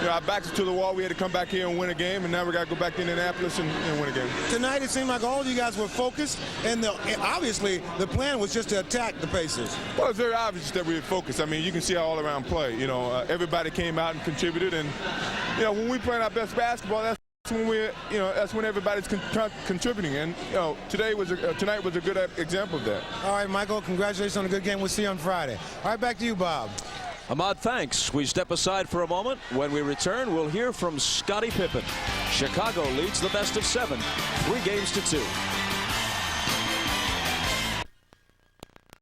our backs are to the wall. We had to come back here and win a game, and now we got to go back to Indianapolis and win a game. Tonight it seemed like all of you guys were focused, and obviously the plan was just to attack the Pacers. Well, it's very obvious that we were focused. I mean, you can see our all-around play. Everybody came out and contributed, and when we play our best basketball, that's when everybody's contributing, and tonight was a good example of that. All right, Michael, congratulations on a good game. We'll see you on Friday. All right, back to you, Bob. Ahmad, thanks. We step aside for a moment. When we return, we'll hear from Scottie Pippen. Chicago leads the best of 7, 3 games to 2.